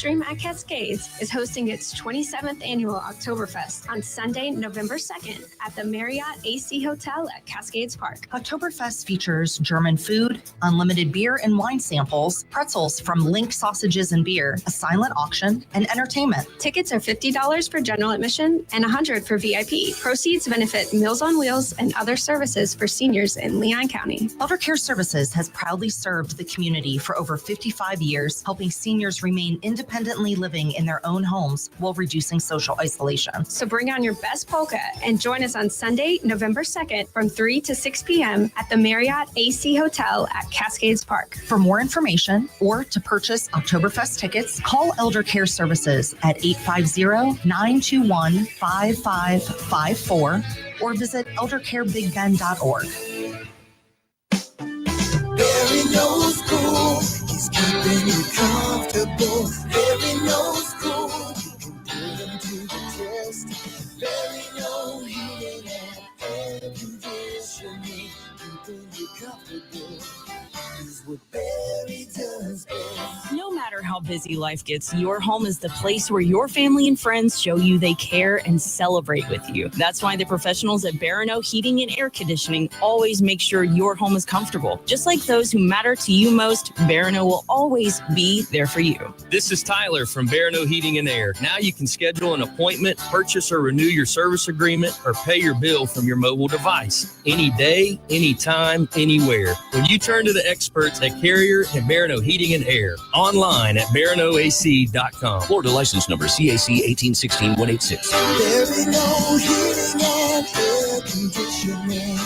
Dream at Cascades is hosting its 27th annual Oktoberfest on Sunday, November 2nd at the Marriott AC Hotel at Cascades Park. Oktoberfest features German food, unlimited beer and wine samples, pretzels from Link Sausages and Beer, a silent auction, and entertainment. Tickets are $50 for general admission and $100 for VIP. Proceeds benefit Meals on Wheels and other services for seniors in Leon County. Elder Care Services has proudly served the community for over 55 years, helping seniors remain independently living in their own homes while reducing social isolation. So bring on your best polka and join us on Sunday, November 2nd from 3 to 6 p.m. at the Marriott AC Hotel at Cascades Park. For more information or to purchase Oktoberfest tickets, call Elder Care Services at 850-921-5554 or visit eldercarebigbend.org. Very no school, he's keeping you comfortable. Very no school, you can put him to the test. Very no heating and air conditioning, keeping you comfortable. Is what Barry does best. No matter how busy life gets, your home is the place where your family and friends show you they care and celebrate with you. That's why the professionals at Barano Heating and Air Conditioning always make sure your home is comfortable. Just like those who matter to you most, Barano will always be there for you. This is Tyler from Barano Heating and Air. Now you can schedule an appointment, purchase or renew your service agreement, or pay your bill from your mobile device. Any day, anytime, anywhere. When you turn to the experts at Carrier and Barano Heating and Air, online at baranoac.com. Florida license number CAC 1816186. Very no heating and air conditioning.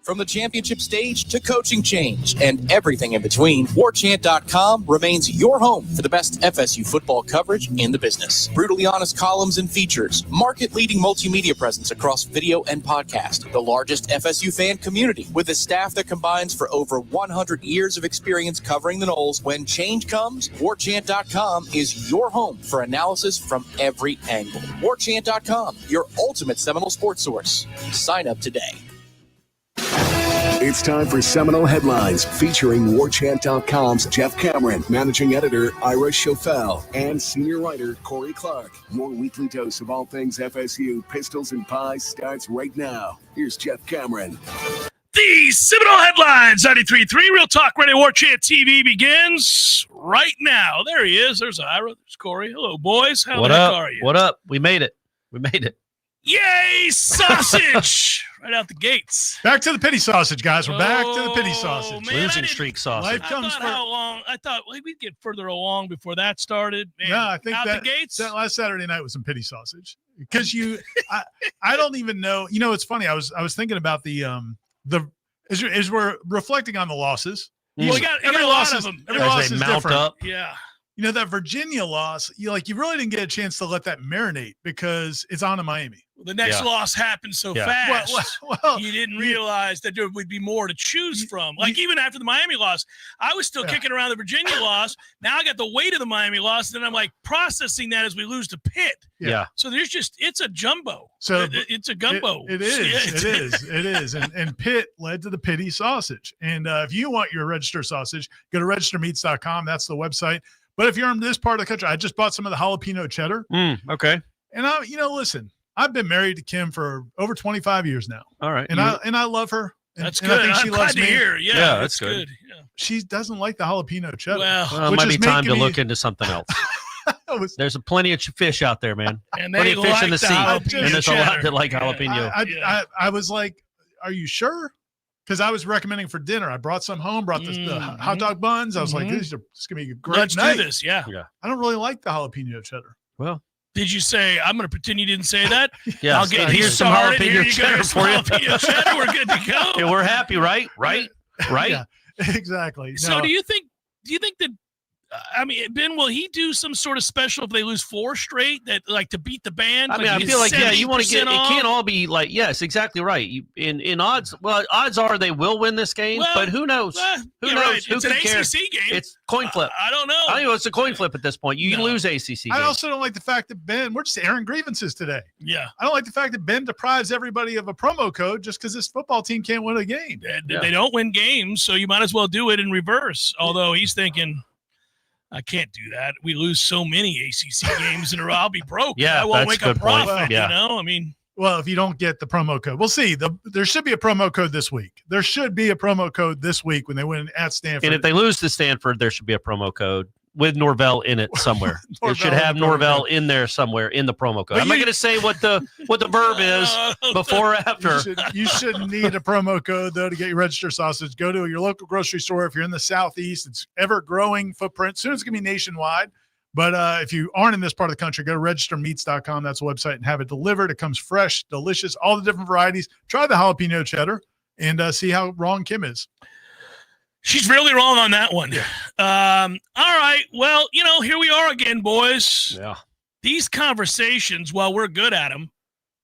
From the championship stage to coaching change and everything in between, Warchant.com remains your home for the best FSU football coverage in the business. Brutally honest columns and features, market-leading multimedia presence across video and podcast, the largest FSU fan community with a staff that combines for over 100 years of experience covering the Noles. When change comes, Warchant.com is your home for analysis from every angle. Warchant.com, your ultimate Seminole sports source. Sign up today. It's time for Seminole Headlines featuring Warchant.com's Jeff Cameron, managing editor Ira Schofel, and senior writer Corey Clark. Your weekly dose of all things FSU, pistols, and pies starts right now. Here's Jeff Cameron. The Seminole Headlines, 93.3 Real Talk Radio Warchant TV begins right now. There he is. There's Ira. There's Corey. Hello, boys. How the heck are you? What up? We made it. Yay, sausage! Right out the gates. Back to the pity sausage, guys. We're back to the pity sausage. Man, Losing streak sausage. I thought we'd get further along before that started. Man, no, I think out that the gates. That last Saturday night was some pity sausage. Because I don't even know. You know, it's funny. I was thinking about as we're reflecting on the losses. Well, every loss of them. Every loss is different. Up. Yeah. You know, that Virginia loss, you really didn't get a chance to let that marinate because it's on to Miami. The next loss happened so fast. Well, you didn't realize that there would be more to choose from. Like even after the Miami loss, I was still kicking around the Virginia loss. Now I got the weight of the Miami loss, and then I'm like processing that as we lose to Pitt. Yeah. So there's it's a jumbo. So it's a gumbo. It is. And Pitt led to the pity sausage. And if you want your register sausage, go to registermeats.com. That's the website. But if you're in this part of the country, I just bought some of the jalapeno cheddar. Okay. And listen, I've been married to Kim for over 25 years now. All right. And I love her. That's and good. I think she loves glad me. to hear. Yeah, that's good. Yeah. She doesn't like the jalapeno cheddar. Well, it might be time to look into something else. There's plenty of fish out there, man. And plenty of fish in the sea. And there's cheddar. a lot that like jalapeno. I was like, are you sure? Because I was recommending for dinner. I brought some home, brought the hot dog buns. I was like, this is going to be a great Let's night. do this, yeah. I don't really like the jalapeno cheddar. Well, did you say, I'm going to pretend you didn't say that? Yeah. I'll get here's some jalapeno cheddar for you. Jalapeno cheddar, we're good to go. Yeah, we're happy, right? Yeah, exactly. So do you think that, Ben, will he do some sort of special if they lose 4 straight that like to beat the band? I mean, I feel like, you want to get, it can't all be like, yes, exactly right. In odds, odds are they will win this game, but who knows? Who knows? Right. Who it's an care? ACC game. It's coin flip. I don't know. I don't know. It's a coin flip at this point. You lose ACC. I also don't like the fact that we're just airing grievances today. Yeah. I don't like the fact that Ben deprives everybody of a promo code just because this football team can't win a game. They don't win games, so you might as well do it in reverse. Although he's thinking, I can't do that. We lose so many ACC games in a row. I'll be broke. Yeah, I won't that's make a a good point. profit. Yeah. You know, I mean. Well, if you don't get the promo code, we'll see. There should be a promo code this week. There should be a promo code this week when they win at Stanford. And if they lose to Stanford, there should be a promo code with Norvell in it somewhere. It should have Norvell in there somewhere in the promo code. I'm not going to say what the verb is before or after. You shouldn't need a promo code, though, to get your registered sausage. Go to your local grocery store. If you're in the Southeast, it's ever-growing footprint. Soon it's going to be nationwide. But if you aren't in this part of the country, go to registermeats.com. That's the website, and have it delivered. It comes fresh, delicious, all the different varieties. Try the jalapeno cheddar and see how wrong Kim is. She's really wrong on that one. Yeah. All right. Well, here we are again, boys. Yeah. These conversations, well, we're good at them,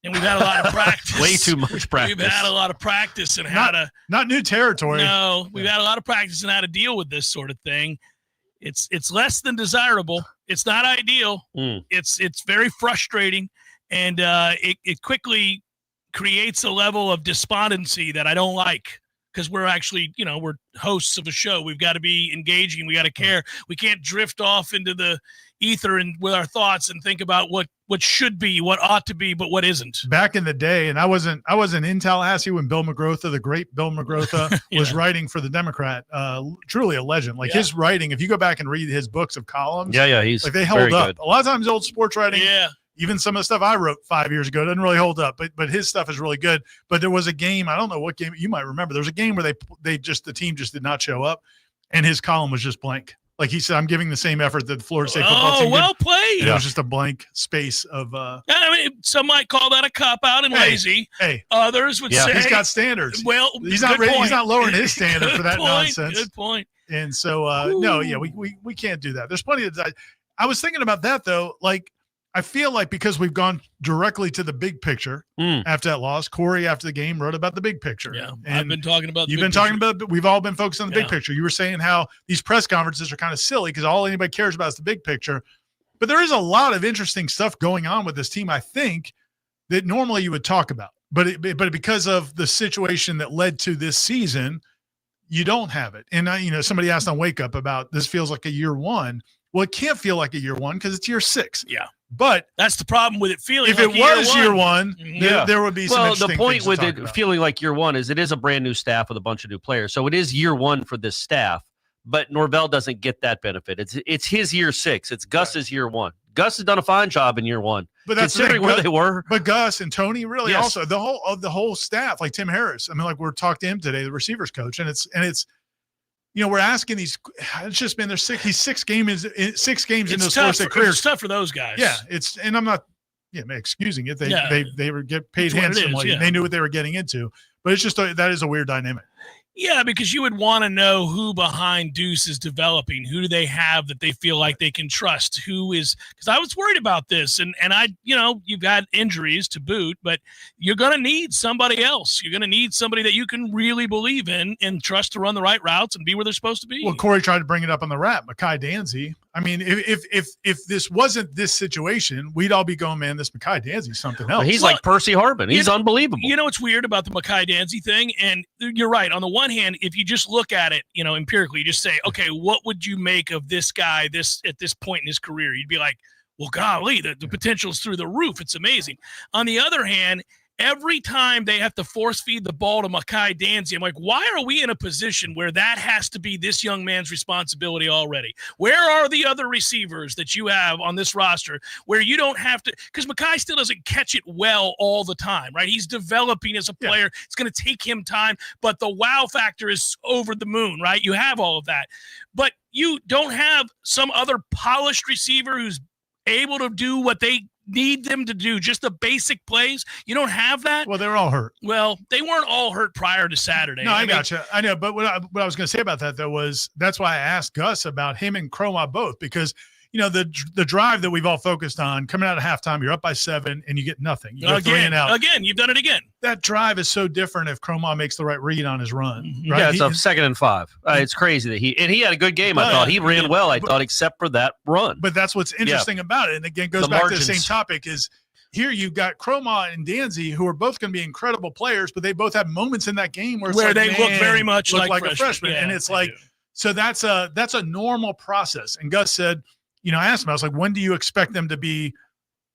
and we've had a lot of practice. Way too much practice. We've had a lot of practice in how to. Not new territory. No, we've had a lot of practice in how to deal with this sort of thing. It's less than desirable. It's not ideal. It's very frustrating, and it quickly creates a level of despondency that I don't like. Because we're actually, we're hosts of a show. We've got to be engaging. We got to care. We can't drift off into the ether and with our thoughts and think about what should be, what ought to be, but what isn't. Back in the day, and I wasn't in Tallahassee when Bill McGrotha, the great Bill McGrotha, was writing for the Democrat. Truly a legend. Like his writing, if you go back and read his books of columns, he's like they held up. Good. A lot of times, old sports writing. Yeah. Even some of the stuff I wrote 5 years ago doesn't really hold up, but his stuff is really good. But there was a game, I don't know what game you might remember. There was a game where the team just did not show up, and his column was just blank. Like he said, I'm giving the same effort that the Florida State football team did. Well played. It was just a blank space of. I mean, some might call that a cop out and lazy. Hey, others would say he's got standards. Well, he's not lowering his standard for that point, nonsense. Good point. And so we can't do that. There's plenty of. I was thinking about that though, like. I feel like because we've gone directly to the big picture after that loss, Corey after the game wrote about the big picture. Yeah, and I've been talking about. You've been talking about. We've all been focused on the big picture. You were saying how these press conferences are kind of silly because all anybody cares about is the big picture. But there is a lot of interesting stuff going on with this team. I think that normally you would talk about, but because of the situation that led to this season, you don't have it. And somebody asked on Wake Up about this feels like a year one. Well, it can't feel like a year one because it's year 6. Yeah. But that's the problem with it feeling if like it was year one, there would be some well, interesting the point things with to it talk about. feeling like year one is it is a brand new staff with a bunch of new players. So it is year one for this staff, but Norvell doesn't get that benefit. It's his year 6. It's Gus's year 1. Gus has done a fine job in year 1. But that's considering where they were. But Gus and Tony really also the whole staff, like Tim Harris. I mean, like we're talking to him today, the receivers coach, and it's we're asking these. It's just been he's 6 games into his first career. It's tough for those guys. Yeah, and I'm not excusing it. They were get paid handsomely. They knew what they were getting into. But it's just that is a weird dynamic. Yeah, because you would want to know who behind Deuce is developing. Who do they have that they feel like they can trust? Who is – because I was worried about this. And you've got injuries to boot, but you're going to need somebody else. You're going to need somebody that you can really believe in and trust to run the right routes and be where they're supposed to be. Well, Corey tried to bring it up on the wrap. Mekhi Danzy. I mean, if this wasn't this situation, we'd all be going, man, this Mekhi Danzy's something else. Well, he's like Percy Harvin. He's unbelievable. You know what's weird about the Mekhi Danzy thing? And you're right. On the one hand, if you just look at it, empirically, you just say, okay, what would you make of this guy at this point in his career? You'd be like, well, golly, the potential is through the roof. It's amazing. On the other hand, every time they have to force feed the ball to Mekhi Danzy, I'm like, why are we in a position where that has to be this young man's responsibility already? Where are the other receivers that you have on this roster where you don't have to – because Mekhi still doesn't catch it well all the time, right? He's developing as a player. Yeah. It's going to take him time, but the wow factor is over the moon, right? You have all of that. But you don't have some other polished receiver who's able to do what they need them to do, just the basic plays. You don't have that. Well, they're all hurt. Well, they weren't all hurt prior to Saturday. No, I gotcha. I know, but what I was going to say about that though was that's why I asked Gus about him and Croma both, because the drive that we've all focused on coming out of halftime, you're up by 7 and you get nothing. You go 3 and out. Again, you've done it again. That drive is so different if Croma makes the right read on his run. Mm-hmm. Right? Yeah, it's a 2nd and 5. It's crazy that he had a good game. I thought he ran well. I thought except for that run. But that's what's interesting about it. And again, goes back to the same topic is here you've got Croma and Danzy who are both going to be incredible players, but they both have moments in that game where they look very much like a freshman. Yeah, and it's like, So that's a normal process. And Gus said, I asked him, I was like, when do you expect them to be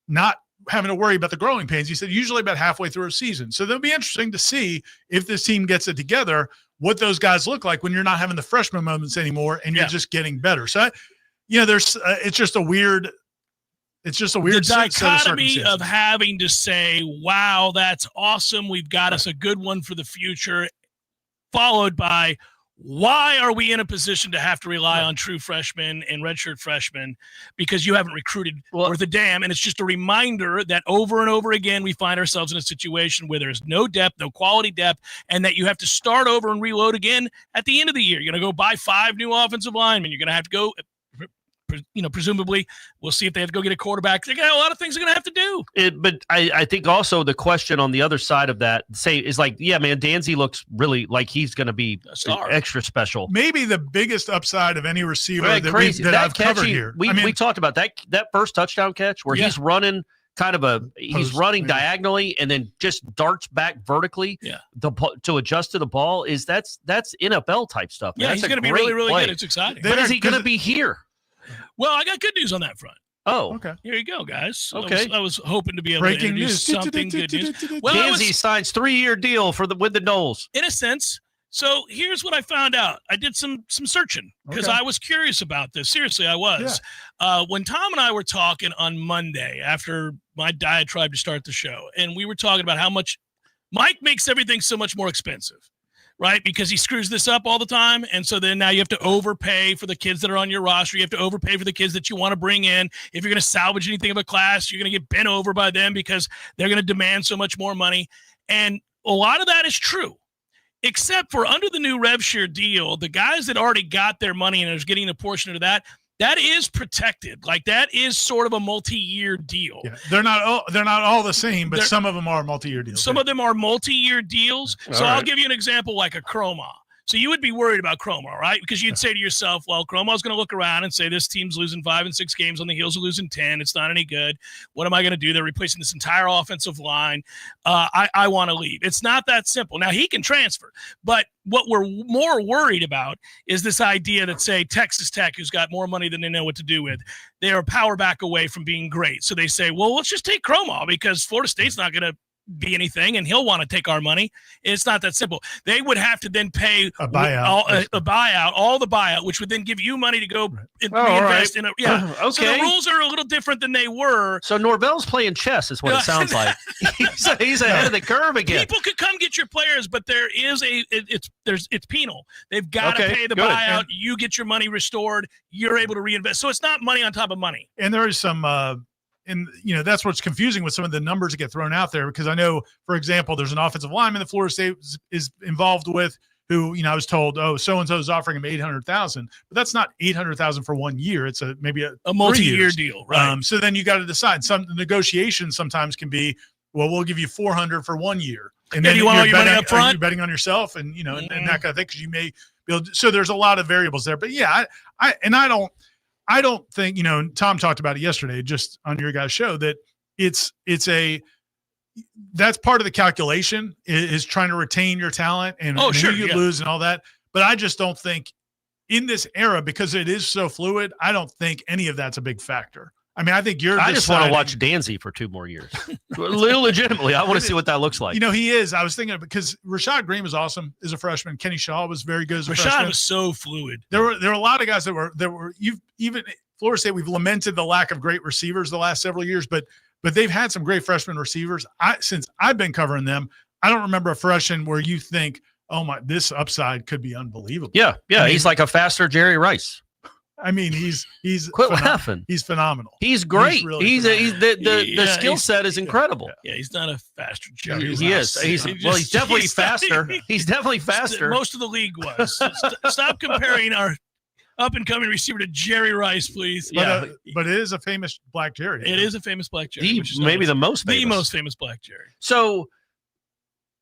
not having to worry about the growing pains? He said, usually about halfway through a season. So that'll be interesting to see if this team gets it together, what those guys look like when you're not having the freshman moments anymore and you're just getting better. So, there's it's just a weird the dichotomy of having to say, wow, that's awesome. We've got us a good one for the future, followed by, why are we in a position to have to rely on true freshmen and redshirt freshmen because you haven't recruited worth a damn? And it's just a reminder that over and over again, we find ourselves in a situation where there's no depth, no quality depth, and that you have to start over and reload again at the end of the year. You're going to go buy 5 new offensive linemen. You're going to have to go, presumably, we'll see if they have to go get a quarterback. They got a lot of things they're going to have to do. But I think also the question on the other side of that is like, yeah, man, Danzy looks really like he's going to be extra special. Maybe the biggest upside of any receiver that I've covered here. We talked about that first touchdown catch where he's running he's running diagonally and then just darts back vertically to adjust to the ball. That's NFL type stuff. Yeah, that's he's going to be really, really good. It's exciting. But is he going to be here? Well, I got good news on that front. Oh, okay. Here you go, guys. Okay. I was hoping to be able to introduce something good news. Well, Danzy signs 3-year deal with the Knowles. In a sense. So here's what I found out. I did some searching because I was curious about this. Seriously, I was. Yeah. When Tom and I were talking on Monday after my diatribe to start the show, and we were talking about how much Mike makes everything so much more expensive. Right? Because he screws this up all the time. And so then now you have to overpay for the kids that are on your roster. You have to overpay for the kids that you want to bring in. If you're going to salvage anything of a class, you're going to get bent over by them because they're going to demand so much more money. And a lot of that is true, except for under the new rev share deal, the guys that already got their money and are getting a portion of that is protected. Like that is sort of a multi-year deal. Yeah. They're not all the same, but some of them are multi-year deals. Some of them are multi-year deals. So I'll give you an example like a Chroma. So you would be worried about Chroma, right? Because you'd say to yourself, well, Chroma's going to look around and say, this team's losing 5 and 6 games on the heels of losing 10. It's not any good. What am I going to do? They're replacing this entire offensive line. I want to leave. It's not that simple. Now, he can transfer. But what we're more worried about is this idea that, say, Texas Tech, who's got more money than they know what to do with, they are a power back away from being great. So they say, well, let's just take Chroma because Florida State's not going to be anything and he'll want to take our money. It's not that simple. They would have to then pay a buyout, all the buyout, which would then give you money to go and reinvest in a okay. So the rules are a little different than they were. So Norvell's playing chess is what it sounds like. He's ahead of the curve again. People could come get your players, but there is it's penal. They've got to pay the buyout. And you get your money restored. You're able to reinvest. So it's not money on top of money. And there is some and, that's what's confusing with some of the numbers that get thrown out there, because I know, for example, there's an offensive lineman that Florida State is involved with who, I was told, so-and-so is offering him $800,000, but that's not $800,000 for 1 year. It's maybe a multi-year deal. Right. So then you got to decide. Some negotiations sometimes can be, well, we'll give you $400 for 1 year. And then you want all your money up front? You're betting on yourself and, and that kind of thing, because you may be able to, so there's a lot of variables there, but yeah, I don't think, Tom talked about it yesterday, just on your guys' show, that that's part of the calculation is trying to retain your talent and who you lose and all that. But I just don't think in this era, because it is so fluid, I don't think any of that's a big factor. I mean, I think I just want to watch Danzy for 2 more years. Legitimately, I want to see what that looks like. He is. I was thinking, because Rashad Green was awesome as a freshman. Kenny Shaw was very good as a freshman. Rashad was so fluid. There were a lot of guys that were even Florida State. We've lamented the lack of great receivers the last several years, but they've had some great freshman receivers. Since I've been covering them, I don't remember a freshman where you think, oh my, this upside could be unbelievable. Yeah, he's like a faster Jerry Rice. I mean, he's quit laughing. He's phenomenal. He's great. He's the skill set is incredible. Yeah, he's not a faster Jerry. He is. He's definitely faster. He's definitely faster. Most of the league was. Stop comparing our up and coming receiver to Jerry Rice, please. But it is a famous Black Jerry. It is a famous Black Jerry. Maybe the most famous. The most famous Black Jerry. So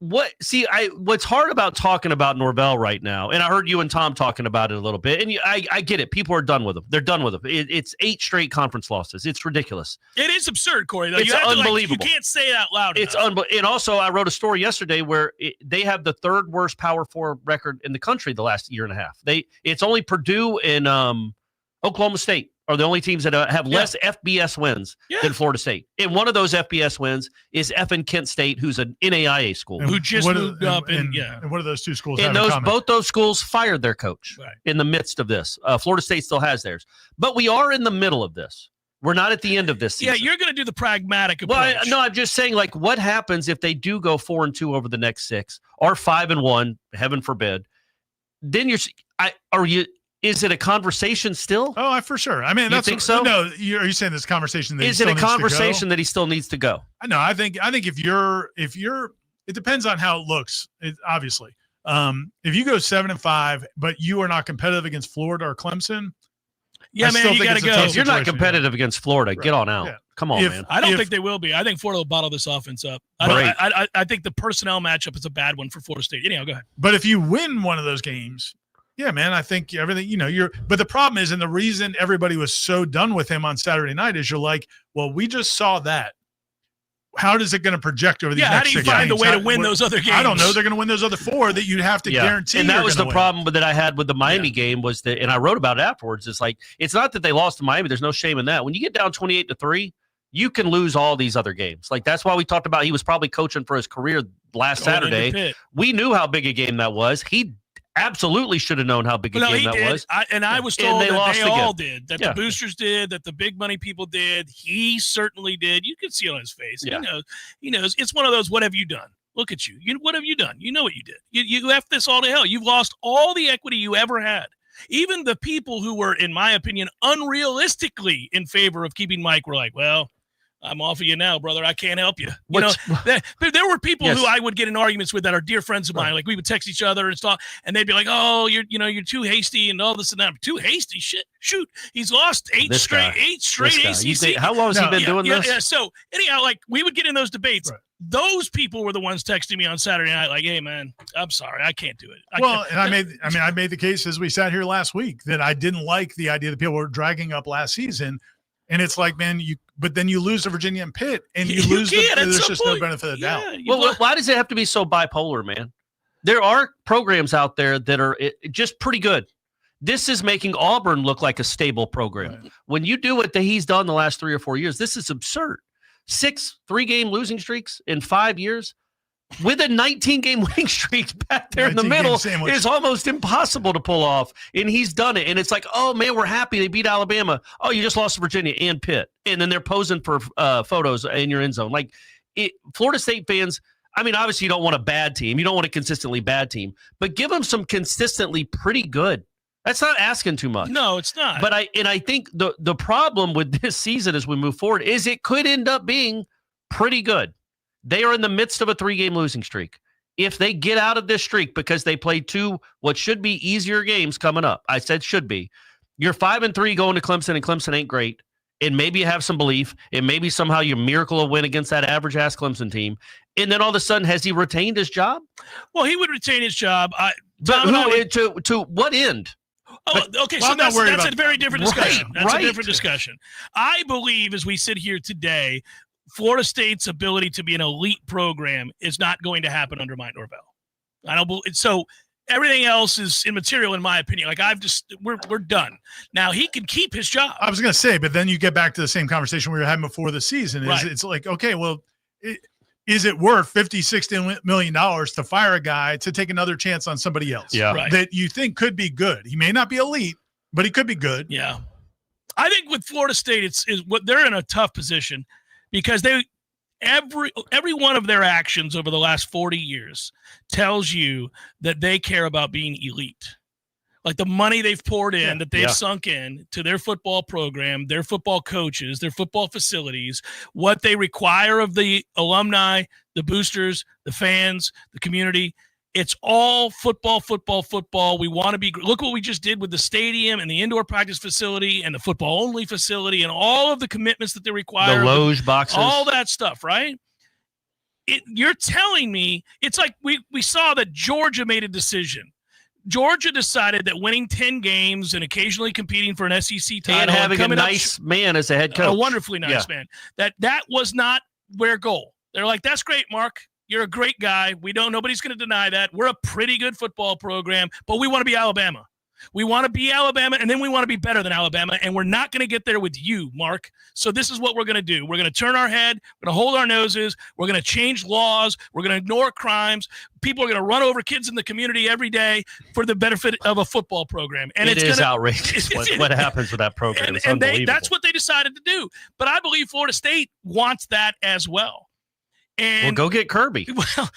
what's hard about talking about Norvell right now, and I heard you and Tom talking about it a little bit, and I get it. People are done with him. They're done with him. It's 8 straight conference losses. It's ridiculous. It is absurd, Corey. Though. It's unbelievable. You can't say it out loud. It's unbelievable. And also, I wrote a story yesterday where they have the 3rd worst Power 4 record in the country the last year and a half. It's only Purdue and Oklahoma State are the only teams that have less FBS wins than Florida State. And one of those FBS wins is effing Kent State, who's an NAIA school. And who just moved up. And what are those 2 schools have and in common? both those schools fired their coach in the midst of this. Florida State still has theirs. But we are in the middle of this. We're not at the end of this season. Yeah, you're going to do the pragmatic approach. Well, I'm just saying, like, what happens if they do go 4-2 over the next 6 or 5-1, heaven forbid? Then is it a conversation still? Oh, for sure. I mean, you think so? No, are you saying this conversation that is it a conversation that he still needs to go? No, I think if you're, it depends on how it looks. Obviously, if you go 7-5, but you are not competitive against Florida or Clemson, you got to go. If you're not competitive against Florida, get on out. Yeah. Come on, man. I don't think they will be. I think Florida will bottle this offense up. I think the personnel matchup is a bad one for Florida State. Anyhow, go ahead. But if you win one of those games. Yeah, man, I think everything, but the problem is, and the reason everybody was so done with him on Saturday night is you're like, well, we just saw that. How is it going to project over these next 6 games? How do you find a way to win those other games? I don't know. They're going to win those other 4 that you'd have to guarantee. And that was the problem that I had with the Miami game was that, and I wrote about it afterwards. It's like, it's not that they lost to Miami. There's no shame in that. When you get down 28-3, you can lose all these other games. Like, that's why we talked about he was probably coaching for his career last Saturday. We knew how big a game that was. He absolutely should have known how big a game that was. I was told that they all did, that the boosters did, that the big money people did. He certainly did. You can see it on his face. Yeah. He knows. It's one of those, what have you done? Look at you. What have you done? You know what you did. You left this all to hell. You've lost all the equity you ever had. Even the people who were, in my opinion, unrealistically in favor of keeping Mike were like, well, I'm off of you now, brother. I can't help you. There were people who I would get in arguments with that are dear friends of mine. Like, we would text each other and stuff, and they'd be like, "Oh, you're too hasty and all this and that." Too hasty? Shoot, he's lost 8 straight ACC. How long has he been doing this? Yeah. So anyhow, like, we would get in those debates. Right. Those people were the ones texting me on Saturday night, like, "Hey, man, I'm sorry, I can't do it." I made the case as we sat here last week that I didn't like the idea that people were dragging up last season. And it's like, man, but then you lose to Virginia and Pitt, and you lose. There's just no benefit of the doubt. Well, why does it have to be so bipolar, man? There are programs out there that are just pretty good. This is making Auburn look like a stable program. Right. When you do what he's done the last 3 or 4 years, this is absurd. 6 3-game losing streaks in 5 years. With a 19-game winning streak back there in the middle is almost impossible to pull off, and he's done it. And it's like, oh, man, we're happy they beat Alabama. Oh, you just lost to Virginia and Pitt. And then they're posing for photos in your end zone. Like, Florida State fans, I mean, obviously you don't want a bad team. You don't want a consistently bad team. But give them some consistently pretty good. That's not asking too much. No, it's not. But I think the problem with this season as we move forward is it could end up being pretty good. They are in the midst of a 3-game losing streak. If they get out of this streak because they play 2 what should be easier games coming up, I said should be, you're 5-3 going to Clemson, and Clemson ain't great, and maybe you have some belief, and maybe somehow you miracle a win against that average-ass Clemson team, and then all of a sudden, has he retained his job? Well, he would retain his job. To what end? Oh, okay, so that's a very different discussion. That's a different discussion. I believe, as we sit here today, Florida State's ability to be an elite program is not going to happen under Mike Norvell. I don't believe so. Everything else is immaterial, in my opinion. Like, we're done. Now, he can keep his job. I was going to say, but then you get back to the same conversation we were having before the season. It's like, okay, well, is it worth $50-60 million to fire a guy to take another chance on somebody else? Yeah, that you think could be good. He may not be elite, but he could be good. Yeah, I think with Florida State, they're in a tough position. Because every one of their actions over the last 40 years tells you that they care about being elite. Like, the money they've poured in, that they've sunk in to their football program, their football coaches, their football facilities, what they require of the alumni, the boosters, the fans, the community. It's all football, football, football. We want to be – look what we just did with the stadium and the indoor practice facility and the football-only facility and all of the commitments that they require. The Loge boxes. All that stuff, right? You're telling me it's like we saw that Georgia made a decision. Georgia decided that winning 10 games and occasionally competing for an SEC title and having a nice man as a head coach, a wonderfully nice man, that was not their goal. They're like, that's great, Mark. You're a great guy. Nobody's going to deny that. We're a pretty good football program, but we want to be Alabama. We want to be Alabama, and then we want to be better than Alabama, and we're not going to get there with you, Mark. So this is what we're going to do. We're going to turn our head. We're going to hold our noses. We're going to change laws. We're going to ignore crimes. People are going to run over kids in the community every day for the benefit of a football program. And it is outrageous what happens with that program. It's unbelievable. That's what they decided to do. But I believe Florida State wants that as well. And well, go get Kirby. Well,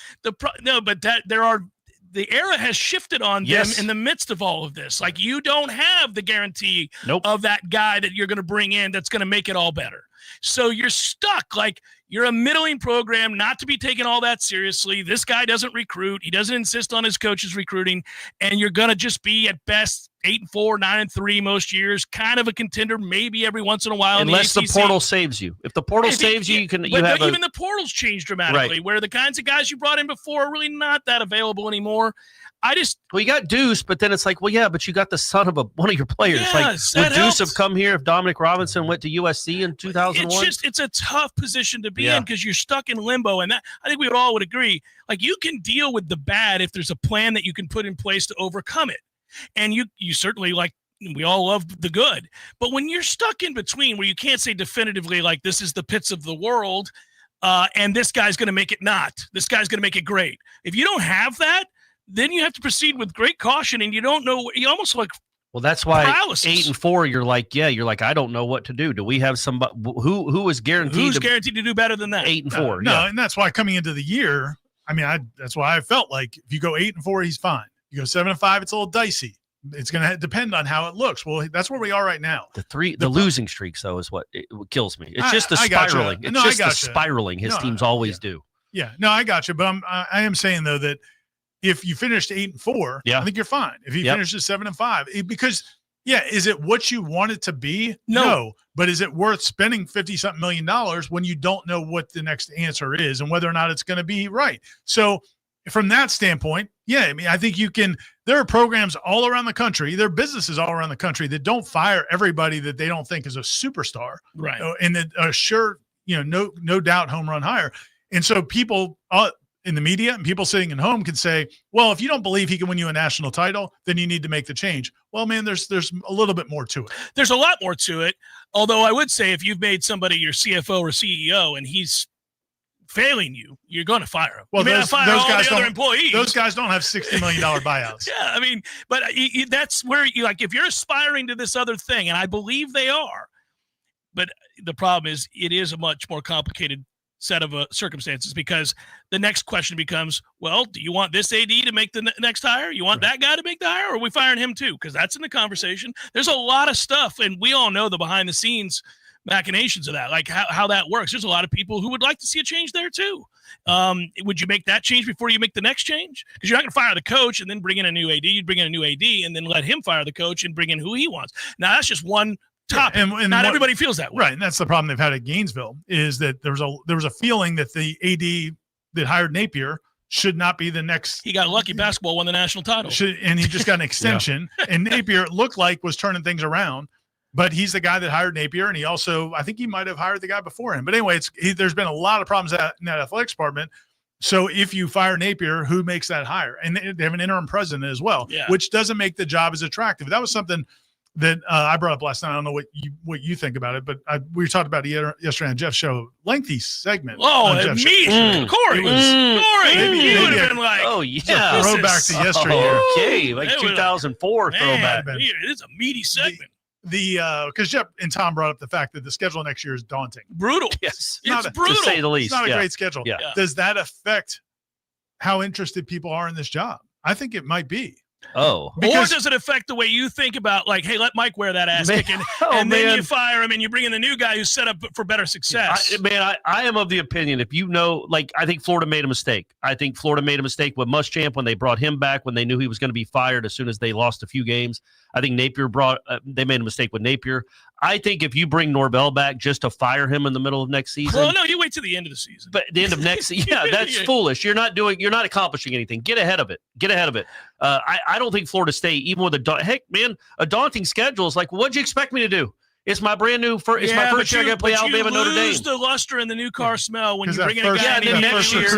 the era has shifted on them in the midst of all of this. Like, you don't have the guarantee of that guy that you're going to bring in that's going to make it all better. So you're stuck. Like, you're a middling program, not to be taken all that seriously. This guy doesn't recruit. He doesn't insist on his coaches recruiting. And you're going to just be at best 8-4, 9-3 most years, kind of a contender, maybe every once in a while. Unless the portal saves you. If the portal saves you, even the portal's changed dramatically, where the kinds of guys you brought in before are really not that available anymore. Well, you got Deuce, but then it's like, well, yeah, but you got the son of one of your players. Yes, would Deuce have come here if Dominic Robinson went to USC in 2001? It's a tough position to be in because you're stuck in limbo, and that I think we all would agree. Like, you can deal with the bad if there's a plan that you can put in place to overcome it, and you certainly, like, we all love the good. But when you're stuck in between, where you can't say definitively, like, this is the pits of the world, and this guy's going to make it not. This guy's going to make it great. If you don't have that, then you have to proceed with great caution, and you don't know. You almost like that's why paralysis. 8-4. You're like, I don't know what to do. Do we have somebody who is guaranteed? Who's guaranteed to do better than that? 8-4. No, and that's why coming into the year, I mean, that's why I felt like if you go 8-4, he's fine. You go 7-5, it's a little dicey. It's going to depend on how it looks. Well, that's where we are right now. The losing streaks, though, is what kills me. It's just the spiraling. It's just the spiraling his teams always do. Yeah, no, I got you. But I am saying though that if you finished 8-4, I think you're fine. If you finish at 7-5, because is it what you want it to be? No. But is it worth spending $50-something million when you don't know what the next answer is and whether or not it's going to be right? So from that standpoint, I mean, I think you can. There are programs all around the country, there are businesses all around the country that don't fire everybody that they don't think is a superstar, right? And that are sure, no doubt home run hire. And so people in the media and people sitting at home can say, well, if you don't believe he can win you a national title, then you need to make the change. Well, man, there's a little bit more to it. There's a lot more to it. Although I would say if you've made somebody your CFO or CEO and he's failing you, you're going to fire him. Well, you may not fire all the other employees. Those guys don't have $60 million buyouts. Yeah, I mean, but that's where if you're aspiring to this other thing, and I believe they are, but the problem is it is a much more complicated set of circumstances, because the next question becomes, well, do you want this AD to make the next hire? You want that guy to make the hire, or are we firing him too? Because that's in the conversation. There's a lot of stuff, and we all know the behind the scenes machinations of that, like how that works. There's a lot of people who would like to see a change there too. Would you make that change before you make the next change? Because you're not going to fire the coach and then bring in a new AD. You'd bring in a new AD and then let him fire the coach and bring in who he wants. Now that's just one topic. And not everybody feels that way. Right. And that's the problem they've had at Gainesville, is that there was a feeling that the AD that hired Napier should not be the next. He got lucky. Basketball won the national title. And he just got an extension. And Napier, it looked like, was turning things around. But he's the guy that hired Napier, and he also, I think he might have hired the guy before him. But anyway, there's been a lot of problems in that athletics department. So if you fire Napier, who makes that hire? And they have an interim president as well, which doesn't make the job as attractive. That was something that I brought up last night. I don't know what you think about it, but we talked about it yesterday on Jeff's show. Lengthy segment. Oh, me, Corey. You would have been like, oh yeah, throwback to yesteryear. Okay, like 2004 throwback. It's a meaty segment. Because Jeff and Tom brought up the fact that the schedule next year is daunting. Brutal. Yes. It's brutal. To say the least. It's not a great schedule. Yeah. Does that affect how interested people are in this job? I think it might be. Oh. Or does it affect the way you think about, like, hey, let Mike wear that ass kicking, and then you fire him and you bring in the new guy who's set up for better success? I am of the opinion, if you know, like, I think Florida made a mistake. I think Florida made a mistake with Muschamp when they brought him back, when they knew he was going to be fired as soon as they lost a few games. I think they made a mistake with Napier. I think if you bring Norvell back just to fire him in the middle of next season. Well, no, you wait till the end of the season. But the end of next season, that's foolish. You're not accomplishing anything. Get ahead of it. I don't think Florida State, even with a daunting schedule, is like, what'd you expect me to do? It's my brand new it's my first year I got to play Alabama, Notre Dame. You lose the luster and the new car smell when you bring in a guy in next year.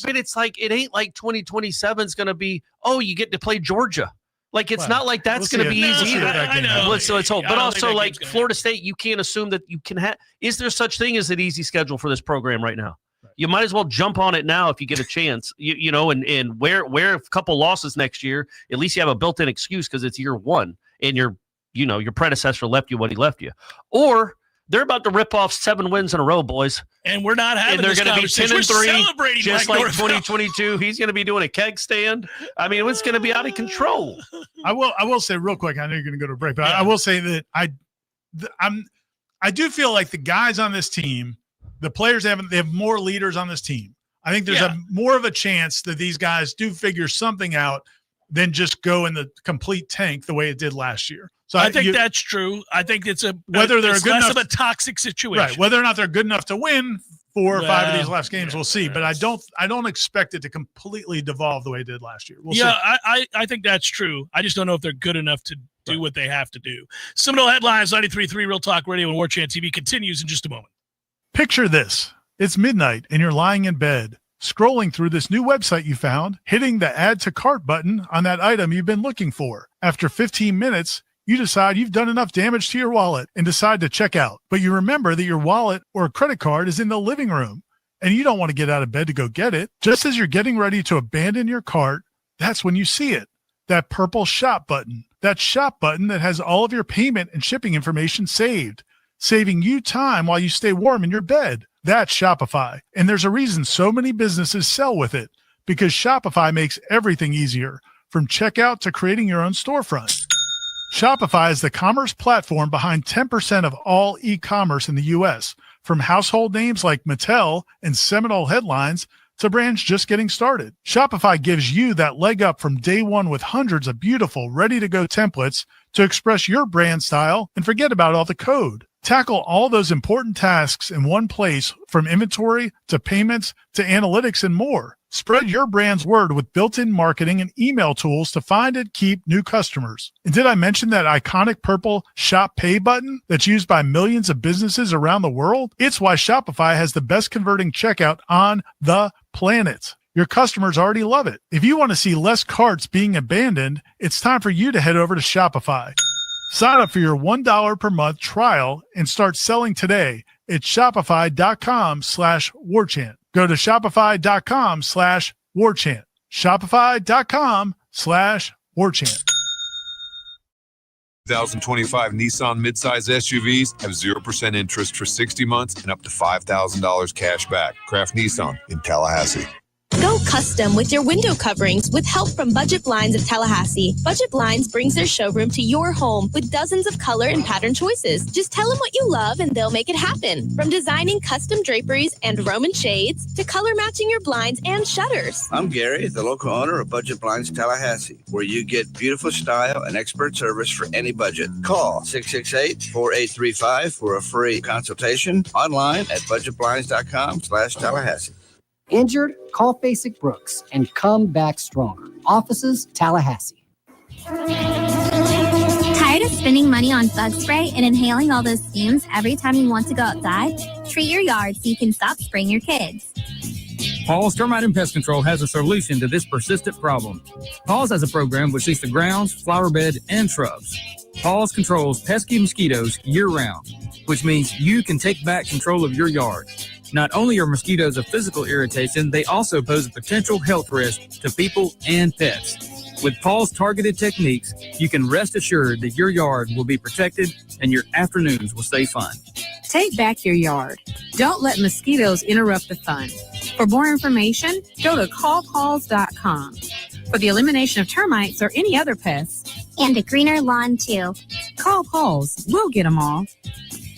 But it's like, it ain't like 2027 is going to be, you get to play Georgia. Like, it's not like that's going to be easy either. I know. So let's hope. But also, like, Florida State, you can't assume that you can have – is there such thing as an easy schedule for this program right now? Right. You might as well jump on it now if you get a chance, and wear a couple losses next year. At least you have a built-in excuse because it's year one, and your predecessor left you what he left you. Or they're about to rip off 7 wins in a row, boys. And we're not having this conversation. And they're going to be 10-3, just like Norvell. 2022. He's going to be doing a keg stand. I mean, it's going to be out of control. I will say real quick, I know you're going to go to break, but I will say that I do feel like the guys on this team, the players they have more leaders on this team. I think there's more of a chance that these guys do figure something out than just go in the complete tank the way it did last year. So I think that's true. I think it's whether they're good less enough, of a toxic situation. Right. Whether or not they're good enough to win 4 or 5 of these last games, we'll see. But I don't expect it to completely devolve the way it did last year. We'll see. I think that's true. I just don't know if they're good enough to do what they have to do. Seminole Headlines, 93.3 Real Talk Radio and Warchant TV continues in just a moment. Picture this. It's midnight and you're lying in bed, scrolling through this new website you found, hitting the add to cart button on that item you've been looking for. After 15 minutes, you decide you've done enough damage to your wallet and decide to check out. But you remember that your wallet or credit card is in the living room and you don't want to get out of bed to go get it. Just as you're getting ready to abandon your cart, that's when you see it. That purple shop button. That shop button that has all of your payment and shipping information saved, saving you time while you stay warm in your bed. That's Shopify. And there's a reason so many businesses sell with it, because Shopify makes everything easier, from checkout to creating your own storefront. Shopify is the commerce platform behind 10% of all e-commerce in the U.S., from household names like Mattel and Seminole Headlines to brands just getting started. Shopify gives you that leg up from day one with hundreds of beautiful, ready-to-go templates to express your brand style and forget about all the code. Tackle all those important tasks in one place, from inventory to payments to analytics and more. Spread your brand's word with built-in marketing and email tools to find and keep new customers. And did I mention that iconic purple Shop Pay button that's used by millions of businesses around the world? It's why Shopify has the best converting checkout on the planet. Your customers already love it. If you want to see less carts being abandoned, it's time for you to head over to Shopify. Sign up for your $1 per month trial and start selling today at shopify.com/warchant. Go to shopify.com/warchant. Shopify.com/warchant. 2025 Nissan midsize SUVs have 0% interest for 60 months and up to $5,000 cash back. Kraft Nissan in Tallahassee. Go custom with your window coverings with help from Budget Blinds of Tallahassee. Budget Blinds brings their showroom to your home with dozens of color and pattern choices. Just tell them what you love and they'll make it happen. From designing custom draperies and Roman shades to color matching your blinds and shutters. I'm Gary, the local owner of Budget Blinds Tallahassee, where you get beautiful style and expert service for any budget. Call 668-4835 for a free consultation online at budgetblinds.com/Tallahassee. Injured? Call Basic Brooks and come back stronger. Offices, Tallahassee. Tired of spending money on bug spray and inhaling all those fumes every time you want to go outside? Treat your yard so you can stop spraying your kids. Paul's Termite and Pest Control has a solution to this persistent problem. Paul's has a program which seeks the grounds, flower bed, and shrubs. Paul's controls pesky mosquitoes year-round, which means you can take back control of your yard. Not only are mosquitoes a physical irritation, they also pose a potential health risk to people and pets. With Paul's targeted techniques, you can rest assured that your yard will be protected and your afternoons will stay fun. Take back your yard. Don't let mosquitoes interrupt the fun. For more information, go to callpauls.com. For the elimination of termites or any other pests. And a greener lawn, too. Call Pauls. We'll get them all.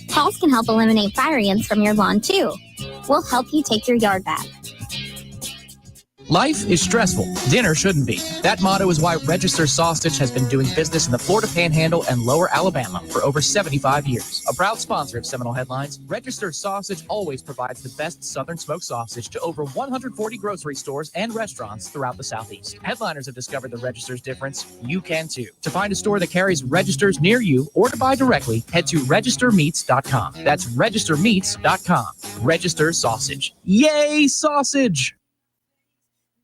Pauls can help eliminate fire ants from your lawn, too. We'll help you take your yard back. Life is stressful. Dinner shouldn't be. That motto is why Register Sausage has been doing business in the Florida Panhandle and Lower Alabama for over 75 years. A proud sponsor of Seminole Headlines, Register Sausage always provides the best Southern smoked sausage to over 140 grocery stores and restaurants throughout the Southeast. Headliners have discovered the Register's difference. You can too. To find a store that carries Registers near you or to buy directly, head to registermeats.com. That's registermeats.com. Register Sausage. Yay, sausage!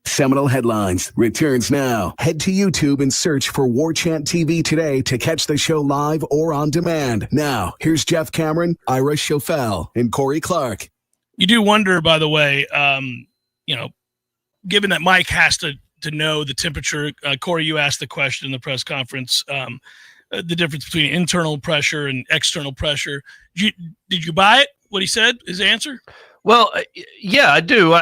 Seminole Headlines returns now. Head to YouTube and search for Warchant TV today to catch the show live or on demand. Now, here's Jeff Cameron, Ira Schofel, and Corey Clark. You do wonder, by the way, given that Mike has to know the temperature, Corey, you asked the question in the press conference, the difference between internal pressure and external pressure. Did you buy it, what he said, his answer? Well, yeah, I do.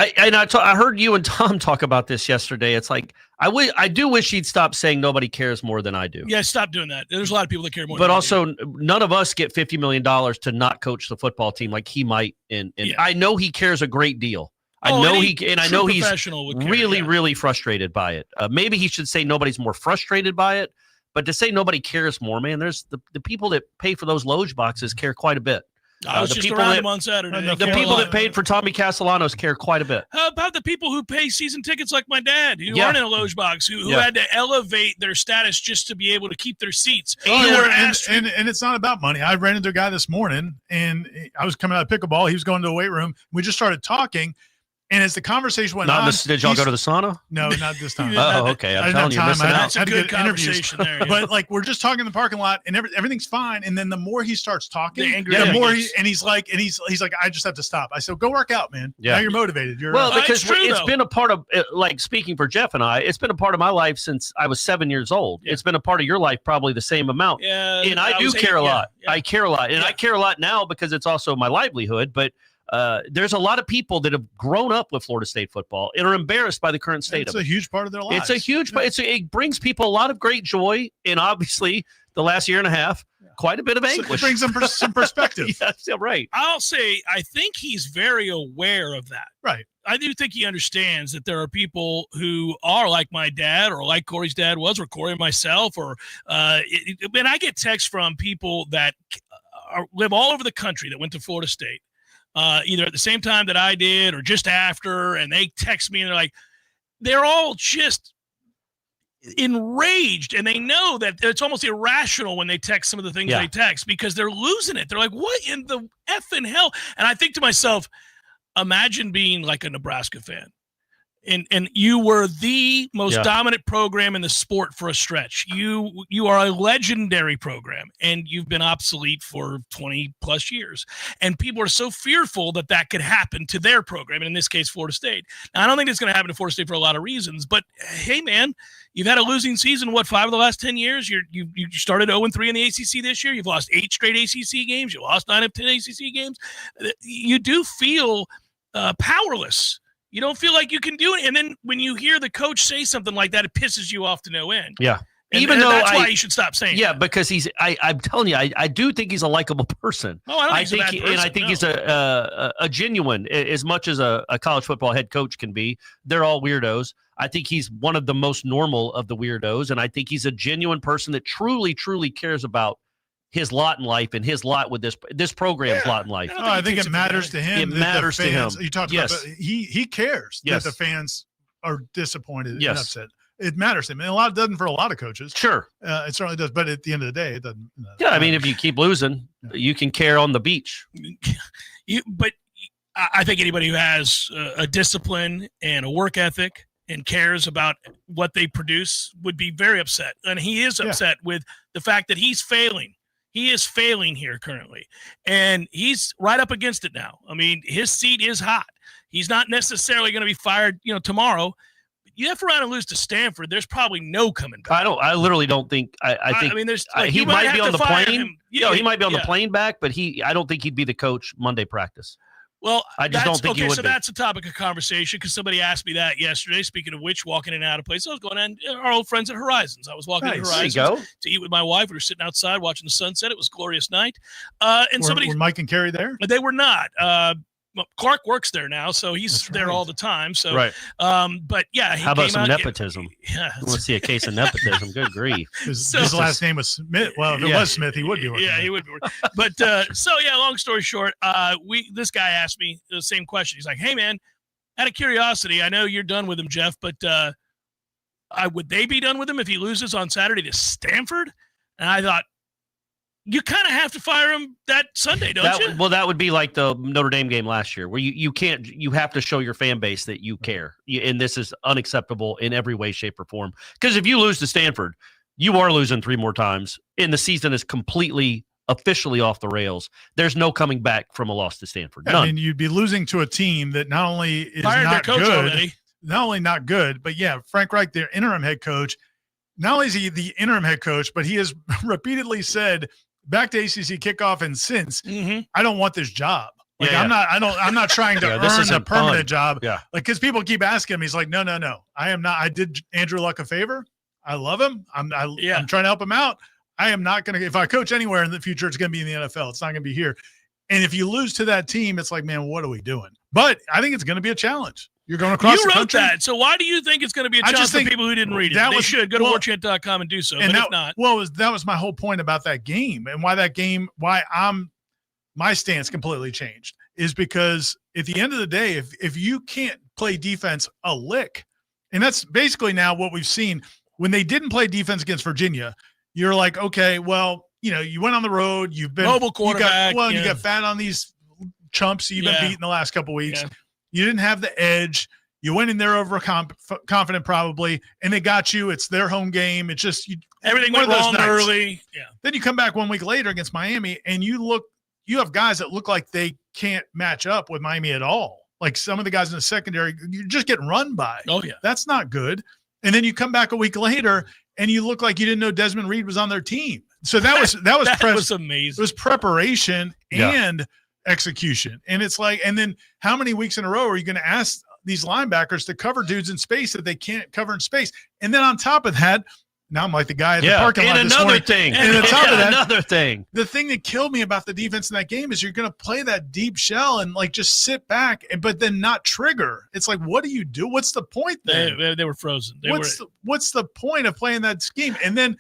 I heard you and Tom talk about this yesterday. It's like I do wish he'd stop saying nobody cares more than I do. Yeah, stop doing that. There's a lot of people that care more. But also, none of us get $50 million to not coach the football team like he might. And I know he cares a great deal. I know he's really frustrated by it. Maybe he should say nobody's more frustrated by it. But to say nobody cares more, man, there's the people that pay for those loge boxes care quite a bit. I was just around them on Saturday. The people that paid for Tommy Castellanos care quite a bit. How about the people who pay season tickets like my dad, who aren't in a loge box, who had to elevate their status just to be able to keep their seats? And it's not about money. I ran into a guy this morning, and I was coming out of pickleball. He was going to the weight room. We just started talking. And as the conversation went on, did y'all go to the sauna? No, not this time. Oh, okay. I'm telling you, missing out. That's a good conversation there. But like, we're just talking in the parking lot, and everything's fine. And then the more he starts talking, the more he's like, I just have to stop. I said, go work out, man. Yeah. Now you're motivated. Because it's been a part of, like, speaking for Jeff and I, it's been a part of my life since I was 7 years old. Yeah. It's been a part of your life probably the same amount. Yeah, and I do care a lot. Yeah. I care a lot, and I care a lot now because it's also my livelihood. But there's a lot of people that have grown up with Florida State football and are embarrassed by the current state of it. It's a huge part of their lives. It's a huge it brings people a lot of great joy, and obviously the last year and a half, quite a bit of anguish. It brings them some perspective. Yes, right. I'll say I think he's very aware of that. Right. I do think he understands that there are people who are like my dad or like Corey's dad was, or Corey and myself, or and I get texts from people that live all over the country that went to Florida State. Either at the same time that I did or just after, and they text me and they're all just enraged, and they know that it's almost irrational when they text some of the things they text because they're losing it. They're like, what in the effing hell? And I think to myself, imagine being like a Nebraska fan. And you were the most dominant program in the sport for a stretch. You are a legendary program, and you've been obsolete for 20 plus years. And people are so fearful that could happen to their program, and in this case, Florida State. Now, I don't think it's going to happen to Florida State for a lot of reasons, but hey, man, you've had a losing season, 5 of the last 10 years? You started 0-3 in the ACC this year. You've lost 8 straight ACC games. You lost 9 of 10 ACC games. You do feel powerless. You don't feel like you can do it. And then when you hear the coach say something like that, it pisses you off to no end. Yeah. And that's why you should stop saying that. Because I'm telling you, I do think he's a likable person. Oh, I think he's a bad person. And I think he's a genuine, as much as a college football head coach can be. They're all weirdos. I think he's one of the most normal of the weirdos. And I think he's a genuine person that truly, truly cares about his lot in life and his lot with this program's lot in life. I think it matters to him. It matters to him. You talked about, but he cares that the fans are disappointed and upset. It matters to him. And it doesn't for a lot of coaches. Sure. It certainly does. But at the end of the day, it doesn't. I mean, if you keep losing, you can care on the beach. But I think anybody who has a discipline and a work ethic and cares about what they produce would be very upset. And he is upset with the fact that he's failing. He is failing here currently, and he's right up against it now. I mean, his seat is hot. He's not necessarily going to be fired, tomorrow. You have to run and lose to Stanford. There's probably no coming back. I literally don't think. I think. I mean, there's he might be on the plane. He might be on the plane back, but I don't think he'd be the coach Monday practice. Well, I just don't think he would. So that's a topic of conversation because somebody asked me that yesterday. Speaking of which, walking in and out of place, I was going on our old friends at Horizons. I was walking to Horizons to eat with my wife. We were sitting outside watching the sunset. It was a glorious night. And were Mike and Carrie there? They were not. Clark works there now, so he's there all the time. So, right. But yeah, he how about came some out, nepotism? Yeah, let's see a case of nepotism. Good grief! His last name was Smith. Well, if it was Smith, he would be working. Yeah, he would be working. But so yeah, long story short, this guy asked me the same question. He's like, "Hey man, out of curiosity, I know you're done with him, Jeff, but would they be done with him if he loses on Saturday to Stanford?" And I thought, you kind of have to fire him that Sunday, don't you? Well, that would be like the Notre Dame game last year, where you have to show your fan base that you care. And this is unacceptable in every way, shape, or form. Because if you lose to Stanford, you are losing 3 more times, and the season is completely, officially off the rails. There's no coming back from a loss to Stanford. None. I mean, you'd be losing to a team that not only is Fired not their coach good, already. not only not good, but yeah, Frank Reich, their interim head coach, not only is he the interim head coach, but he has repeatedly said back to ACC kickoff and since, I don't want this job. Like I'm not trying to earn a permanent job. Yeah. Like, cause people keep asking him, he's like, no, I am not. I did Andrew Luck a favor. I love him. I'm trying to help him out. I am not going to, if I coach anywhere in the future, it's going to be in the NFL. It's not going to be here. And if you lose to that team, it's like, man, what are we doing? But I think it's going to be a challenge. You're going across the country. You wrote that. So why do you think it's going to be a challenge for people who didn't read it? They should go to warchant.com and do so. And but if not. Well, that was my whole point about that game, and why my stance completely changed is because at the end of the day, if you can't play defense a lick, and that's basically now what we've seen when they didn't play defense against Virginia, you're like, okay, well, you went on the road, you've been mobile quarterback. You got fat on these chumps you've been beating the last couple of weeks. Yeah. You didn't have the edge. You went in there overconfident probably, and they got you. It's their home game. It's just everything went wrong early. Yeah. Then you come back 1 week later against Miami, and you have guys that look like they can't match up with Miami at all. Like some of the guys in the secondary, you're just getting run by. Oh yeah, that's not good. And then you come back a week later, and you look like you didn't know Desmond Reed was on their team. So that was was amazing. It was preparation and execution. And it's like, and then how many weeks in a row are you going to ask these linebackers to cover dudes in space that they can't cover in space? And then on top of that, now I'm like the guy at the parking lot this morning. And on top of that, another thing. The thing that killed me about the defense in that game is you're going to play that deep shell and like just sit back, but then not trigger. It's like, what do you do? What's the point there? They were frozen. What's the point of playing that scheme? And then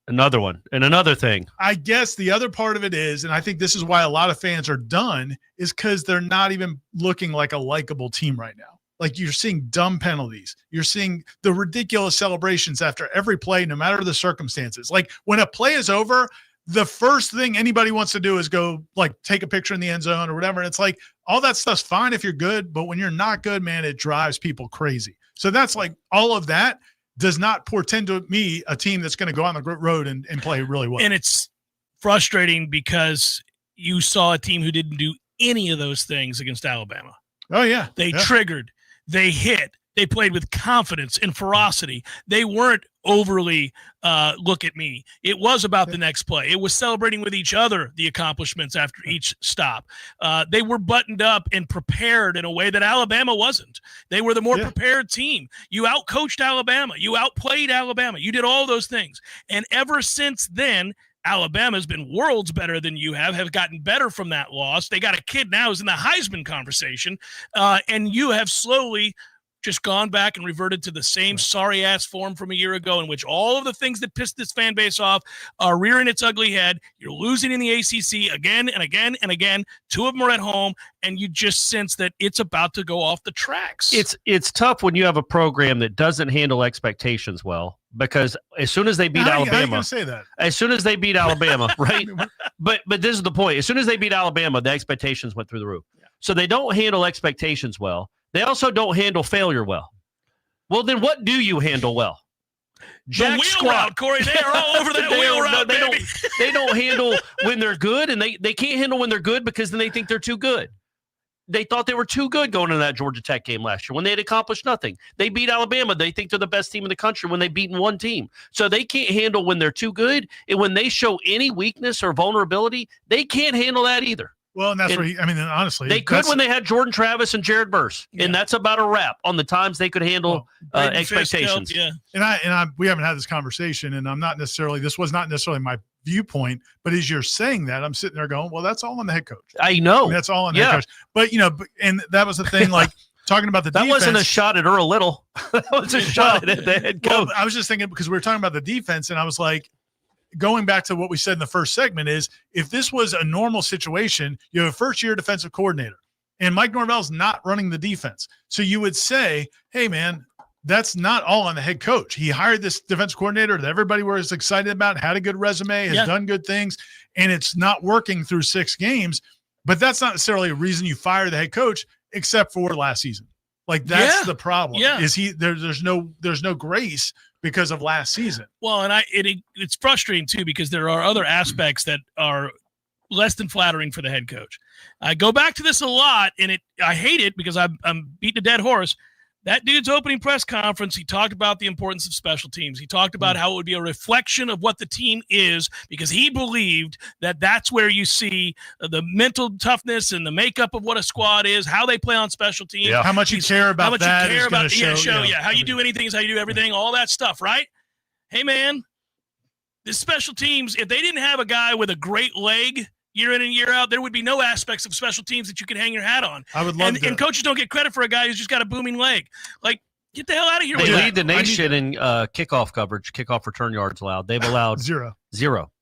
another one and another thing. I guess the other part of it is, and I think this is why a lot of fans are done, is because they're not even looking like a likable team right now. Like you're seeing dumb penalties. You're seeing the ridiculous celebrations after every play, no matter the circumstances. Like when a play is over, the first thing anybody wants to do is go like take a picture in the end zone or whatever. And it's like all that stuff's fine if you're good, but when you're not good, man, it drives people crazy. So that's like all of that does not portend to me a team that's going to go on the road and play really well. And it's frustrating because you saw a team who didn't do any of those things against Alabama. Oh, yeah. They triggered. They hit. They played with confidence and ferocity. They weren't overly look at me. It was about the next play. It was celebrating with each other the accomplishments after each stop. They were buttoned up and prepared in a way that Alabama wasn't. They were the more prepared team. You outcoached Alabama. You outplayed Alabama. You did all those things. And ever since then, Alabama's been worlds better than you have gotten better from that loss. They got a kid now who's in the Heisman conversation, and you have slowly just gone back and reverted to the same sorry-ass form from a year ago in which all of the things that pissed this fan base off are rearing its ugly head. You're losing in the ACC again and again and again. 2 of them are at home, and you just sense that it's about to go off the tracks. It's tough when you have a program that doesn't handle expectations well, because as soon as they beat Alabama, how are you gonna say that? As soon as they beat Alabama, right? But this is the point. As soon as they beat Alabama, the expectations went through the roof. Yeah. So they don't handle expectations well. They also don't handle failure well. Well, then what do you handle well? The wheel route, Corey. They are all over that wheel route, baby. They don't handle when they're good, and they can't handle when they're good because then they think they're too good. They thought they were too good going into that Georgia Tech game last year when they had accomplished nothing. They beat Alabama. They think they're the best team in the country when they've beaten one team. So they can't handle when they're too good, and when they show any weakness or vulnerability, they can't handle that either. Well, and that's where honestly, they could when they had Jordan Travis and Jared Burse, and that's about a wrap on the times they could handle expectations. And we haven't had this conversation, and this was not necessarily my viewpoint, but as you're saying that, I'm sitting there going, well, that's all on the head coach. I know. That's all on the head coach. But, and that was the thing, like talking about the that defense. Wasn't a shot at Earl Little. That was a shot at the head coach. Well, I was just thinking because we were talking about the defense, and I was like, going back to what we said in the first segment is if this was a normal situation, you have a first-year defensive coordinator, and Mike Norvell's not running the defense. So you would say, hey, man, that's not all on the head coach. He hired this defense coordinator that everybody was excited about, had a good resume, has done good things, and it's not working through 6 games. But that's not necessarily a reason you fire the head coach, except for last season. Like that's the problem. Is there's no grace because of last season. Well, and it's frustrating too because there are other aspects that are less than flattering for the head coach. I go back to this a lot, and I hate it because I'm beating a dead horse. That dude's opening press conference, he talked about the importance of special teams. He talked about how it would be a reflection of what the team is because he believed that that's where you see the mental toughness and the makeup of what a squad is, how they play on special teams. Yeah. How much you care about that is going to show. How you do anything is how you do everything, all that stuff, right? Hey, man, the special teams, if they didn't have a guy with a great leg year in and year out, there would be no aspects of special teams that you can hang your hat on. I would love and coaches don't get credit for a guy who's just got a booming leg. Like, get the hell out of here. They lead the nation in kickoff coverage, kickoff return yards allowed. They've allowed zero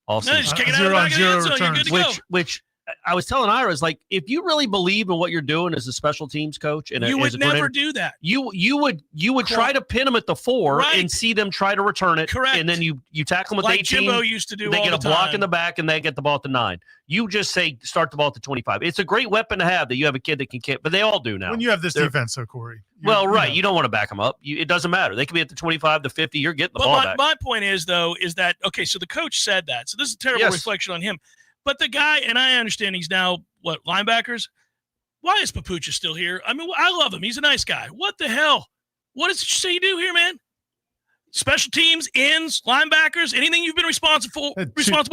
all season. Just kick it out of the zero returns. Which I was telling Ira is like, if you really believe in what you're doing as a special teams coach, and you would never do that. You would try to pin them at the 4 and see them try to return it. Correct. And then you tackle them at like 18. Jimbo used to do. They all get a the block time. in the back, and they get the ball at the 9. You just say start the ball at the 25. It's a great weapon to have that you have a kid that can kick, but they all do now. When you have this defense, though, Corey. You don't want to back them up. It doesn't matter. They could be at the 25, the 50. You're getting the ball back. My point is, though, is that, okay, so the coach said that. So this is a terrible reflection on him. But the guy, and I understand he's now, linebackers? Why is Papucha still here? I mean, I love him. He's a nice guy. What the hell? What does it say you do here, man? Special teams, ends, linebackers, anything you've been responsible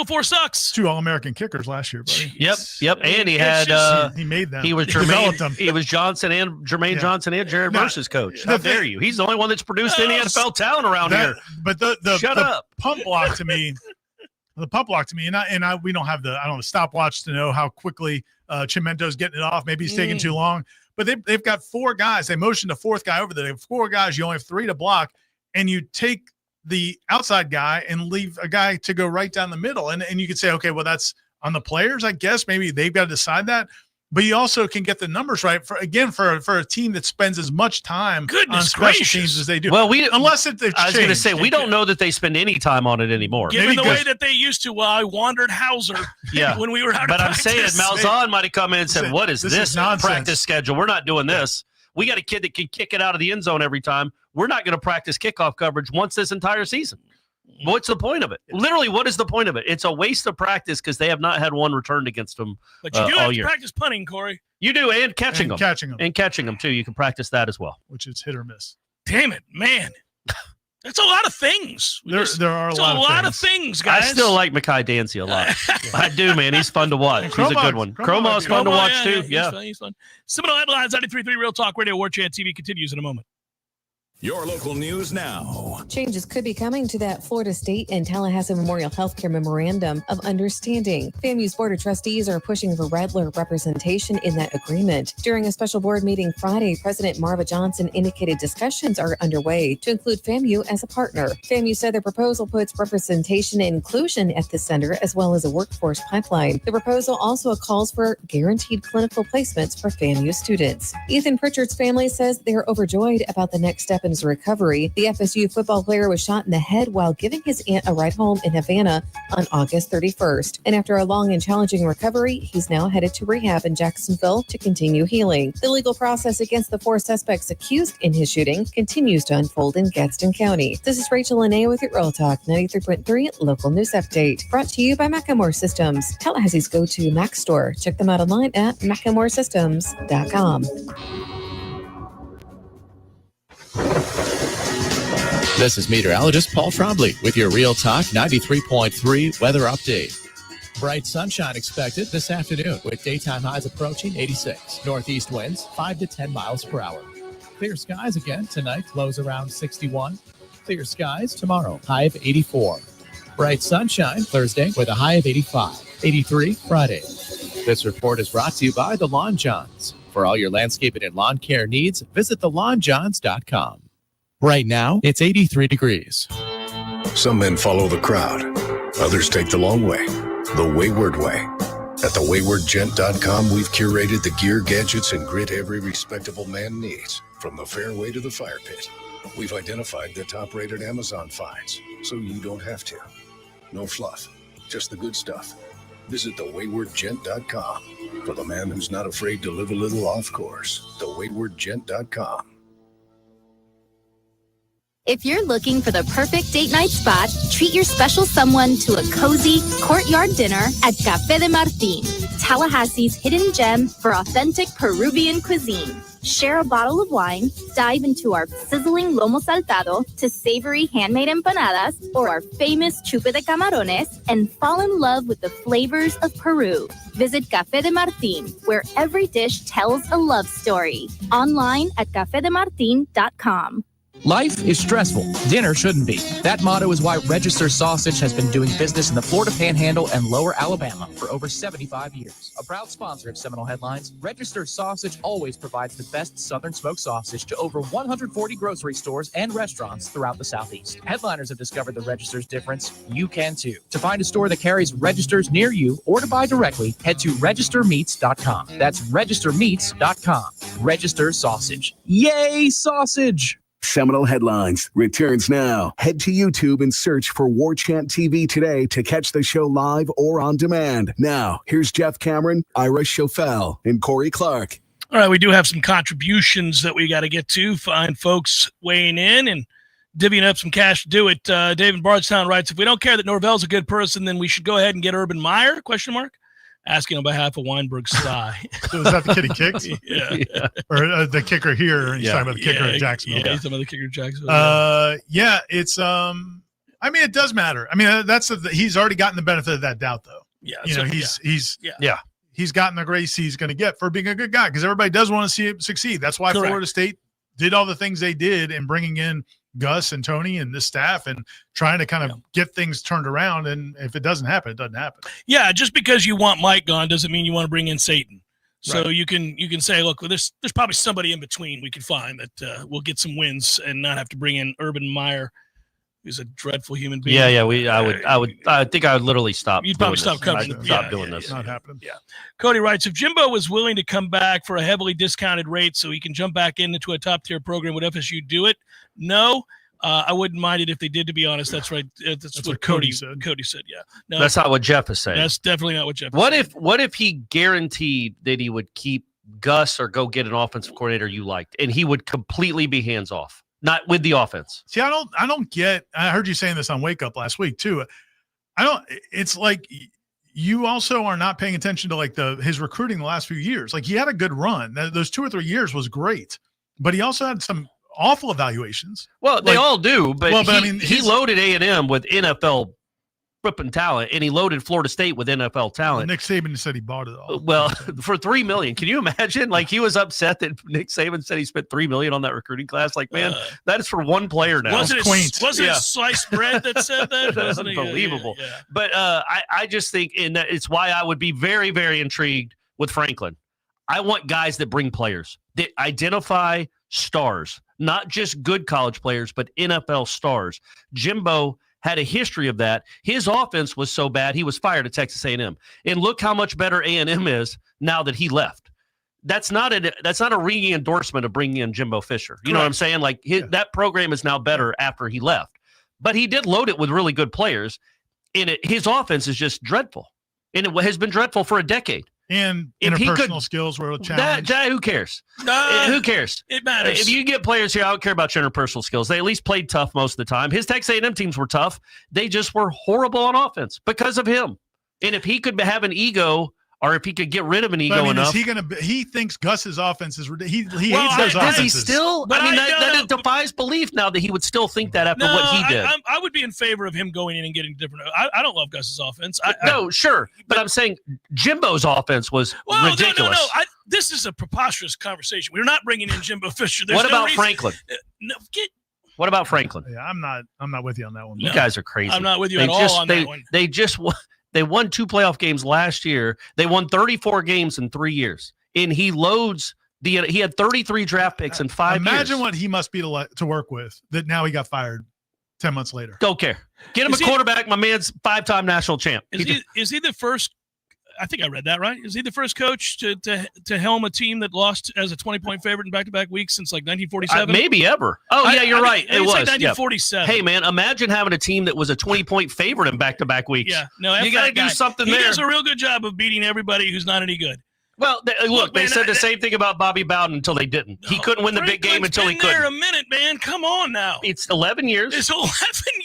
for sucks. 2 All-American kickers last year, buddy. Yep. And he had he made them. He was Jermaine. He was Johnson and Jermaine Johnson and Jared Burse's coach. How dare you? He's the only one that's produced any NFL talent around here. But Shut up. Pump block to me. The pump block to me, and we don't have the stopwatch to know how quickly Chimento's getting it off. Maybe he's taking too long. But they've got 4 guys. They motioned a 4th guy over there. They have 4 guys. You only have 3 to block, and you take the outside guy and leave a guy to go right down the middle. And you could say, okay, well, that's on the players, I guess. Maybe they've got to decide that. But you also can get the numbers right for a team that spends as much time on special teams as they do. Well, I was going to say we don't know that they spend any time on it anymore. Given the way that they used to, I wandered Hauser when we were out of practice. I'm saying Malzahn might have come in and said, "What is this practice schedule? We're not doing this. We got a kid that can kick it out of the end zone every time. We're not going to practice kickoff coverage once this entire season." What's the point of it? Literally, what is the point of it? It's a waste of practice because they have not had one returned against them But you do have all to year. practice punting, Corey. You do, and catching them. And catching them, too. You can practice that as well. Which is hit or miss. Damn it, man. That's a lot of things. There are a lot of things, guys. I still like Mekhi Dancy a lot. I do, man. He's fun to watch. He's a good one. Cromaw's fun to watch, too. Yeah. He's fun. Seminole Headlines, 93.3 Real Talk Radio, Warchant TV continues in a moment. Your local news now. Changes could be coming to that Florida State and Tallahassee Memorial Healthcare Memorandum of Understanding. FAMU's Board of Trustees are pushing for Rattler representation in that agreement. During a special board meeting Friday, President Marva Johnson indicated discussions are underway to include FAMU as a partner. FAMU said the proposal puts representation and inclusion at the center as well as a workforce pipeline. The proposal also calls for guaranteed clinical placements for FAMU students. Ethan Pritchard's family says they are overjoyed about the next step in his recovery. The FSU football player was shot in the head while giving his aunt a ride home in Havana on August 31st. And after a long and challenging recovery, he's now headed to rehab in Jacksonville to continue healing. The legal process against the 4 suspects accused in his shooting continues to unfold in Gadsden County. This is Rachel Linnea with your Real Talk 93.3 Local News Update. Brought to you by Macklemore Systems, Tallahassee's go-to Mac store. Check them out online at MacklemoreSystems.com. This is meteorologist Paul Trombley with your Real Talk 93.3 weather update. Bright sunshine expected this afternoon with daytime highs approaching 86. Northeast winds 5 to 10 miles per hour. Clear skies again tonight, lows around 61. Clear skies tomorrow, high of 84. Bright sunshine Thursday with a high of 85. 83 Friday. This report is brought to you by the Lawn Johns. For all your landscaping and lawn care needs, visit thelawnjohns.com. Right now, it's 83 degrees. Some men follow the crowd. Others take the long way, the wayward way. At thewaywardgent.com, we've curated the gear, gadgets, and grit every respectable man needs, from the fairway to the fire pit. We've identified the top-rated Amazon finds, so you don't have to. No fluff, just the good stuff. Visit thewaywardgent.com for the man who's not afraid to live a little off course. Thewaywardgent.com. If you're looking for the perfect date night spot, treat your special someone to a cozy courtyard dinner at Café de Martín, Tallahassee's hidden gem for authentic Peruvian cuisine. Share a bottle of wine, dive into our sizzling lomo saltado to savory handmade empanadas or our famous chupe de camarones, and fall in love with the flavors of Peru. Visit Café de Martín, where every dish tells a love story. Online at cafedemartin.com. Life is stressful. Dinner shouldn't be. That motto is why Register Sausage has been doing business in the Florida Panhandle and Lower Alabama for over 75 years. A proud sponsor of Seminole Headlines, Register Sausage always provides the best Southern smoked sausage to over 140 grocery stores and restaurants throughout the Southeast. Headliners have discovered the Register's difference. You can too. To find a store that carries Registers near you or to buy directly, head to registermeats.com. That's registermeats.com. Register Sausage. Yay, sausage! Seminole Headlines returns now. Head to YouTube and search for Warchant TV today to catch the show live or on demand. Now, here's Jeff Cameron, Ira Schofel, and Corey Clark. All right, we do have some contributions that we got to get to. Fine folks weighing in and divvying up some cash to do it. David Bardstown writes, if we don't care that Norvell's a good person, then we should go ahead and get Urban Meyer, ? Asking on behalf of Weinberg Sty. So is that the kid he kicked? Yeah. Or the kicker here? He's talking about the kicker at Jacksonville. Yeah, he's talking about the kicker at Jacksonville. Yeah, it's I mean, it does matter. I mean, he's already gotten the benefit of that doubt, though. Yeah, he's gotten the grace he's going to get for being a good guy, because everybody does want to see him succeed. That's why Florida State did all the things they did in bringing in Gus and Tony and the staff and trying to kind of get things turned around. And if it doesn't happen, it doesn't happen. Yeah, just because you want Mike gone doesn't mean you want to bring in Satan. So you can say, look, well, there's probably somebody in between we can find that will get some wins and not have to bring in Urban Meyer, who's a dreadful human being. I think I would literally stop. You'd probably stop coming. Stop doing this. It's not happening. Yeah. Cody writes, if Jimbo was willing to come back for a heavily discounted rate so he can jump back into a top tier program, would FSU do it? No. I wouldn't mind it if they did, to be honest. That's right. That's what Cody said. Cody said, yeah. No, that's not what Jeff is saying. That's definitely not what Jeff is saying. What if he guaranteed that he would keep Gus or go get an offensive coordinator you liked, and he would completely be hands off, not with the offense? See, I don't get. I heard you saying this on Wake Up last week too. It's like you also are not paying attention to like his recruiting the last few years. Like, he had a good run. Those 2 or 3 years was great, but he also had some awful evaluations. Well, they all do, but I mean, he loaded A&M with NFL flipping talent, and he loaded Florida State with NFL talent. Nick Saban said he bought it all. Well, for $3 million, can you imagine? Like, he was upset that Nick Saban said he spent $3 million on that recruiting class. Like, man, that is for one player now. Wasn't it sliced bread that said that? That's unbelievable. Yeah. But I just think it's why I would be very, very intrigued with Franklin. I want guys that bring players, that identify stars, not just good college players, but NFL stars. Jimbo had a history of that. His offense was so bad, he was fired at Texas A&M. And look how much better A&M is now that he left. That's not a ringing endorsement of bringing in Jimbo Fisher. You know what I'm saying? Like, that program is now better after he left. But he did load it with really good players. And his offense is just dreadful. And it has been dreadful for a decade. And interpersonal skills were a challenge. Who cares? Who cares? It matters. If you get players here, I don't care about your interpersonal skills. They at least played tough most of the time. His Texas A&M teams were tough. They just were horrible on offense because of him. And if he could have an ego, or if he could get rid of an ego enough. He thinks Gus's offense is ridiculous. He well, hates those offenses. Does he still? But that defies belief now that he would still think that after what he did. I would be in favor of him going in and getting different. I don't love Gus's offense. Sure. But I'm saying Jimbo's offense was ridiculous. No. This is a preposterous conversation. We're not bringing in Jimbo Fisher. What about Franklin? What about Franklin? Yeah, I'm not with you on that one. You guys are crazy. I'm not with you at all on that one. They won 2 playoff games last year. They won 34 games in 3 years. And he had 33 draft picks in 5 years. Imagine what he must be to work with that now he got fired 10 months later. Don't care. Get him a quarterback. My man's 5-time national champ. Is he the first? I think I read that right. Is he the first coach to helm a team that lost as a 20-point favorite in back-to-back weeks since like 1947? Maybe ever. Oh, yeah, you're right. It was. Like 1947. Hey, man, imagine having a team that was a 20-point favorite in back-to-back weeks. Yeah. No, you got to do something there. He does a real good job of beating everybody who's not any good. Well, look, they said the same thing about Bobby Bowden until they didn't. He couldn't win the big game until he couldn't. There a minute, man. Come on now. It's 11 years. It's 11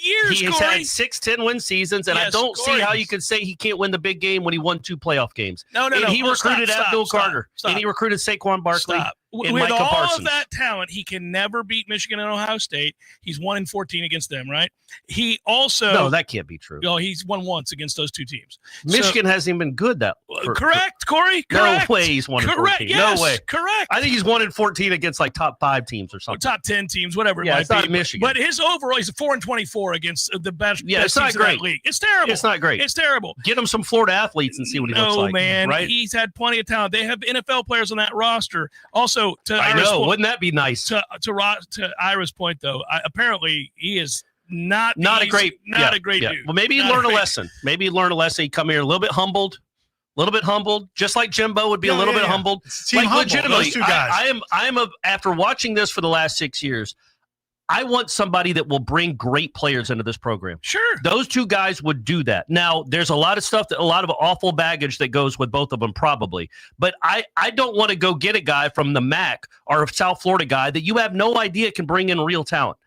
years, He has had 6 10-win seasons, and I don't see how you could say he can't win the big game when he won 2 playoff games. No. He recruited Abdul Carter, and he recruited Saquon Barkley. And with Micah all Parsons. of that talent, he can never beat Michigan and Ohio State. He's 1-14 against them, right? He also no, that can't be true. He's won once against those 2 teams. Michigan hasn't even been good correct, Corey. Correct. No way he's 1-14. Correct. Yes, no way. Correct. I think he's 1-14 against like top 5 teams or something. Or top 10 teams, whatever. Yeah, it might it's not be. Michigan. But his overall, he's 4-24 against the best. Yeah, it's best not great. in that league. It's terrible. It's not great. It's terrible. Get him some Florida athletes and see what he looks like. No, man. Right? He's had plenty of talent. They have NFL players on that roster. Also, I know. Wouldn't that be nice? To Ira's point, though, apparently he is not a great dude. Well, maybe he learned a lesson. Maybe he learned a lesson. He come here a little bit humbled, just like Jimbo would be a little bit humbled. Like humble. Legitimately, those 2 guys. After watching this for the last 6 years, I want somebody that will bring great players into this program. Sure. Those 2 guys would do that. Now, there's a lot of stuff, a lot of awful baggage that goes with both of them probably. But I don't want to go get a guy from the MAC or a South Florida guy that you have no idea can bring in real talent.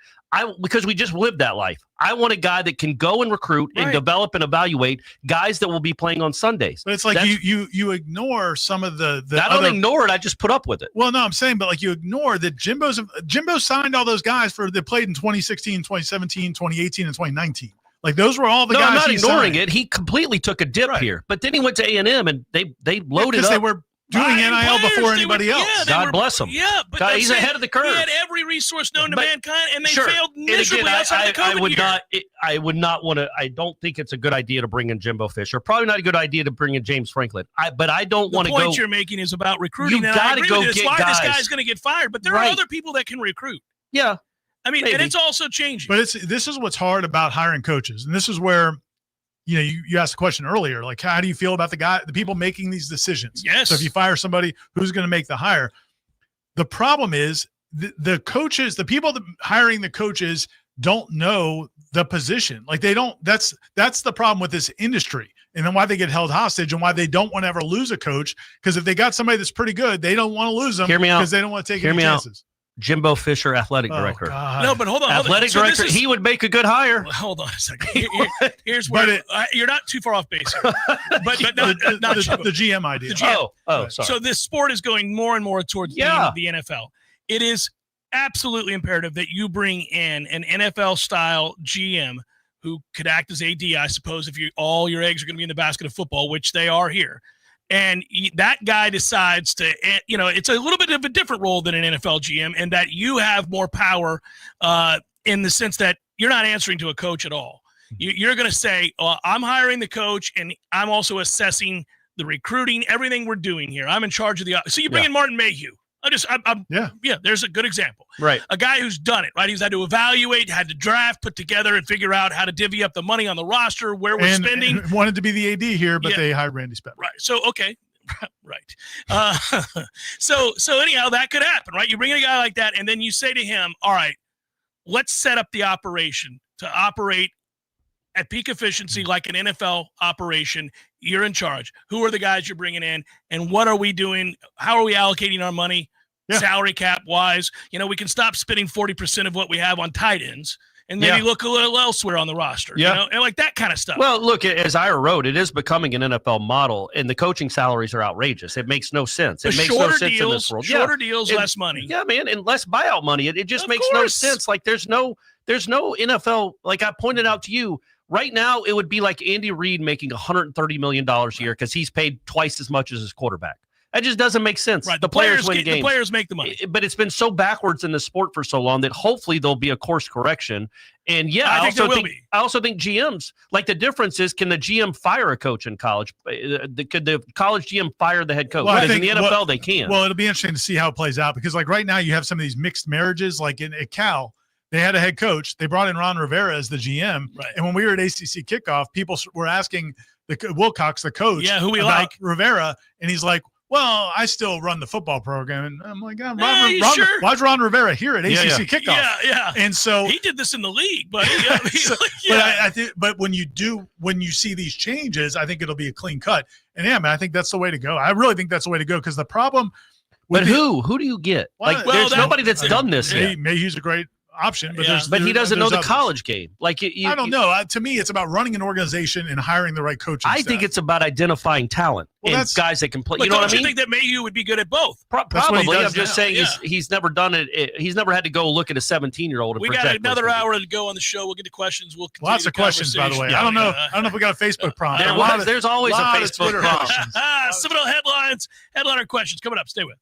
Because we just lived that life. I want a guy that can go and recruit and develop and evaluate guys that will be playing on Sundays. But it's like you ignore some of the I don't ignore it. I just put up with it. Well, no, I'm saying, but like you ignore that Jimbo signed all those guys that played in 2016, 2017, 2018, and 2019. Like those were all the guys. I'm not ignoring signed. it. He completely took a dip here, but then he went to A&M and they loaded up. They were doing NIL before anybody else. God bless him. Yeah, but he's ahead of the curve. He had every resource known to mankind, and they failed miserably outside the COVID year. I would not want to. I don't think it's a good idea to bring in Jimbo Fisher. Probably not a good idea to bring in James Franklin. But I don't want to go. The point you're making is about recruiting. You got to go get It's why guys. this guy's going to get fired. But there are other people that can recruit. Yeah. I mean, and it's also changing. But this is what's hard about hiring coaches, and this is where. You asked the question earlier, like, how do you feel about the people making these decisions? Yes. So if you fire somebody, who's going to make the hire? The problem is the coaches, the people that hiring the coaches don't know the position. Like they don't, that's the problem with this industry. And then why they get held hostage and why they don't want to ever lose a coach. Because if they got somebody that's pretty good, they don't want to lose them because they don't want to take any chances. Jimbo Fisher, athletic director. God. No, but hold on. Athletic director, he would make a good hire. Well, hold on a second. Here's where you're not too far off base here. But not the GM idea. The GM. Oh, sorry. So this sport is going more and more towards being the NFL. It is absolutely imperative that you bring in an NFL-style GM who could act as AD, I suppose, if all your eggs are going to be in the basket of football, which they are here. And that guy decides to, it's a little bit of a different role than an NFL GM, and that you have more power in the sense that you're not answering to a coach at all. You're going to say, I'm hiring the coach, and I'm also assessing the recruiting, everything we're doing here. I'm in charge of so you bring in Martin Mayhew. There's a good example. Right. A guy who's done it, right? He's had to evaluate, had to draft, put together, and figure out how to divvy up the money on the roster, where we're spending. And wanted to be the AD here, but they hired Randy Spett. Right. So, okay. Right. So anyhow, that could happen, right? You bring in a guy like that, and then you say to him, all right, let's set up the operation to operate at peak efficiency like an NFL operation. You're in charge. Who are the guys you're bringing in, and what are we doing? How are we allocating our money, salary cap wise? We can stop spending 40% of what we have on tight ends. and maybe look a little elsewhere on the roster. Yeah. You know, and like that kind of stuff. Well, look, as Ira wrote, it is becoming an NFL model, and the coaching salaries are outrageous. It makes no sense. It makes no sense in this world. Shorter deals, less money. Yeah, man, and less buyout money. It just makes no sense. Like there's no NFL. Like I pointed out to you, right now it would be like Andy Reid making $130 million a year because he's paid twice as much as his quarterback. That just doesn't make sense. Right. The players win games. The players make the money. But it's been so backwards in the sport for so long that hopefully there'll be a course correction. And I also think GMs, like the difference is, can the GM fire a coach in college? Could the college GM fire the head coach? Well, in the NFL, they can. Well, it'll be interesting to see how it plays out because like right now you have some of these mixed marriages. Like at Cal, they had a head coach. They brought in Ron Rivera as the GM. Right. And when we were at ACC kickoff, people were asking Wilcox, the coach, who we about like Rivera. And he's like, well, I still run the football program. And I'm like, sure? Why's Ron Rivera here at ACC kickoff? Yeah. And so he did this in the league, but But when you see these changes, I think it'll be a clean cut. And man, I think that's the way to go. I really think that's the way to go because the problem. But who do you get? There's nobody that's done this yet. He's a great option, but he doesn't know the college game. Like I don't know. To me, it's about running an organization and hiring the right coaches. I think it's about identifying talent and guys that can play. But you know what I don't mean? you think that Mayhew would be good at both? Probably. I'm just saying he's never done it. He's never had to go look at a 17-year-old. We got another hour to go on the show. We'll get to questions. We'll continue lots of questions, by the way. I don't know if we got a Facebook prompt. There's always a Facebook prompt. Seminole headliner questions coming up. Stay with.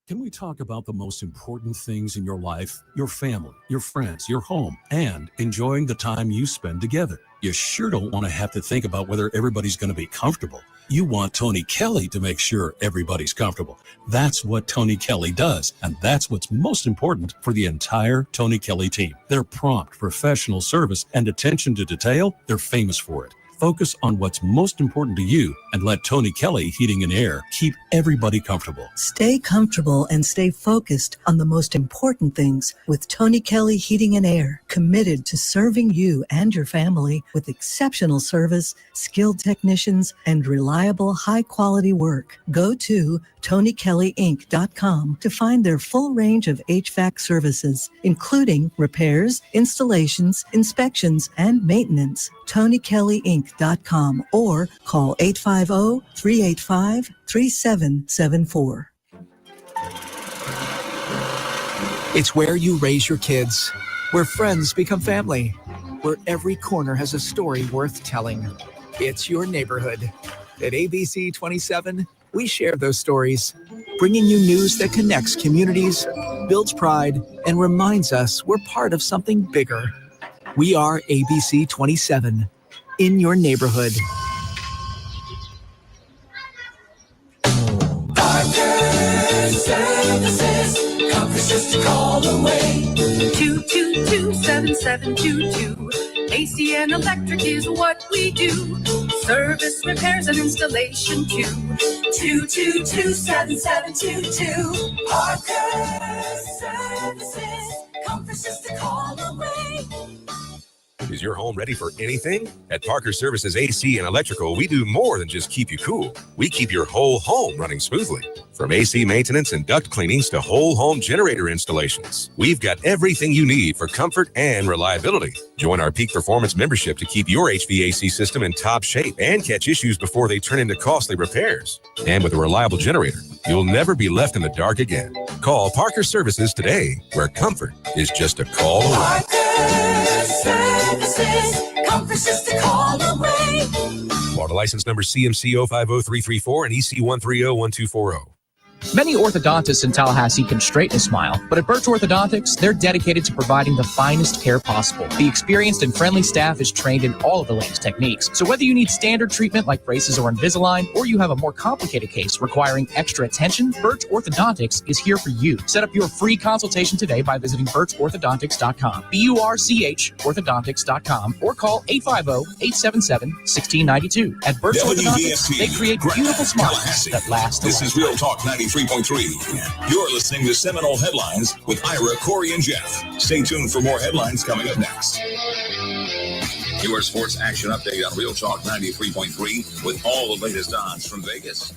Can we talk about the most important things in your life, your family, your friends, your home, and enjoying the time you spend together? You sure don't want to have to think about whether everybody's going to be comfortable. You want Tony Kelly to make sure everybody's comfortable. That's what Tony Kelly does, and that's what's most important for the entire Tony Kelly team. Their prompt, professional service, and attention to detail, they're famous for it. Focus on what's most important to you and let Tony Kelly Heating and Air keep everybody comfortable. Stay comfortable and stay focused on the most important things with Tony Kelly Heating and Air, committed to serving you and your family with exceptional service, skilled technicians, and reliable high-quality work. Go to TonyKellyInc.com to find their full range of HVAC services, including repairs, installations, inspections, and maintenance. TonyKellyInc.com or call 850-385-3774. It's where you raise your kids, where friends become family, where every corner has a story worth telling. It's your neighborhood. At ABC 27, we share those stories, bringing you news that connects communities, builds pride, and reminds us we're part of something bigger. We are ABC 27, in your neighborhood. Services, comfort's just a call away. 222-7722. AC and electric is what we do. Service, repairs, and installation too. 222-7722. Parker Services, comfort's just a call away. Is your home ready for anything? At Parker Services AC and Electrical, we do more than just keep you cool. We keep your whole home running smoothly. From AC maintenance and duct cleanings to whole home generator installations, we've got everything you need for comfort and reliability. Join our Peak Performance membership to keep your HVAC system in top shape and catch issues before they turn into costly repairs. And with a reliable generator, you'll never be left in the dark again. Call Parker Services today, where comfort is just a call away. Parker Services, comfort's just a call away. Florida license number CMC 050334 and EC 1301240. Many orthodontists in Tallahassee can straighten a smile, but at Birch Orthodontics, they're dedicated to providing the finest care possible. The experienced and friendly staff is trained in all of the latest techniques. So whether you need standard treatment like braces or Invisalign, or you have a more complicated case requiring extra attention, Birch Orthodontics is here for you. Set up your free consultation today by visiting birchorthodontics.com, BURCH orthodontics.com, or call 850-877-1692. At Birch Orthodontics, they create beautiful smiles that last a This is Real Talk 93.3. You're listening to Seminole Headlines with Ira, Corey, and Jeff. Stay tuned for more headlines coming up next. Your sports action update on Real Talk 93.3 with all the latest odds from Vegas.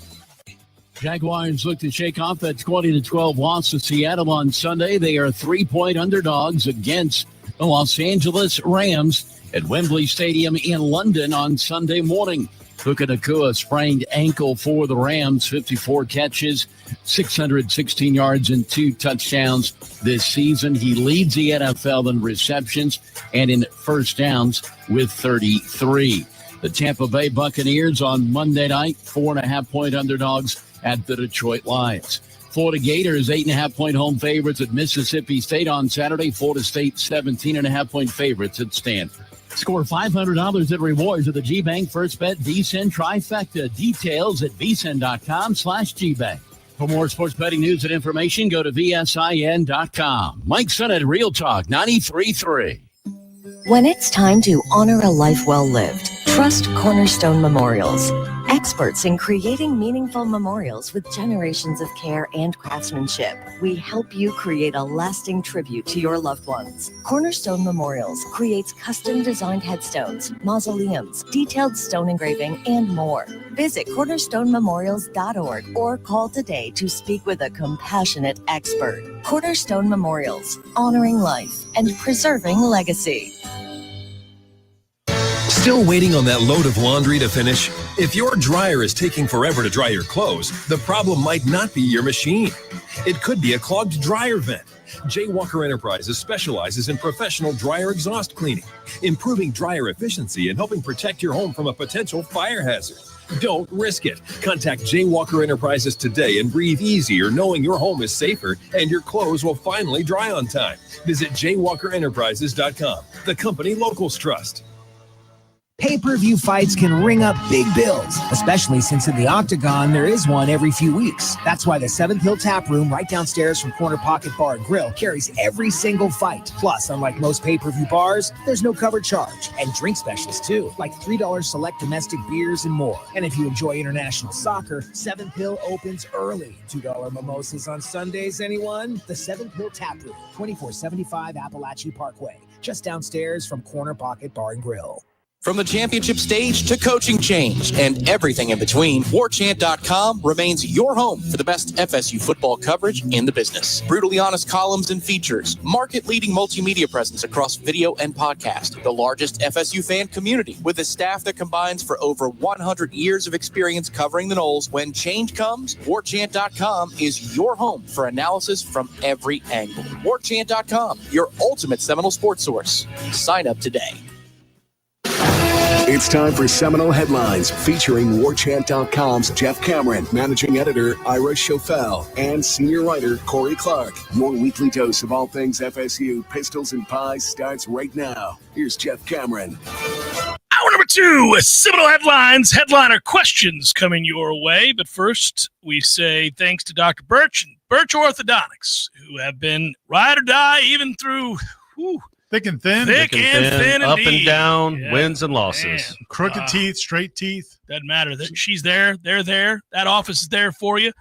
Jaguars look to shake off that 20-12 loss to Seattle on Sunday. They are 3-point underdogs against The Los Angeles Rams at Wembley Stadium in London on Sunday morning. Puka Nacua sprained ankle for the Rams, 54 catches, 616 yards, and 2 touchdowns this season. He leads the NFL in receptions and in first downs with 33. The Tampa Bay Buccaneers on Monday night, 4.5-point underdogs at the Detroit Lions. Florida Gators, 8.5-point home favorites at Mississippi State on Saturday. Florida State, 17.5-point favorites at Stanford. Score $500 in rewards at the GBank First Bet VSiN Trifecta. Details at vsin.com/GBank. For more sports betting news and information, go to vsin.com. Mike Sennett, Real Talk 93.3. When it's time to honor a life well lived, trust Cornerstone Memorials. Experts in creating meaningful memorials with generations of care and craftsmanship. We help you create a lasting tribute to your loved ones. Cornerstone Memorials creates custom designed headstones, mausoleums, detailed stone engraving, and more. Visit cornerstonememorials.org or call today to speak with a compassionate expert. Cornerstone Memorials, honoring life and preserving legacy. Still waiting on that load of laundry to finish? If your dryer is taking forever to dry your clothes, the problem might not be your machine. It could be a clogged dryer vent. J. Walker Enterprises specializes in professional dryer exhaust cleaning, improving dryer efficiency and helping protect your home from a potential fire hazard. Don't risk it. Contact J. Walker Enterprises today and breathe easier knowing your home is safer and your clothes will finally dry on time. Visit jwalkerenterprises.com, the company locals trust. Pay-per-view fights can ring up big bills, especially since in the Octagon, there is one every few weeks. That's why the 7th Hill Tap Room right downstairs from Corner Pocket Bar and Grill carries every single fight. Plus, unlike most pay-per-view bars, there's no cover charge. And drink specials, too, like $3 select domestic beers and more. And if you enjoy international soccer, 7th Hill opens early. $2 mimosas on Sundays, anyone? The 7th Hill Tap Room, 2475 Appalachia Parkway, just downstairs from Corner Pocket Bar and Grill. From the championship stage to coaching change and everything in between, Warchant.com remains your home for the best FSU football coverage in the business. Brutally honest columns and features, market-leading multimedia presence across video and podcast, the largest FSU fan community with a staff that combines for over 100 years of experience covering the Noles. When change comes, Warchant.com is your home for analysis from every angle. Warchant.com, your ultimate Seminole sports source. Sign up today. It's time for Seminole Headlines featuring Warchant.com's Jeff Cameron, managing editor Ira Schofel, and senior writer Corey Clark. Your weekly dose of all things FSU, pistols, and pies starts right now. Here's Jeff Cameron. Hour number 2, Seminole Headlines, headliner questions coming your way. But first, we say thanks to Dr. Birch and Birch Orthodontics, who have been ride or die even through thick and thin. Thick and thin up indeed. and down, Yeah. wins and losses. Man. Crooked teeth, straight teeth. Doesn't matter. She's there. They're there. That office is there for you.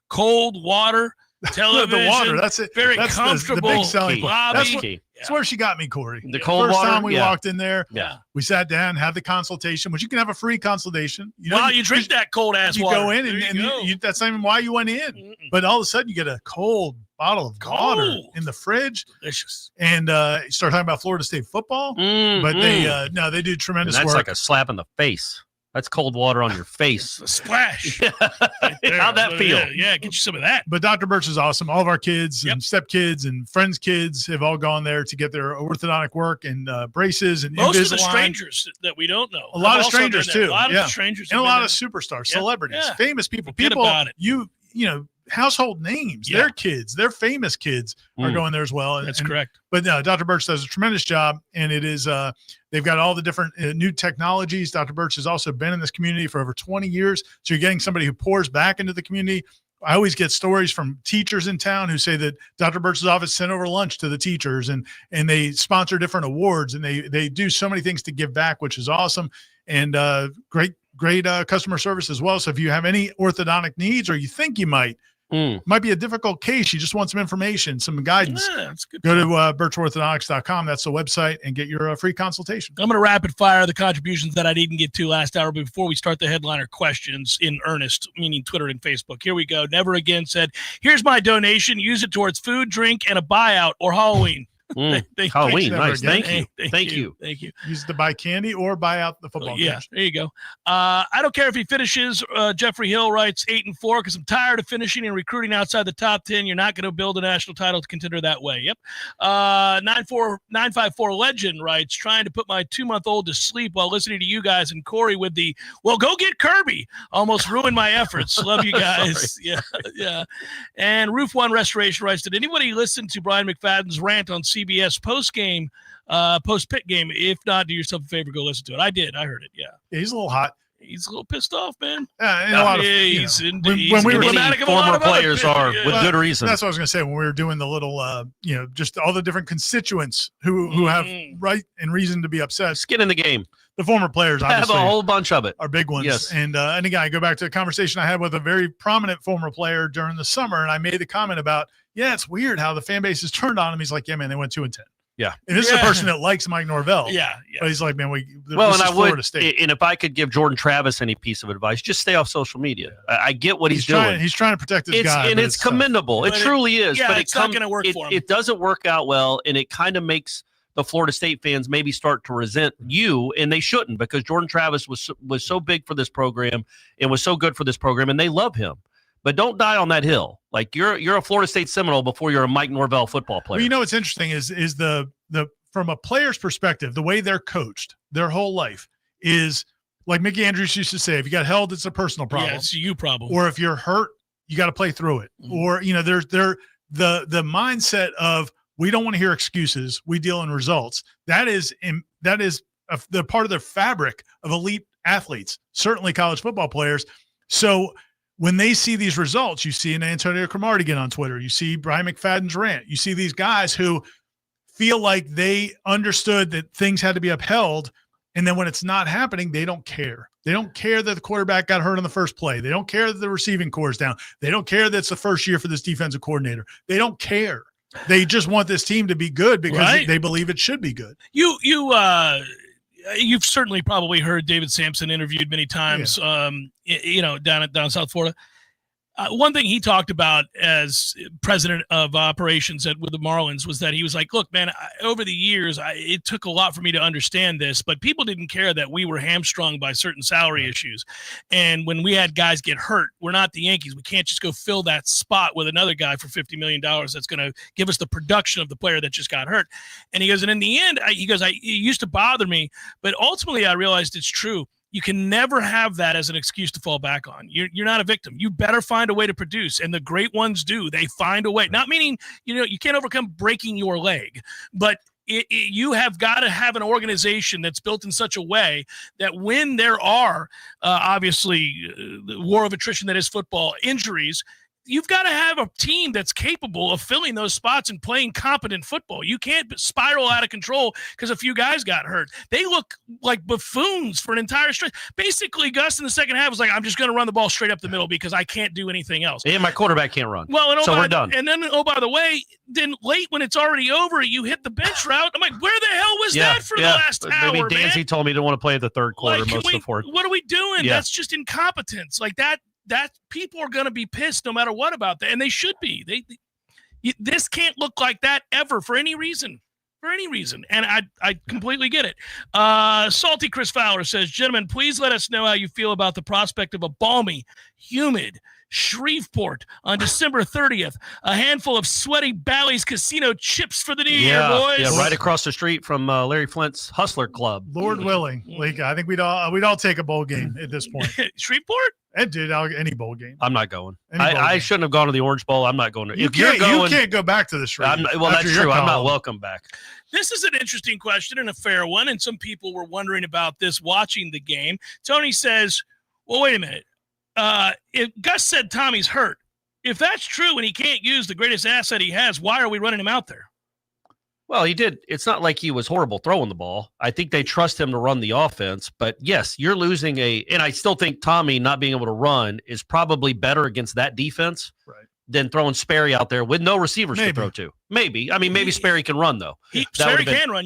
Cold water, television. The water, that's it. Very That's comfortable. the big selling point. Lobby. That's where she got me, Corey. The cold First water, time we yeah. walked in there, Yeah. we sat down, had the consultation, which you can have a free consultation. While you drink that cold ass you water. go in There and you go. that's not even why you went in. But all of a sudden, you get a cold bottle of water in the fridge. Delicious. And you start talking about Florida State football. But they do tremendous And that's work. like a slap in the face. That's cold water on your face. A splash. How'd that feel? Yeah, get you some of that. But Dr. Birch is awesome. All of our kids and stepkids and friends' kids have all gone there to get their orthodontic work and braces and Most of the Invisalign. strangers that we don't know. A lot have of also strangers been there. too. A lot yeah. of strangers. and a have lot been of superstars, Yeah. celebrities, Yeah. famous people. Forget People about it. you know, household names. Yeah. Their kids, their famous kids are going there as well. That's correct. But no, Dr. Birch does a tremendous job, and it is they've got all the different new technologies. Dr. Birch has also been in this community for over 20 years, so you're getting somebody who pours back into the community. I always get stories from teachers in town who say that Dr. Birch's office sent over lunch to the teachers, and they sponsor different awards, and they do so many things to give back, which is awesome, and great customer service as well. So if you have any orthodontic needs, or you think you might be a difficult case, you just want some information, some guidance, that's good. go to birchorthodontics.com. That's the website, and get your free consultation. I'm going to rapid fire the contributions that I didn't get to last hour before we start the headliner questions in earnest, meaning Twitter and Facebook. Here we go. Never Again said, here's my donation. Use it towards food, drink, and a buyout or Halloween. Halloween, nice. Thank you. Thank you. Thank you. Use it to buy candy or buy out the football Yeah, coach. there you go. I don't care if he finishes. Jeffrey Hill writes 8-4 because I'm tired of finishing and recruiting outside the top 10. You're not going to build a national title contender that way. Yep. 954 Legend writes, trying to put my 2-month-old to sleep while listening to you guys and Corey with the, well, go get Kirby. Almost ruined my efforts. Love you guys. Yeah. And Roof One Restoration writes, did anybody listen to Brian McFadden's rant on CBS post-pit game? If not, do yourself a favor, go listen to it. I did. I heard it. Yeah. He's a little hot. He's a little pissed off, man. And a lot of when we were former players are with good reason. That's what I was going to say when we were doing the little, just all the different constituents who have right and reason to be upset. Skin in the game. The former players, obviously, have a whole bunch of it. Are big ones. Yes. And again, I go back to the conversation I had with a very prominent former player during the summer, and I made the comment about, it's weird how the fan base is turned on him. He's like, yeah, man, they went 2-10. Yeah. And this is a person that likes Mike Norvell. Yeah. But he's like, man, and I would, and if I could give Jordan Travis any piece of advice, just stay off social media. I get what he's doing. He's trying to protect his guy. And it's commendable. It truly is. Yeah, but it's not going to work for him. It doesn't work out well, and it kind of makes the Florida State fans maybe start to resent you, and they shouldn't, because Jordan Travis was so big for this program and was so good for this program, and they love him. But don't die on that hill. Like you're a Florida State Seminole before you're a Mike Norvell football player. Well, what's interesting is the from a player's perspective, the way they're coached their whole life is like Mickey Andrews used to say, if you got held, it's a personal problem. Yeah, it's a you problem. Or if you're hurt, you got to play through it. Or, there's the mindset of, we don't want to hear excuses. We deal in results. That is the part of the fabric of elite athletes, certainly college football players. So when they see these results, you see an Antonio Cromartie get on Twitter. You see Brian McFadden's rant. You see these guys who feel like they understood that things had to be upheld. And then when it's not happening, they don't care. They don't care that the quarterback got hurt on the first play. They don't care that the receiving core is down. They don't care that it's the first year for this defensive coordinator. They don't care. They just want this team to be good because they believe it should be good. You've certainly probably heard David Sampson interviewed many times, down South Florida. One thing he talked about as president of operations with the Marlins was that he was like, look, man, over the years, it took a lot for me to understand this, but people didn't care that we were hamstrung by certain salary issues. And when we had guys get hurt, we're not the Yankees. We can't just go fill that spot with another guy for $50 million that's going to give us the production of the player that just got hurt. And he goes, and in the end, it used to bother me, but ultimately I realized it's true. You can never have that as an excuse to fall back on. You're not a victim. You better find a way to produce, and the great ones do. They find a way. Not meaning, you can't overcome breaking your leg, but you have got to have an organization that's built in such a way that when there are, obviously, the war of attrition that is football, injuries, you've got to have a team that's capable of filling those spots and playing competent football. You can't spiral out of control because a few guys got hurt. They look like buffoons for an entire stretch. Basically, Gus in the second half was like, I'm just going to run the ball straight up the middle because I can't do anything else. And my quarterback can't run. Well, so we're done. And then, by the way, then late when it's already over, you hit the bench route. I'm like, where the hell was that for the last hour, Maybe Dancy told me he didn't want to play the third quarter most of the fourth. What are we doing? Yeah. That's just incompetence. Like that people are going to be pissed no matter what about that, and they should be. This can't look like that ever for any reason. And I completely get it. Salty Chris Fowler says, gentlemen, please let us know how you feel about the prospect of a balmy, humid Shreveport on December 30th. A handful of sweaty Bally's Casino chips for the new year, boys. Yeah, right across the street from Larry Flint's Hustler Club. Lord willing, like I think we'd all take a bowl game at this point. Shreveport? Dude, any bowl game. I'm not going. I shouldn't have gone to the Orange Bowl. I'm not going to. You can't go back to the Shreveport. Well, that's true. I'm not welcome back. This is an interesting question and a fair one, and some people were wondering about this watching the game. Tony says, well, wait a minute. If Gus said Tommy's hurt, if that's true and he can't use the greatest asset he has, why are we running him out there? Well, he did. It's not like he was horrible throwing the ball. I think they trust him to run the offense. But, yes, you're losing and I still think Tommy not being able to run is probably better against that defense than throwing Sperry out there with no receivers to throw to. Maybe. I mean, maybe Sperry can run, though. Sperry can run.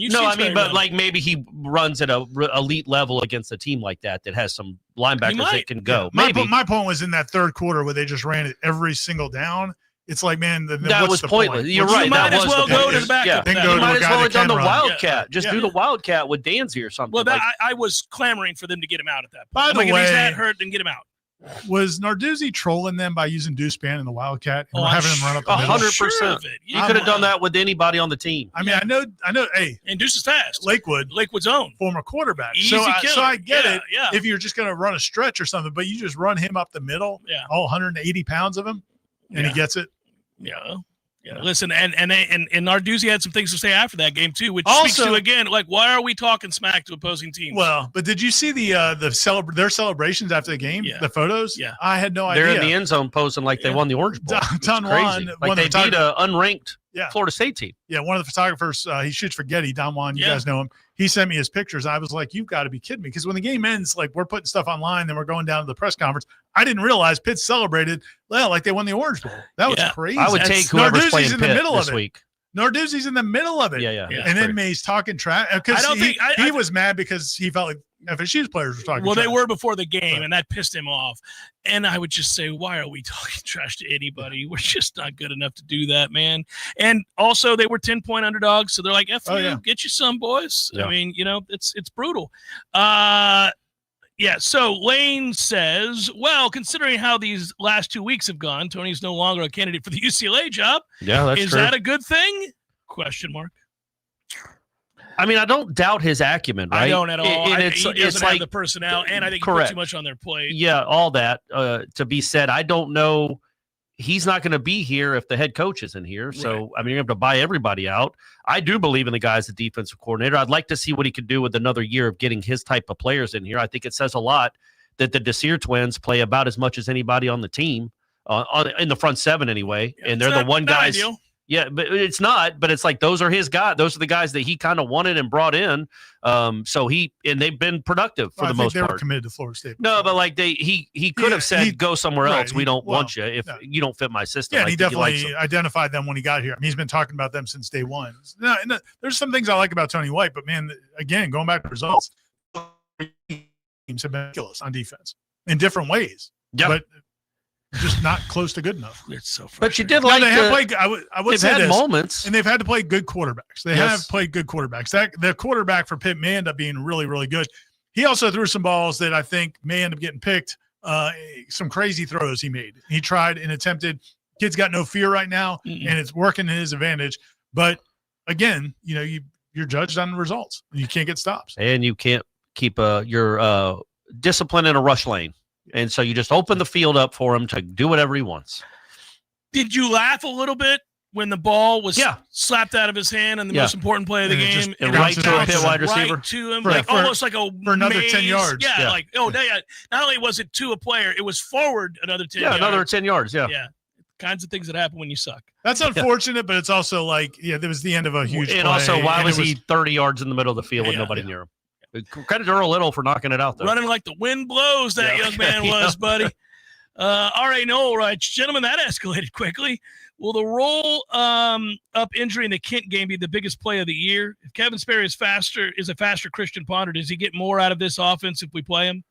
But maybe he runs at a elite level against a team like that has some linebackers that can go. Yeah. My point was in that third quarter where they just ran it every single down. It's like, man, that was pointless. You're right. You might as well go to the back. Yeah. Then You might as well have done the Wildcat. Just Yeah. do the Wildcat with Danzy or something. Well, I was clamoring for them to get him out at that point. By I'm the like, if he's way- that hurt, then get him out. Was Narduzzi trolling them by using Deucepan and the Wildcat and Oh, I'm having them run up the middle? 100%. You could have done that with anybody on the team. I mean, I know. Hey, and Deuce is fast. Lakewood's own former quarterback. Easy So killer. I get Yeah, it. yeah. If you're just going to run a stretch or something, but you just run him up the middle, all 180 pounds of him, and he gets it. Yeah. Yeah. Listen, and Narduzzi had some things to say after that game too, which Also- speaks to, again, like, why are we talking smack to opposing teams? Well, but did you see their celebrations after the game? Yeah. The photos? Yeah. I had no idea. They're in the end zone posing like they won the Orange Bowl. It's Don crazy. Juan, Like one they of the beat an unranked Florida State team. Yeah, one of the photographers, he shoots for Getty, Don Juan, you Yeah. guys know him. He sent me his pictures. I was like, you've got to be kidding me. Because when the game ends, like we're putting stuff online, then we're going down to the press conference. I didn't realize Pitt celebrated like they won the Orange Bowl. That was crazy. I would take whoever's Narduzzi's playing in the Pitt middle this of it. week. Narduzzi's in the middle of it. Yeah. And then May's talking trash. Because he was mad because he felt like FSU's players were talking Well, trash. they were before the game, and that pissed him off. And I would just say, why are we talking trash to anybody? We're just not good enough to do that, man. And also, they were 10-point underdogs, so they're like, F you, get you some, boys. Yeah. I mean, it's brutal. So Lane says, well, considering how these last 2 weeks have gone, Tony's no longer a candidate for the UCLA job. Yeah, that's Is true. that a good thing? Question mark. I mean, I don't doubt his acumen, right? I don't at all. And He doesn't have the personnel, and I think he put too much on their plate. Yeah, all that to be said. I don't know. He's not going to be here if the head coach isn't here. So, I mean, you're going to have to buy everybody out. I do believe in the guy as the defensive coordinator. I'd like to see what he could do with another year of getting his type of players in here. I think it says a lot that the Desir twins play about as much as anybody on the team, in the front seven anyway. And they're the one guys. Ideal. Yeah, but it's not. But it's like those are his guys. Those are the guys that he kind of wanted and brought in. So they've been productive for the most they part. were committed to Florida State. No, but like he could have said, go somewhere else. We don't want you if you don't fit my system. Yeah, I and he think likes definitely them. identified them when he got here. I mean, he's been talking about them since day one. No, there's some things I like about Tony White, but man, again, going back to results, teams have been ridiculous on defense in different ways. Yeah. But just not close to good enough. It's so But you did Now, like they have the- played. I would they've say had this, moments. and they've had to play good quarterbacks. They Yes. have played good quarterbacks. The quarterback for Pitt may end up being really, really good. He also threw some balls that I think may end up getting picked. Some crazy throws he made. He tried and attempted. Kid's got no fear right now, and it's working to his advantage. But again, you're judged on the results. You can't get stops. And you can't keep your discipline in a rush lane. And so you just open the field up for him to do whatever he wants. Did you laugh a little bit when the ball was slapped out of his hand and the most important play of the And it game? just bounces to a off Pitt him. wide receiver? Right to him, For almost like a for another maze. 10 yards. Yeah, Yeah. like, not only was it to a player, it was forward another 10 yards. Another 10 yards. Yeah. Yeah. Kinds of things that happen when you suck. That's unfortunate, but it's also like, there was the end of a huge And play, also, why and was it he 30 yards in the middle of the field with nobody near him? Credit to Earl Little for knocking it out, though. Running like the wind blows, that young man was, buddy. All right, gentlemen, that escalated quickly. Will the roll-up injury in the Kent game be the biggest play of the year? If Kevin Sperry is a faster Christian Ponder, does he get more out of this offense if we play him?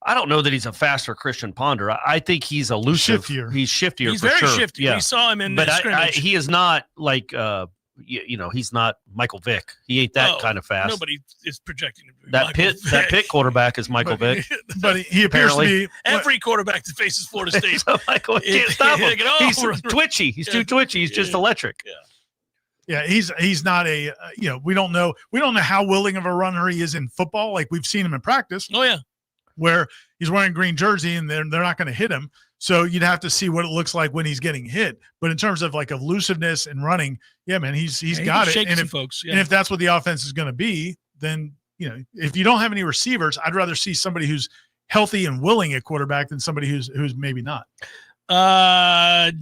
I don't know that he's a faster Christian Ponder. I think he's elusive. He's shiftier. He's for very sure. shifty. Yeah. We saw him in but the scrimmage. he is not like he's not Michael Vick. He ain't that kind of fast. Nobody is projecting him to be That Michael Pitt Vick. quarterback is Michael Vick. But he appears to be Every quarterback that faces Florida State. So Michael can't stop him. Get off. He's twitchy. He's too twitchy. He's just electric. Yeah, he's not a we don't know how willing of a runner he is in football. Like we've seen him in practice. Oh yeah, where he's wearing green jersey and they're not going to hit him. So you'd have to see what it looks like when he's getting hit. But in terms of like elusiveness and running, yeah, man, he's got it. And if that's what the offense is going to be, then if you don't have any receivers, I'd rather see somebody who's healthy and willing at quarterback than somebody who's maybe not.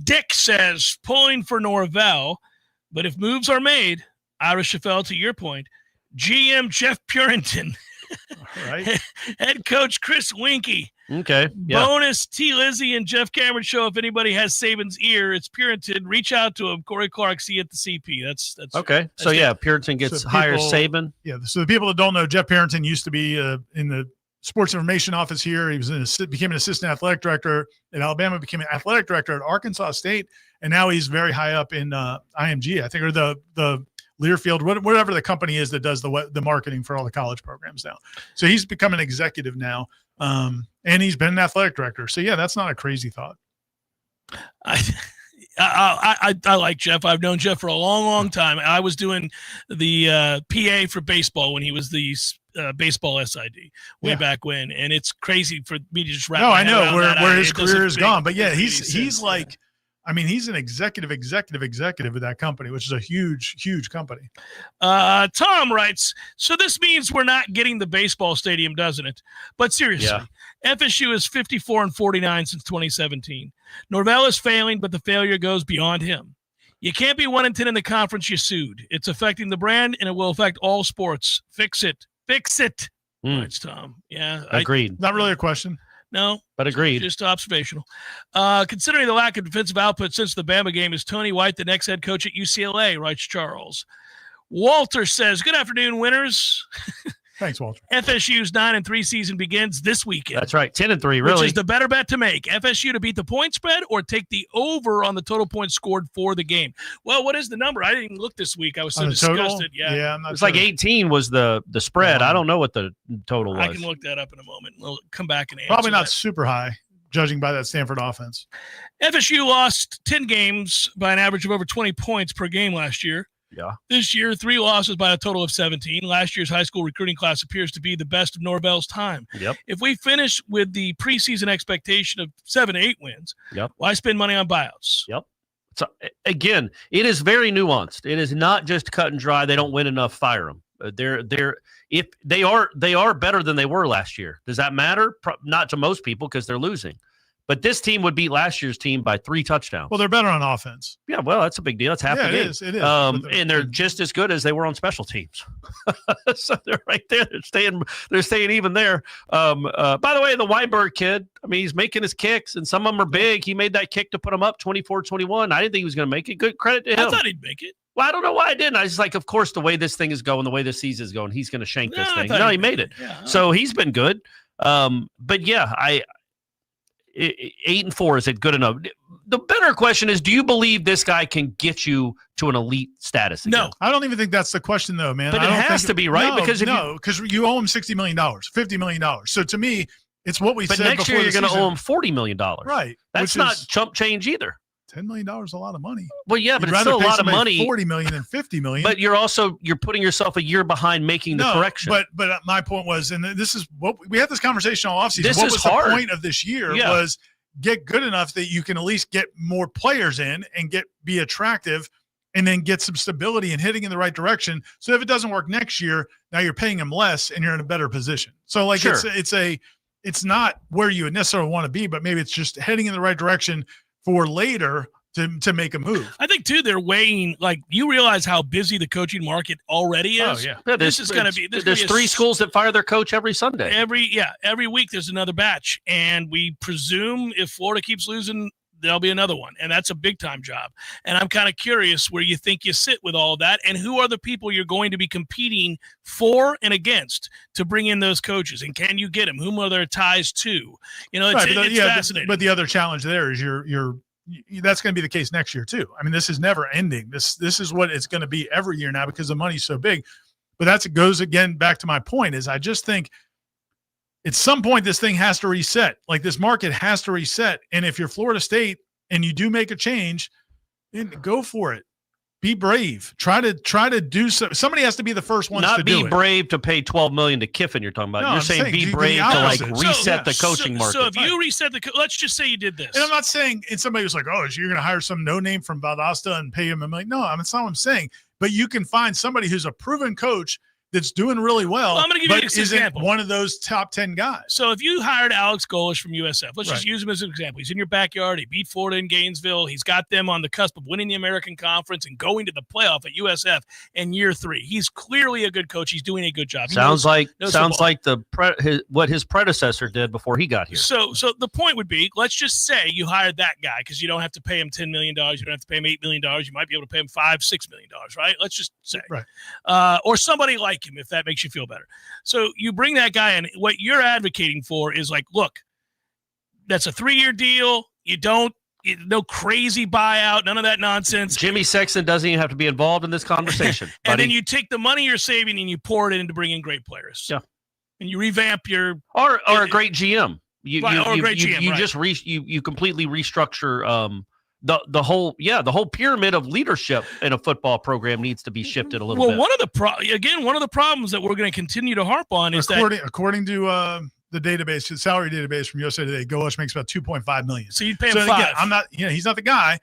Dick says pulling for Norvell, but if moves are made, Ira Chaffel, to your point, GM Jeff Purinton, right? Head coach Chris Winkie. Okay. Yeah. Bonus T. Lizzie and Jeff Cameron show. If anybody has Saban's ear, it's Purinton. Reach out to him. Corey Clark, see at the CP. That's okay. That's so it. Purinton gets So hires people- Saban. Yeah. So the people that don't know, Jeff Parrington used to be in the sports information office here. He became an assistant athletic director at Alabama, became an athletic director at Arkansas State, and now he's very high up in IMG, I think, or the Learfield, whatever the company is that does the marketing for all the college programs now. So he's become an executive now, and he's been an athletic director. So yeah, that's not a crazy thought. I like Jeff. I've known Jeff for a long, long time. I was doing the PA for baseball when he was the baseball SID way back when, and it's crazy for me to just wrap. No, my I head know around where that. his It career doesn't is gone, but yeah, make any he's sense. like, I mean, he's an executive of that company, which is a huge company. Tom writes, so this means we're not getting the baseball stadium, doesn't it? But seriously, FSU is 54-49 since 2017. Norvell is failing, but the failure goes beyond him. You can't be 1-10 in the conference you sued. It's affecting the brand, and it will affect all sports. Fix it. Writes Tom. Yeah. Agreed. Not really a question. No. But agreed. Just observational. Considering the lack of defensive output since the Bama game, is Tony White the next head coach at UCLA, writes Charles. Walter says, good afternoon, winners. Thanks, Walter. FSU's 9-3 season begins this weekend. That's right, 10-3, really. Which is the better bet to make, FSU to beat the point spread or take the over on the total points scored for the game. Well, what is the number? I didn't even look this week. I was so disgusted. Yeah, I'm not it's like 18 was the spread. I don't know what the total was. I can look that up in a moment. We'll come back and answer Probably not that. super high, judging by that Stanford offense. FSU lost 10 games by an average of over 20 points per game last year. Yeah. This year, 3 losses by a total of 17. Last year's high school recruiting class appears to be the best of Norvell's time. Yep. If we finish with the preseason expectation of 7-8 wins, why spend money on buyouts? Yep. So again, it is very nuanced. It is not just cut and dry. They don't win enough, fire them. If they are better than they were last year. Does that matter? Not to most people because they're losing. But this team would beat last year's team by 3 touchdowns. Well, they're better on offense. Yeah, well, that's a big deal. That's half the game. It is. And they're just as good as they were on special teams. So they're right there. They're staying even there. By the way, the Weinberg kid, I mean, he's making his kicks, and some of them are big. He made that kick to put him up 24-21. I didn't think he was going to make it. Good credit to him. I thought he'd make it. Well, I don't know why I didn't. I was like, of course, the way this thing is going, the way this season is going, he's going to shank this thing. No, he made it. Yeah, so he's been good. But yeah, 8-4, is it good enough? The better question is, do you believe this guy can get you to an elite status again? No, I don't even think that's the question, though, man. But it has to be, right? Because you owe him $60 million, $50 million. So to me, it's what we said. But next year you're going to owe him $40 million. Right. That's not chump change either. $10 million is a lot of money. Well, yeah, but it's still a lot of money. $40 million and $50 million. But you're putting yourself a year behind making the correction. But my point was, and this is what we had this conversation all offseason. What was hard. The point of this year was get good enough that you can at least get more players in and be attractive, and then get some stability and hitting in the right direction. So if it doesn't work next year, now you're paying them less and you're in a better position. So like it's not where you necessarily want to be, but maybe it's just heading in the right direction for later to make a move. I think too they're weighing, like, you realize how busy the coaching market already is. Oh yeah, this is going to be. There's 3 schools that fire their coach every Sunday. Every week there's another batch, and we presume if Florida keeps losing, there'll be another one, and that's a big time job. And I'm kind of curious where you think you sit with all of that, and who are the people you're going to be competing for and against to bring in those coaches, and can you get them? Whom are their ties to? You know, it's fascinating. But the other challenge there is that's going to be the case next year too. I mean, this is never ending. This is what it's going to be every year now because the money's so big. But goes again back to my point is I just think at some point this thing has to reset. Like, this market has to reset. And if you're Florida State and you do make a change, then go for it. Be brave. Try to do so. Somebody has to be the first ones to do it. Not be brave to pay $12 million to Kiffin. You're talking about. No, you're I'm saying be brave to reset the coaching market. So if you reset let's just say you did this. And I'm not saying, and somebody was like, "Oh, so you're going to hire some no name from Valdosta and pay him $1 million?" No, that's not what I'm saying. But you can find somebody who's a proven coach that's doing really well. I'm going to give you an example. One of those top 10 guys. So if you hired Alex Golish from USF, let's just use him as an example. He's in your backyard. He beat Florida in Gainesville. He's got them on the cusp of winning the American Conference and going to the playoff at USF in year 3. He's clearly a good coach. He's doing a good job. Sounds like what his predecessor did before he got here. So the point would be, let's just say you hired that guy because you don't have to pay him $10 million. You don't have to pay him $8 million. You might be able to pay him $5-6 million, right? Let's just say. Right. Or somebody like like him, if that makes you feel better. So you bring that guy in. What you're advocating for is like, look, that's a 3-year deal. No crazy buyout, none of that nonsense. Jimmy Sexton doesn't even have to be involved in this conversation. And then you take the money you're saving and you pour it in to bring in great players. Yeah. And you revamp your or a great GM. You completely restructure the whole pyramid of leadership in a football program needs to be shifted a little bit. Well, one of the problems that we're going to continue to harp on is according to the database, the salary database from USA Today, Golesh makes about $2.5 million. So you'd pay him $5. Again, I'm not. He's not the guy.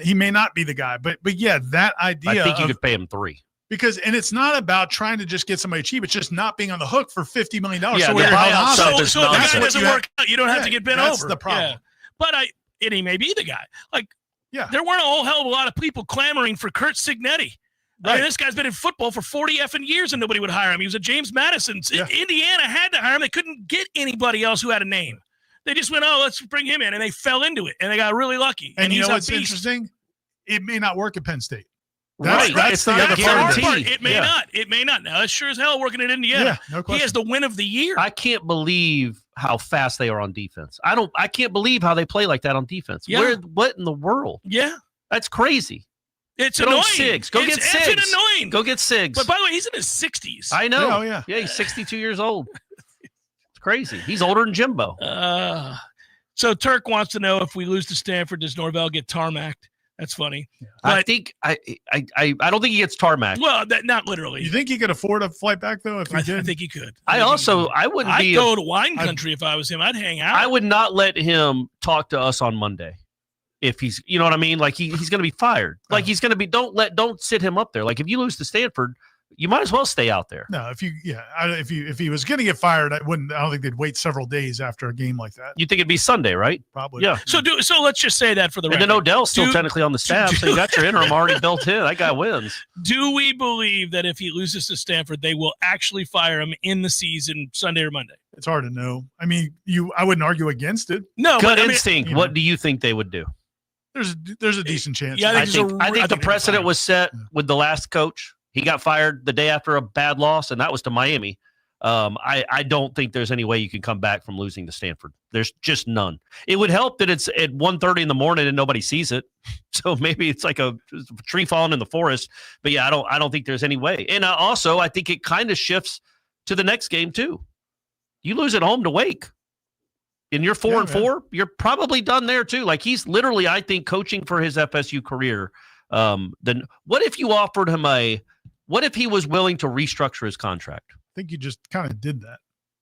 He may not be the guy, but yeah, that idea. I think you could pay him $3. Because it's not about trying to just get somebody cheap. It's just not being on the hook for $50 million. Yeah, so the buyout stuff if the guy doesn't work out, you don't have to get bent over. That's the problem. Yeah. But he may be the guy. There weren't a whole hell of a lot of people clamoring for Kurt Signetti. Right. I mean, this guy's been in football for 40 effing years and nobody would hire him. He was at James Madison. Yeah. Indiana had to hire him. They couldn't get anybody else who had a name. They just went, let's bring him in. And they fell into it. And they got really lucky. And you know what's interesting? It may not work at Penn State. That's the other part. It may not. It may not. Now, that's sure as hell working at Indiana. Yeah, no question. He has the win of the year. I can't believe how fast they are on defense. I can't believe how they play like that on defense. Yeah. What in the world? Yeah. That's crazy. It's annoying. Siggs. Go get Siggs. It's annoying. Go get Siggs. But by the way, he's in his 60s. I know. Yeah, yeah, he's 62 years old. It's crazy. He's older than Jimbo. So Turk wants to know if we lose to Stanford, does Norvell get tarmacked? That's funny. Yeah. I think I don't think he gets tarmacked. Well, not literally. You think he could afford a flight back though? If he did, I think he could. I wouldn't. I'd go to wine country if I was him. I'd hang out. I would not let him talk to us on Monday. If he's, you know what I mean? Like he's going to be fired. Like he's going to be. Don't sit him up there. Like if you lose to Stanford, you might as well stay out there. No, if he was going to get fired, I don't think they'd wait several days after a game like that. You think it'd be Sunday, right? Probably. Yeah. So let's just say that for the record. And then Odell's still technically on the staff, so you got your interim already built in. That guy wins. Do we believe that if he loses to Stanford, they will actually fire him in the season Sunday or Monday? It's hard to know. I mean, I wouldn't argue against it. No, gut instinct. What do you think they would do? There's a decent chance. Yeah, I think the precedent was set with the last coach. He got fired the day after a bad loss, and that was to Miami. I don't think there's any way you can come back from losing to Stanford. There's just none. It would help that it's at 1:30 in the morning and nobody sees it. So maybe it's like a tree falling in the forest. But yeah, I don't think there's any way. And also, I think it kind of shifts to the next game too. You lose at home to Wake. And you're 4-4, you're probably done there too. Like he's literally, I think, coaching for his FSU career. Then what if you offered him what if he was willing to restructure his contract? I think you just kind of did that.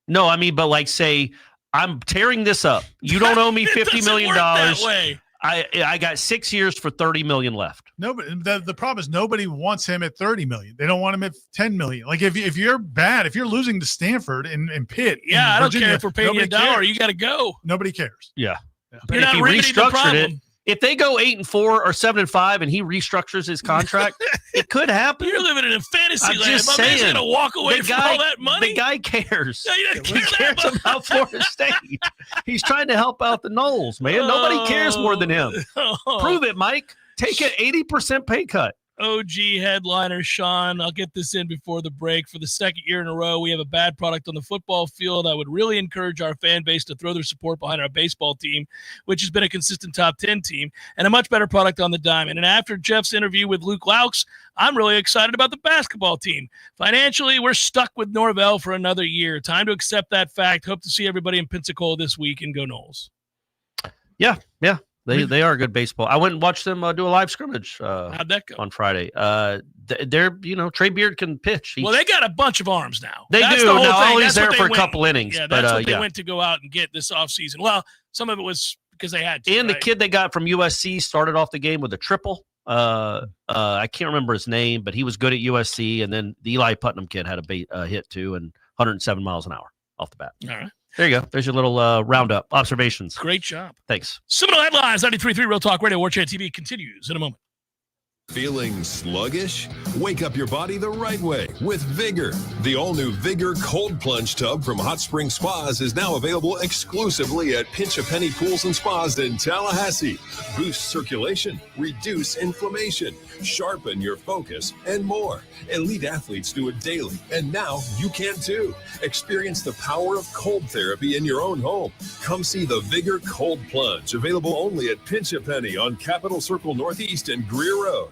No, I mean, but like say, I'm tearing this up. You don't owe me $50 million. That way. I got 6 years for $30 million left. No, but the problem is nobody wants him at $30 million. They don't want him at $10 million. Like if you're bad, if you're losing to Stanford and Pitt, yeah, and I Virginia, don't care if we're paying you $1. You got to go. Nobody cares. Yeah. But if he restructured it, if they go 8-4 or 7-5 and he restructures his contract, it could happen. You're living in a fantasy land. Just My man's going to walk away from all that money. The guy cares. No, he cares about Florida State. He's trying to help out the Noles, man. Nobody cares more than him. Prove it, Mike. Take an 80% pay cut. OG headliner Sean, I'll get this in before the break. For the second year in a row, we have a bad product on the football field. I would really encourage our fan base to throw their support behind our baseball team, which has been a consistent top 10 team, and a much better product on the diamond. And after Jeff's interview with Luke Laux, I'm really excited about the basketball team. Financially, we're stuck with Norvell for another year. Time to accept that fact. Hope to see everybody in Pensacola this week, and go Noles. Yeah. They are good baseball. I went and watched them do a live scrimmage. How'd that go? On Friday? They're Trey Beard can pitch. Well, they got a bunch of arms now. That's do. Now he's there for a couple innings. Yeah, that's what they went to go out and get this offseason. Well, some of it was because they had to. And the kid they got from USC started off the game with a triple. I can't remember his name, but he was good at USC. And then the Eli Putnam kid had a hit too, and 107 miles an hour off the bat. All right. There you go. There's your little roundup. Observations. Great job. Thanks. Seminole Headlines, 93.3 Real Talk Radio. Warchant TV continues in a moment. Feeling sluggish? Wake up your body the right way with Vigor. The all-new Vigor Cold Plunge Tub from Hot Spring Spas is now available exclusively at Pinch a Penny Pools and Spas in Tallahassee. Boost circulation, reduce inflammation, sharpen your focus, and more. Elite athletes do it daily, and now you can too. Experience the power of cold therapy in your own home. Come see the Vigor Cold Plunge, available only at Pinch a Penny on Capitol Circle Northeast and Greer Road.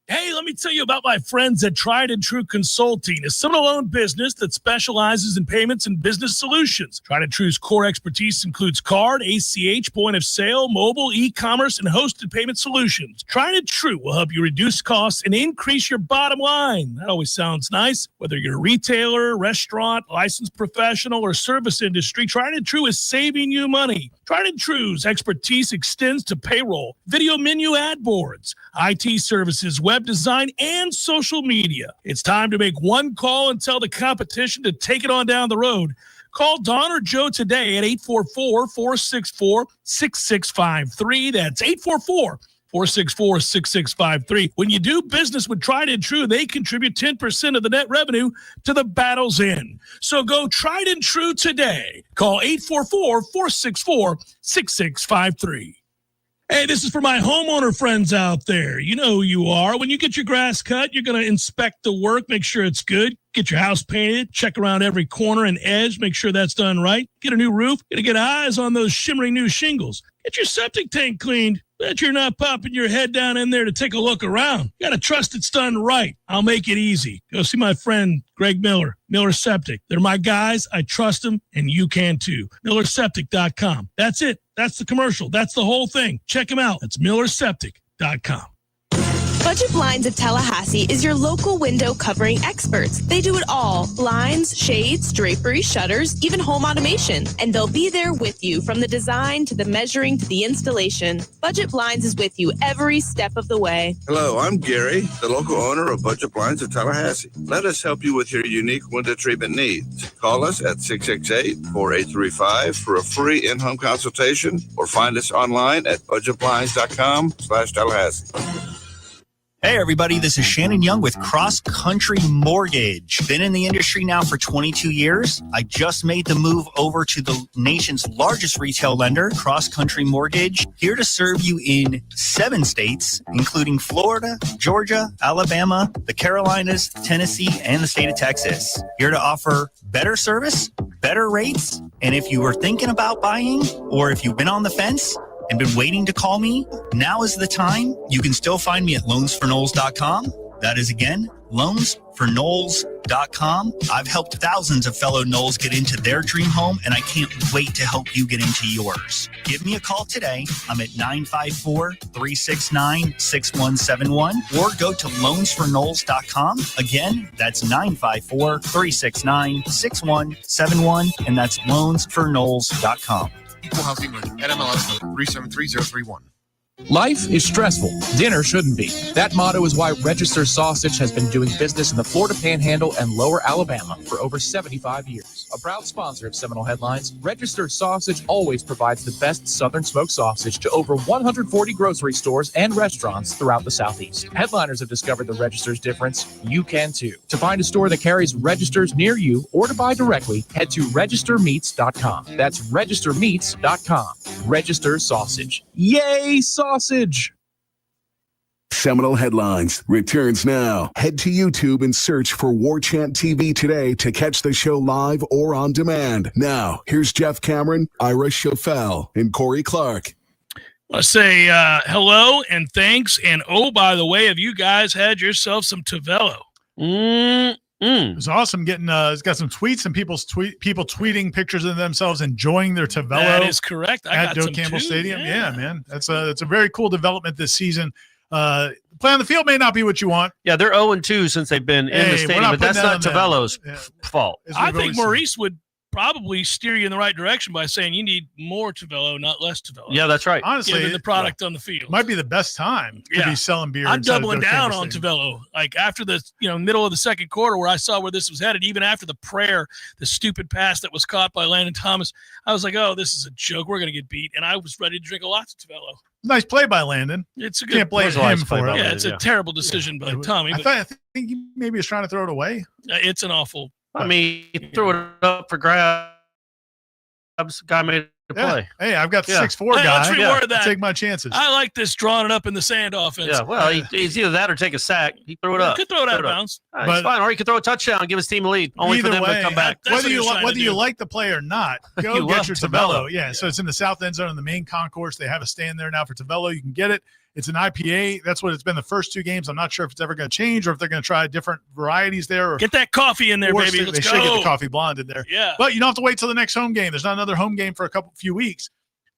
Hey, let me tell you about my friends at Tried and True Consulting, a Seminole-owned business that specializes in payments and business solutions. Tried and True's core expertise includes card, ACH, point of sale, mobile, e-commerce, and hosted payment solutions. Tried and True will help you reduce costs and increase your bottom line. That always sounds nice. Whether you're a retailer, restaurant, licensed professional, or service industry, Tried and True is saving you money. Tried and True's expertise extends to payroll, video menu ad boards, IT services, web design, and social media. It's time to make one call and tell the competition to take it on down the road. Call Don or Joe today at 844-464-6653. That's 844-464-6653. When you do business with Tried and True, they contribute 10% of the net revenue to the battle's end. So go Tried and True today. Call 844-464-6653. Hey, this is for my homeowner friends out there. You know who you are. When you get your grass cut, you're going to inspect the work, make sure it's good. Get your house painted, check around every corner and edge, make sure that's done right. Get a new roof, gotta get eyes on those shimmering new shingles. Get your septic tank cleaned. Bet you're not popping your head down in there to take a look around. You gotta trust it's done right. I'll make it easy. Go see my friend Greg Miller, Miller Septic. They're my guys. I trust them, and you can too. MillerSeptic.com. That's it. That's the commercial. That's the whole thing. Check them out. That's MillerSeptic.com. Budget Blinds of Tallahassee is your local window covering experts. They do it all: blinds, shades, drapery, shutters, even home automation. And they'll be there with you from the design to the measuring to the installation. Budget Blinds is with you every step of the way. Hello, I'm Gary, the local owner of Budget Blinds of Tallahassee. Let us help you with your unique window treatment needs. Call us at 668-4835 for a free in-home consultation, or find us online at budgetblinds.com/Tallahassee. Hey everybody, this is Shannon Young with Cross Country Mortgage. Been in the industry now for 22 years. I just made the move over to the nation's largest retail lender, Cross Country Mortgage, here to serve you in 7 states, including Florida, Georgia, Alabama, the Carolinas, Tennessee, and the state of Texas. Here to offer better service, better rates, and if you were thinking about buying, or if you've been on the fence and been waiting to call me, now is the time. You can still find me at loansforknowles.com. That is, again, loansforknowles.com. I've helped thousands of fellow Knowles get into their dream home, and I can't wait to help you get into yours. Give me a call today. I'm at 954-369-6171, or go to loansforknowles.com. Again, that's 954-369-6171, and that's loansforknowles.com. Equal housing lender, NMLS number 373031. Life is stressful. Dinner shouldn't be. That motto is why Register Sausage has been doing business in the Florida Panhandle and Lower Alabama for over 75 years. A proud sponsor of Seminole Headlines, Register Sausage always provides the best Southern smoked sausage to over 140 grocery stores and restaurants throughout the Southeast. Headliners have discovered the Register's difference. You can too. To find a store that carries Registers near you or to buy directly, head to registermeats.com. That's registermeats.com. Register Sausage. Yay, sausage! Seminole Headlines returns now. Head to YouTube and search for Warchant TV today to catch the show live or on demand. Now, here's Jeff Cameron, Ira Schofel, and Corey Clark. I want to say hello and thanks. And oh, by the way, have you guys had yourself some Tavello? It was awesome getting. It's got some tweets and people tweeting pictures of themselves enjoying their Tavello. That is correct. I at got Joe some Campbell too. Stadium. Yeah, man, that's a very cool development this season. Play on the field may not be what you want. Yeah, they're 0-2 since they've been in the stadium, but that's not Tavello's fault. I think Maurice would probably steer you in the right direction by saying you need more Tavello, not less Tavello. Yeah, that's right. Honestly, given the product on the field. Might be the best time to be selling beer. I'm doubling down on Tavello. Like after the middle of the second quarter where I saw where this was headed, even after the prayer, the stupid pass that was caught by Landon Thomas, I was like, oh, this is a joke. We're going to get beat. And I was ready to drink a lot of Tavello. Nice play by Landon. It's a good Can't blame him for it. Yeah, it's a terrible decision by Tommy. I think he maybe was trying to throw it away. It's an awful. I mean, he threw it up for grabs. Guy made a play. Hey, I've got the 6'4" guy. Let's reword that. Take my chances. I like this drawing it up in the sand offense. Yeah, well, he's either that or take a sack. He threw it up. Could throw it out of bounds. It's fine. Or he could throw a touchdown and give his team a lead, only for them to come back. Whether you like the play or not, go get your Tavello. Yeah, so it's in the south end zone in the main concourse. They have a stand there now for Tavello. You can get it. It's an IPA. That's what it's been the first 2 games. I'm not sure if it's ever going to change or if they're going to try different varieties there. Or get that coffee in there, baby. They should get the coffee blonde in there. Yeah. But you don't have to wait till the next home game. There's not another home game for a few weeks.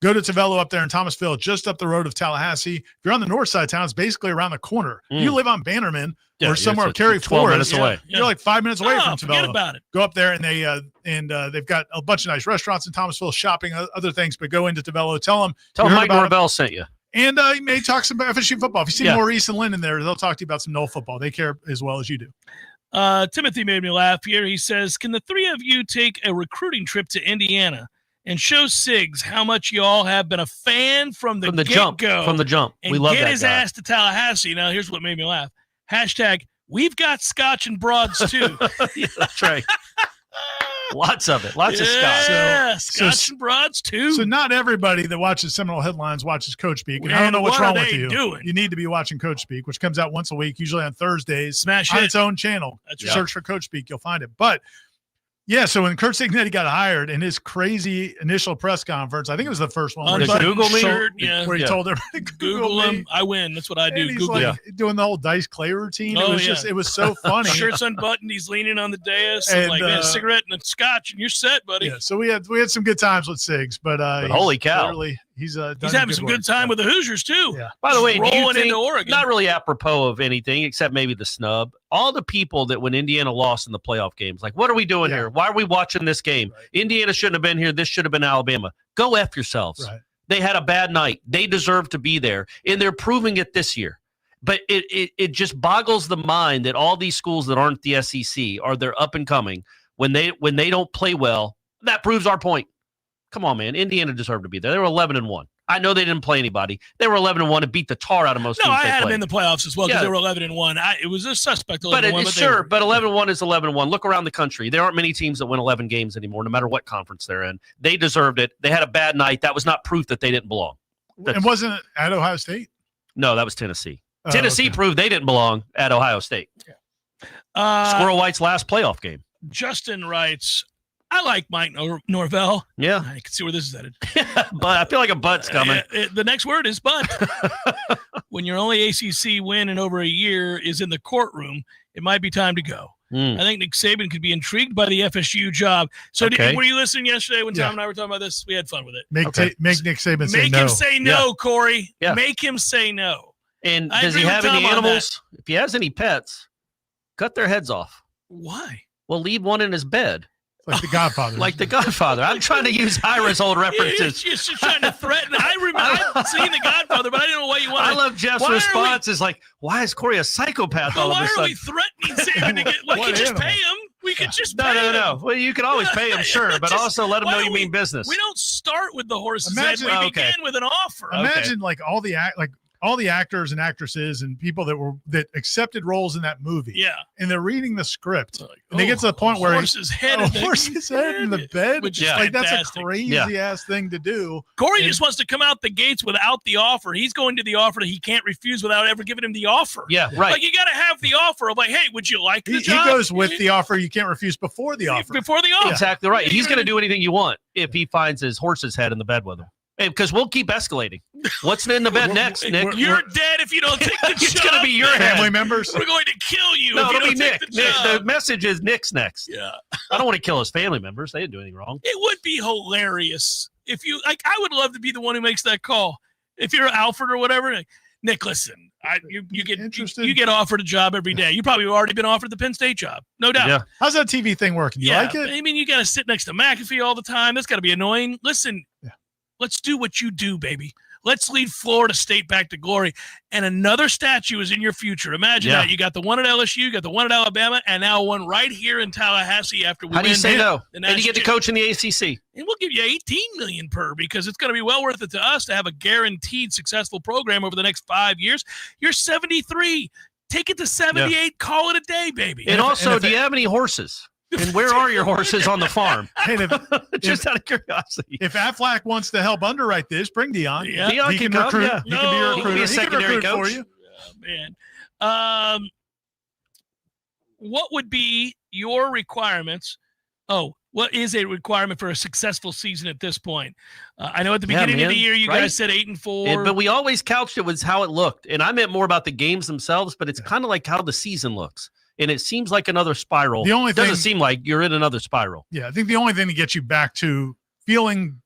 Go to Tavello up there in Thomasville, just up the road of Tallahassee. If you're on the north side of town, it's basically around the corner. You live on Bannerman or somewhere Cary 12 minutes away. You're like 5 minutes away from Tavello. Forget about it. Go up there and they've got a bunch of nice restaurants in Thomasville, shopping, other things. But go into Tavello, tell Mike Norvell sent you. And you may talk some FSU football. If you see Maurice and Lynn in there, they'll talk to you about some Knoll football. They care as well as you do. Timothy made me laugh here. He says, can the 3 of you take a recruiting trip to Indiana and show Siggs how much you all have been a fan from the get-go? From the jump. And we love get that his guy. ass to Tallahassee. Now, here's what made me laugh. Hashtag, we've got scotch and broads, too. Yeah, that's right. Lots of it. Lots of scotch. Yeah, scotch and broads, too. So not everybody that watches Seminole Headlines watches Coach Speak. And I don't know what's wrong with you. You need to be watching Coach Speak, which comes out once a week, usually on Thursdays. Smash on hit. Its own channel. That's right. Search for Coach Speak. You'll find it. But, yeah, so when Kurt Signetti got hired in his crazy initial press conference, I think it was the first one. Google me? Where he told everybody to Google him. I win. That's what I do. And he's Google doing the whole Dice Clay routine. Oh, It was so funny. Shirt's unbuttoned. He's leaning on the dais. And like, man, a cigarette and a scotch, and you're set, buddy. Yeah, so we had some good times with Siggs, but holy cow. He's having some good time with the Hoosiers, too. Yeah. By the way, rolling into Oregon. Not really apropos of anything except maybe the snub. All the people that when Indiana lost in the playoff games, like, what are we doing here? Why are we watching this game? Right. Indiana shouldn't have been here. This should have been Alabama. Go F yourselves. Right. They had a bad night. They deserve to be there, and they're proving it this year. But it just boggles the mind that all these schools that aren't the SEC are they're up and coming. When they don't play well, that proves our point. Come on, man. Indiana deserved to be there. They were 11-1. I know they didn't play anybody. They were 11-1 and beat the tar out of most teams. No, I had them in the playoffs as well because they were 11-1. It was a suspect 11-1. But 11-1 is 11-1. Look around the country. There aren't many teams that win 11 games anymore, no matter what conference they're in. They deserved it. They had a bad night. That was not proof that they didn't belong. And wasn't it at Ohio State? No, that was Tennessee. Tennessee proved they didn't belong at Ohio State. Squirrel White's last playoff game. Justin writes, I like Mike Norvell. Yeah. I can see where this is headed. But I feel like a butt's coming. The next word is but. When your only ACC win in over a year is in the courtroom, it might be time to go. I think Nick Saban could be intrigued by the FSU job. So were you listening yesterday when Tom and I were talking about this? We had fun with it. Make Nick Saban say no. Make him say no, Corey. Yeah. Make him say no. And does he have any animals? If he has any pets, cut their heads off. Why? Well, leave one in his bed. Like the Godfather. Like the Godfather. I'm trying to use Ira's old references. You're trying to threaten. I remember I've seen the Godfather, but I didn't know why you wanted. I love Jeff's response is like, why is Corey a psychopath all of a sudden? Why are we threatening Saban to get? We could just pay him. We could just pay him. No. Well, you can always pay him, sure, but also let him know you mean business. We don't start with the horse's head. We begin with an offer. Imagine all the actors and actresses and people that accepted roles in that movie. Yeah. And they're reading the script. And they get to the point where horse's head in the bed. Which is that's a crazy ass thing to do. Corey just wants to come out the gates without the offer. He's going to the offer that he can't refuse without ever giving him the offer. Yeah, right. Like you got to have the offer of like, hey, would you like the job? He goes with the offer you can't refuse before the offer. Before the offer. Exactly right. He's going to do anything you want if he finds his horse's head in the bed with him. Because we'll keep escalating. What's in the bed next, Nick? You're dead if you don't take the job. It's going to be your family members. We're going to kill you. No, if you it'll don't be take Nick. The job. The message is Nick's next. Yeah. I don't want to kill his family members. They didn't do anything wrong. It would be hilarious if you I would love to be the one who makes that call. If you're Alfred or whatever, like, Nick, listen, you get offered a job every day. You probably have already been offered the Penn State job, no doubt. Yeah. How's that TV thing working? You like it? I mean, you got to sit next to McAfee all the time. That's got to be annoying. Listen, let's do what you do, baby. Let's lead Florida State back to glory. And another statue is in your future. Imagine that. You got the one at LSU, you got the one at Alabama, and now one right here in Tallahassee after we How do you say no? And you get to coach in the ACC. And we'll give you $18 million per, because it's going to be well worth it to us to have a guaranteed successful program over the next 5 years. You're 73. Take it to 78. Call it a day, baby. And also, do you have any horses? And where are your horses on the farm? Hey, Just out of curiosity. If Aflac wants to help underwrite this, bring Dion. Yeah. Dion can come, recruit. yeah. He can be a recruiter. He can be a secondary recruit coach for you. Man. What would be your requirements? What is a requirement for a successful season at this point? I know at the beginning of the year you guys said 8-4. But we always couched it with how it looked. And I meant more about the games themselves, but it's kind of like how the season looks. And it seems like another spiral. It doesn't seem like you're in another spiral. Yeah, I think the only thing to get you back to feeling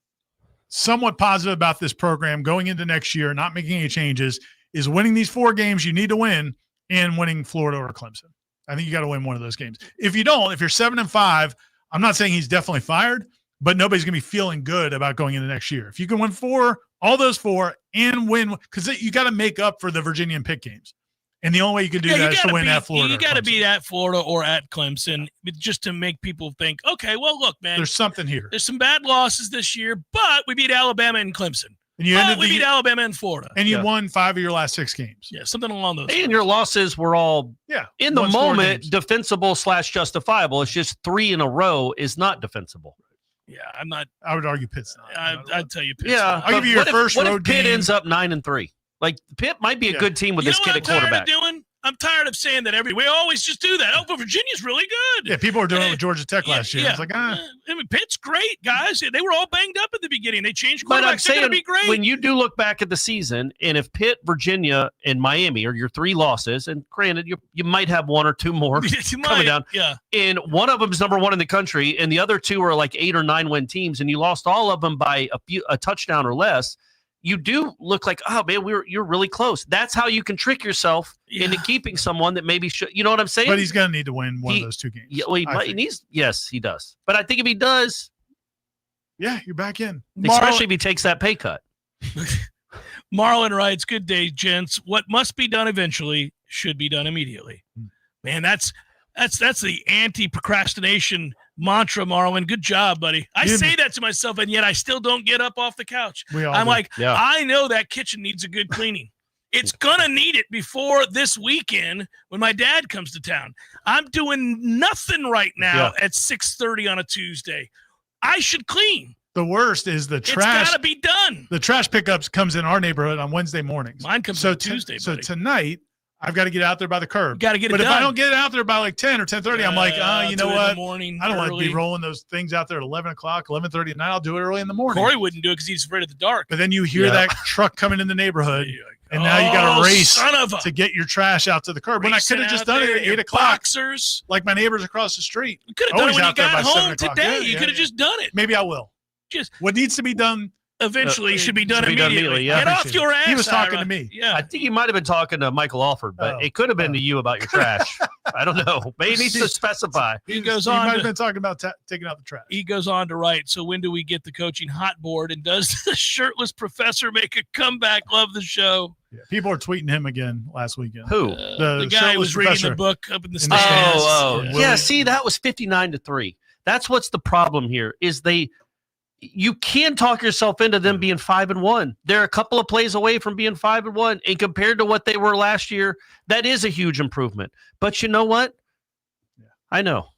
somewhat positive about this program going into next year, not making any changes, is winning these 4 games you need to win and winning Florida or Clemson. I think you got to win one of those games. If you don't, if you're 7-5, I'm not saying he's definitely fired, but nobody's going to be feeling good about going into next year. If you can win 4, all those 4, and win, because you got to make up for the Virginia and Pitt games. And the only way you can do that is to win at Florida. You got to be at Florida or at Clemson just to make people think, okay, well, look, man. There's something here. There's some bad losses this year, but we beat Alabama and Clemson. And we beat Alabama and Florida. And you won 5 of your last 6 games. Yeah, something along those lines. And your losses were all, in the moment, defensible / justifiable. It's just 3 in a row is not defensible. Yeah, I'm not. I would argue Pitt's not. I'd tell you Pitt's Yeah, not. I'll give you your first road road game. What if Pitt game? ends up 9-3? Like, Pitt might be a good team with this kid at quarterback. I'm tired of saying that we always just do that. But Virginia's really good. Yeah, people were doing it with Georgia Tech last year. It's like, I mean, Pitt's great, guys. They were all banged up at the beginning. They changed quarterbacks. But I'm saying, going to be great. when you do look back at the season, and if Pitt, Virginia, and Miami are your 3 losses, and granted, you might have 1 or 2 more coming down. Yeah. And one of them is number 1 in the country, and the other 2 are like 8 or 9 win teams, and you lost all of them by a touchdown or less. You do look like, oh man, you're really close. That's how you can trick yourself into keeping someone that maybe should. You know what I'm saying? But he's going to need to win one of those 2 games. Yeah, well, he needs. Yes, he does. But I think if he does, you're back in. Especially if he takes that pay cut. Marlon writes, "Good day, gents. What must be done eventually should be done immediately." Man, that's the anti-procrastination mantra, Marlon. Good job, buddy. I say that to myself, and yet I still don't get up off the couch. I'm like, I know that kitchen needs a good cleaning. It's going to need it before this weekend when my dad comes to town. I'm doing nothing right now at 6:30 on a Tuesday. I should clean. The worst is the trash. It's got to be done. The trash pickups comes in our neighborhood on Wednesday mornings. Mine comes on Tuesday, So buddy. tonight, I've got to get out there by the curb. Got to get it done. But if I don't get it out there by like 10 or 10:30, I'm like, you know what? I don't want to be rolling those things out there at 11 o'clock, 11:30 at night. I'll do it early in the morning. Corey wouldn't do it because he's afraid of the dark. But then you hear that truck coming in the neighborhood, and now you got to race to get your trash out to the curb. When I could have just done it at 8 o'clock. Boxers. Like my neighbors across the street. You could have done it when you got home today. You could have just done it. Maybe I will. Just what needs to be done eventually should be done immediately. Get off your ass. He was talking to me. Yeah, I think he might have been talking to Michael Alford, but it could have been to you about your trash. I don't know. Maybe he needs to specify. He goes He on. might have been talking about taking out the trash. He goes on to write, so when do we get the coaching hot board? And does the shirtless professor make a comeback? Love the show. Yeah, people are tweeting him again last weekend. Who? The guy who was reading the book up in the stands. Yeah, see, that was 59-3. That's what's the problem here is you can talk yourself into them being 5-1. They're a couple of plays away from being 5-1, and compared to what they were last year, that is a huge improvement. But you know what? I know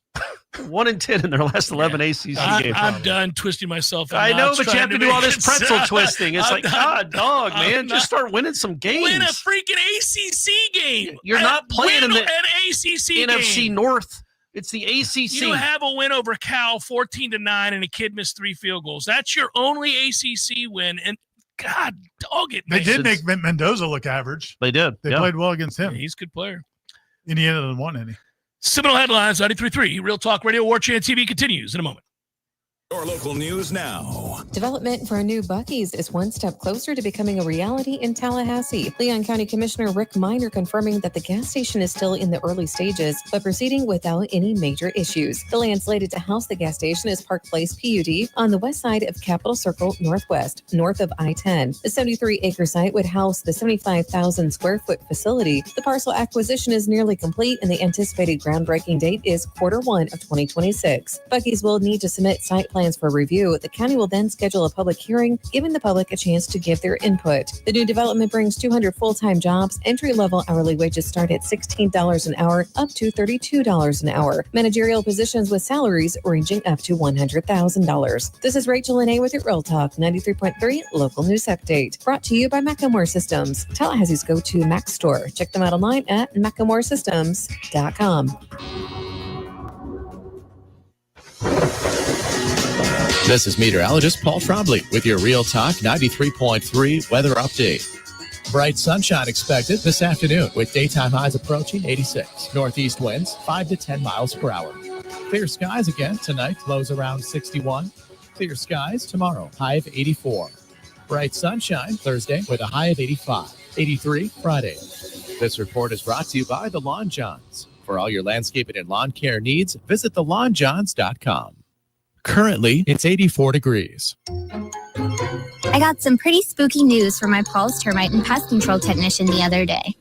1-10 in their last 11 ACC games. I'm done twisting myself. I know, but you have to do all this pretzel twisting. It's like, God, dog, man, just start winning some games. Win a freaking ACC game. You're not playing in the an ACC NFC game. North. It's the ACC. You have a win over Cal 14-9 and a kid missed 3 field goals. That's your only ACC win. And God, dog it. They did make Mendoza look average. They did. They played well against him. Yeah, he's a good player. Indiana doesn't want any. Seminole Headlines 93.3 Real Talk Radio. Warchant TV continues in a moment. Your local news now. Development for a new Buc-ee's is one step closer to becoming a reality in Tallahassee. Leon County Commissioner Rick Miner confirming that the gas station is still in the early stages, but proceeding without any major issues. The land slated to house the gas station is Park Place PUD on the west side of Capitol Circle Northwest, north of I-10. The 73-acre site would house the 75,000 square foot facility. The parcel acquisition is nearly complete, and the anticipated groundbreaking date is Q1 of 2026. Buc-ee's will need to submit site plans for review. The county will then schedule a public hearing, giving the public a chance to give their input. The new development brings 200 full-time jobs. Entry-level hourly wages start at $16 an hour, up to $32 an hour. Managerial positions with salaries ranging up to $100,000. This is Rachel Lene with your Real Talk 93.3 Local News Update. Brought to you by Macklemore Systems, Tallahassee's go-to Mac store. Check them out online at MacklemoreSystems.com. This is meteorologist Paul Trombley with your Real Talk 93.3 weather update. Bright sunshine expected this afternoon with daytime highs approaching 86. Northeast winds 5 to 10 miles per hour. Clear skies again tonight, lows around 61. Clear skies tomorrow, high of 84. Bright sunshine Thursday with a high of 85. 83 Friday. This report is brought to you by the Lawn Johns. For all your landscaping and lawn care needs, visit thelawnjohns.com. Currently, it's 84 degrees. I got some pretty spooky news from my Paul's termite and pest control technician the other day.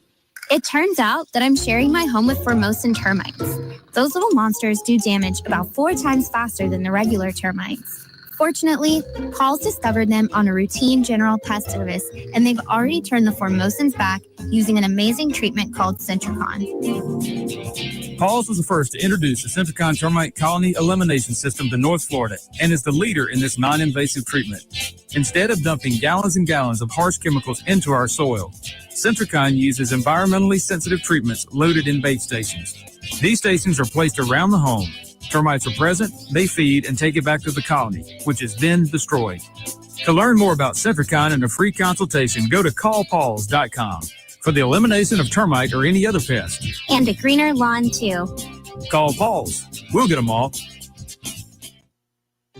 It turns out that I'm sharing my home with Formosan termites. Those little monsters do damage about 4 times faster than the regular termites. Fortunately, Paul's discovered them on a routine general pest service, and they've already turned the Formosans back using an amazing treatment called Centricon. Paul's was the first to introduce the Centricon termite colony elimination system to North Florida and is the leader in this non-invasive treatment. Instead of dumping gallons and gallons of harsh chemicals into our soil, Centricon uses environmentally sensitive treatments loaded in bait stations. These stations are placed around the home. Termites are present, they feed, and take it back to the colony, which is then destroyed. To learn more about Centricon and a free consultation, go to callpauls.com for the elimination of termite or any other pest. And a greener lawn, too. Call Paul's. We'll get them all.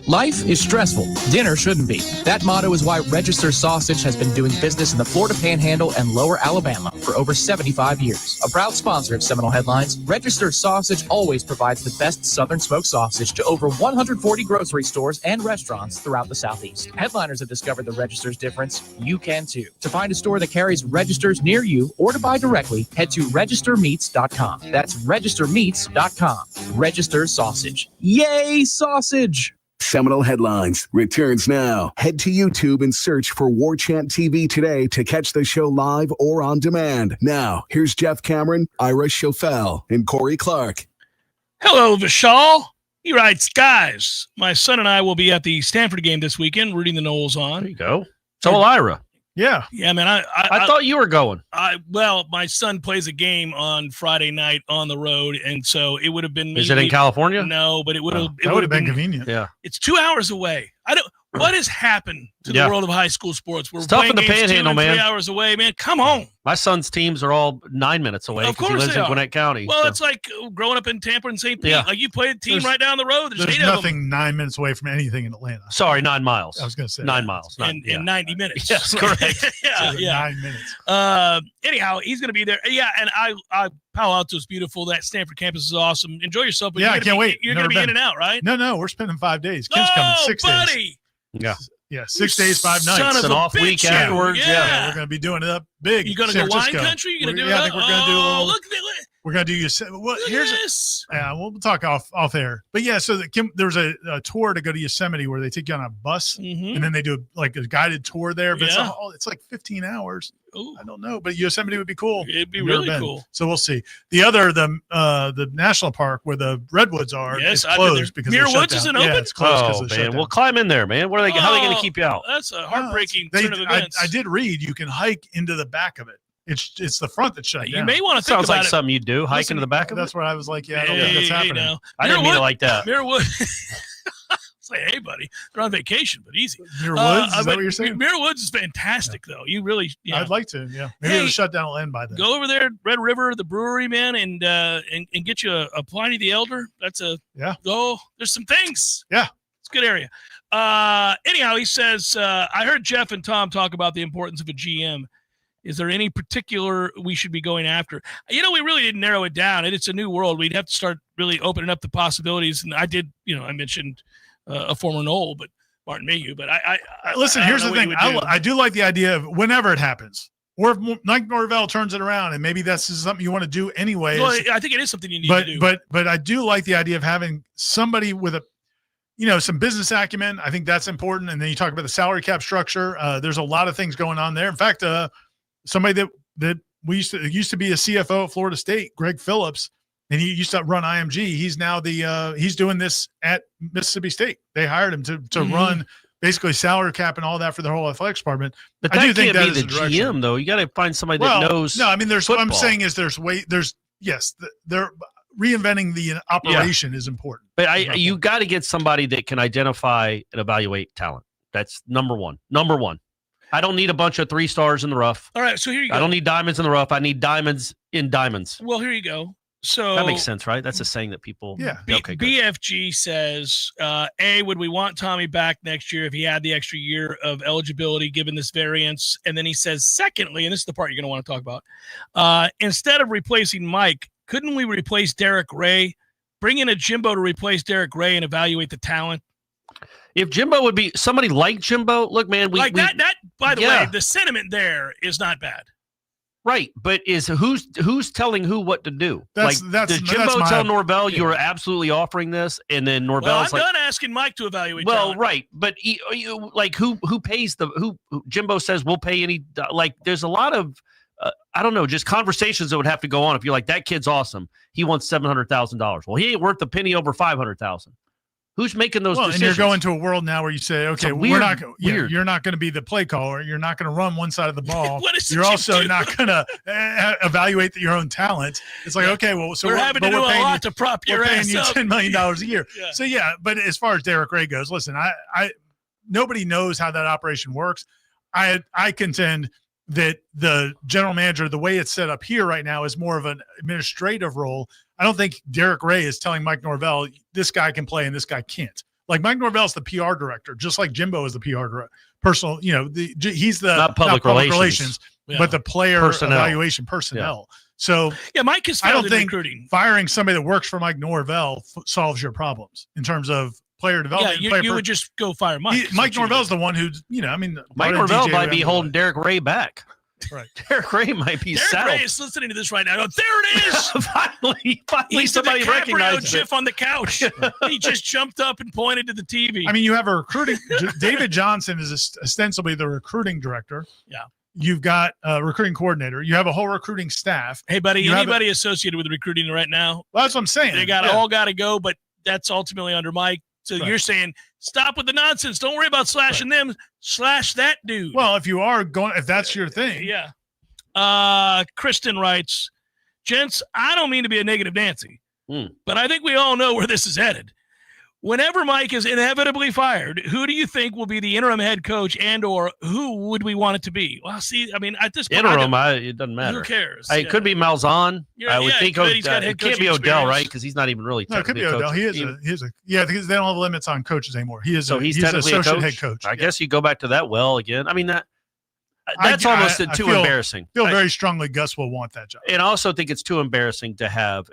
Life is stressful. Dinner shouldn't be. That motto is why Register Sausage has been doing business in the Florida Panhandle and Lower Alabama for over 75 years. A proud sponsor of Seminole Headlines, Register Sausage always provides the best Southern smoked sausage to over 140 grocery stores and restaurants throughout the Southeast. Headliners have discovered the Register's difference. You can too. To find a store that carries Registers near you or to buy directly, head to registermeats.com. That's registermeats.com. Register Sausage. Yay, sausage! Seminole Headlines returns now. Head to YouTube and search for Warchant TV today to catch the show live or on demand. Now, here's Jeff Cameron, Ira Schofel, and Corey Clark. Hello, Vishal. He writes, guys, my son and I will be at the Stanford game this weekend, rooting the Noles on. There you go. So will Ira. Yeah. Yeah, man. I thought you were going. Well, my son plays a game on Friday night on the road, and so it would have been. Is it in California? No, but it would have. That would have been convenient. Yeah. It's 2 hours away. What has happened to the world of high school sports? We're it's tough in the playing games Panhandle, 2 and 3 man. hours away, man. Come on. My son's teams are all 9 minutes away. Of course he lives they in are. Gwinnett County. Well, it's like growing up in Tampa and St. Pete. Yeah. Like you play a team right down the road. There's 8 of them. nothing 9 minutes away from anything in Atlanta. Sorry, 9 miles. I was going to say 9 miles. In 90 minutes. Yes, correct. yeah. 9 minutes. Anyhow, he's going to be there. Yeah, and I Palo Alto's beautiful. That Stanford campus is awesome. Enjoy yourself. But Yeah, I can't wait. You're going to be in and out, right? No, we're spending 5 days. Kids coming 6 buddy. days. Yeah. Yeah, 6 days, 5 nights. Son of an a off bitch, week you. afterwards. Yeah, we're going to be doing it up big. You going to go wine country? You going to do I think we're going to do a little. Look at it. We're going to do here's this. We'll talk off air. But yeah, so there's a tour to go to Yosemite where they take you on a bus and then they do a guided tour there. But it's like 15 hours. Ooh. I don't know, but Yosemite would be cool. It'd be really cool. So we'll see. The national park where the redwoods are is closed because Muir they're Woods shut down. isn't open? Yeah, it's closed because Oh, they're man. shut Well, down. climb in there, man. What are they? How are they going to keep you out? That's a heartbreaking turn of events. I did read you can hike into the back of it. It's the front that's shut down. You may want to think Sounds about like it. something you do. Hike into the back of it. That's what I was like. Yeah, I don't think that's happening. Now. I didn't mean it like that. Muir Woods. Say, hey, buddy, they're on vacation, but easy. Muir Woods? Is that what you're saying? Muir Woods is fantastic, though. You really, I'd like to. Yeah, maybe it'll shut down will end by then. Go over there, Red River, the brewery, man, and get you a Pliny the Elder. That's a yeah. Oh, there's some things. Yeah. It's a good area. Anyhow, he says, I heard Jeff and Tom talk about the importance of a GM. Is there any particular we should be going after? We really didn't narrow it down. It's a new world. We'd have to start really opening up the possibilities. And I did, I mentioned a former Knoll, but Martin Mayhew. But I listen, here's the thing. I do like the idea of whenever it happens, or if Mike Norvell turns it around, and maybe that's something you want to do anyway. Well, I think it is something you need to do. But I do like the idea of having somebody with some business acumen. I think that's important. And then you talk about the salary cap structure. There's a lot of things going on there. In fact, somebody that used to be a CFO at Florida State, Greg Phillips, and he used to run IMG. He's now he's doing this at Mississippi State. They hired him to run basically salary cap and all that for the whole athletics department. But I do think that is the GM though. You got to find somebody that knows. No, I mean, football. What I'm saying is they're reinventing the operation is important. But you got to get somebody that can identify and evaluate talent. That's number one. I don't need a bunch of 3 stars in the rough. All right, so here you go. I don't need diamonds in the rough. I need diamonds in diamonds. Well, here you go. So that makes sense, right? That's a saying that people. Yeah. Okay. Good. BFG says, would we want Tommy back next year if he had the extra year of eligibility given this variance? And then he says, secondly, and this is the part you're going to want to talk about, instead of replacing Mike, couldn't we replace Derek Ray? Bring in a Jimbo to replace Derek Ray and evaluate the talent. If Jimbo would be somebody like Jimbo, look, man, that. By the way, the sentiment there is not bad, right? But who's telling who what to do? Does Jimbo tell Norvell you are absolutely offering this, and then Norvell's I'm done asking Mike to evaluate. Well, talent. right, but who pays who Jimbo says we'll pay any There's a lot of I don't know, just conversations that would have to go on if you're like that kid's awesome. He wants $700,000. Well, he ain't worth a penny over $500,000. Who's making those decisions? And you're going to a world now where you say, okay, you're not going to be the play caller. You're not going to run one side of the ball. You're also not going to evaluate your own talent. It's like, okay, well, so we're having to do a lot to prop your ass up. We're paying you $10 million a year. Yeah. So, but as far as Derek Ray goes, listen, I nobody knows how that operation works. I contend that the general manager, the way it's set up here right now, is more of an administrative role. I don't think Derek Ray is telling Mike Norvell, this guy can play and this guy can't. Like Mike Norvell's the PR director, just like Jimbo is the PR director. He's the not public relations. But the player evaluation personnel. Yeah. So Mike is. I don't think recruiting. Firing somebody that works for Mike Norvell solves your problems in terms of player development. Yeah, you would just go fire Mike. Mike Norvell's the one who, Mike Norvell might be holding Derek Ray back. Right. Derek Ray might be Derek saddled. Ray is listening to this right now. There it is. finally He's somebody recognizes GIF on the couch. He just jumped up and pointed to the TV. I mean, you have a recruiting. David Johnson is ostensibly the recruiting director. Yeah. You've got a recruiting coordinator. You have a whole recruiting staff. Hey, buddy, anybody associated with recruiting right now? Well, that's what I'm saying. They all got to go, but that's ultimately under Mike. So you're saying stop with the nonsense. Don't worry about slashing them. Slash that dude. Well, if that's your thing. Yeah. Kristen writes, gents, I don't mean to be a negative Nancy, but I think we all know where this is headed. Whenever Mike is inevitably fired, who do you think will be the interim head coach, and or who would we want it to be? Well, see, I mean, at this point, interim, it doesn't matter. Who cares? It could be Malzahn. I would think it can't be Odell, right? Because he's not even really. No, it could be Odell. He is a because they don't have limits on coaches anymore. He's technically an associate head coach. I guess you go back to that well again. I mean that's almost too embarrassing. I feel very strongly Gus will want that job. And I also think it's too embarrassing to have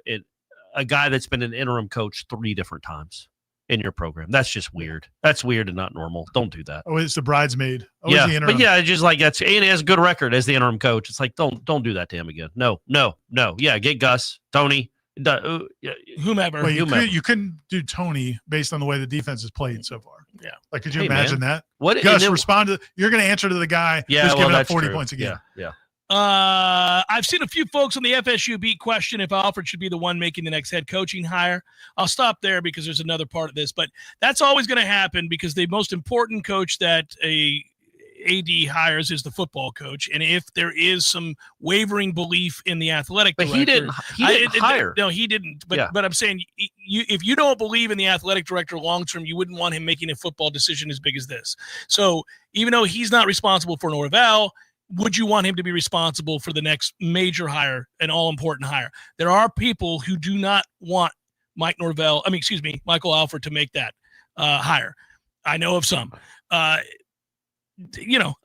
a guy that's been an interim coach 3 different times in your program. That's just weird. That's weird and not normal. Don't do that. Oh, it's the bridesmaid. Oh, yeah, the interim. But just like and he has a good record as the interim coach. It's like don't do that to him again. No. Yeah, get Gus, Tony, whomever. Well, you couldn't do Tony based on the way the defense has played so far. Yeah. Like, could you imagine that? What Gus you're going to answer to the guy who's giving up 40 points a game. Yeah. I've seen a few folks on the FSU beat question if Alfred should be the one making the next head coaching hire. I'll stop there because there's another part of this, but that's always going to happen because the most important coach that a AD hires is the football coach, and if there is some wavering belief in the athletic director, he didn't hire. No, he didn't. But I'm saying if you don't believe in the athletic director long term, you wouldn't want him making a football decision as big as this. So even though he's not responsible for Norvell, would you want him to be responsible for the next major hire, an all-important hire? There are people who do not want Michael Alford to make that. hire. I know of some.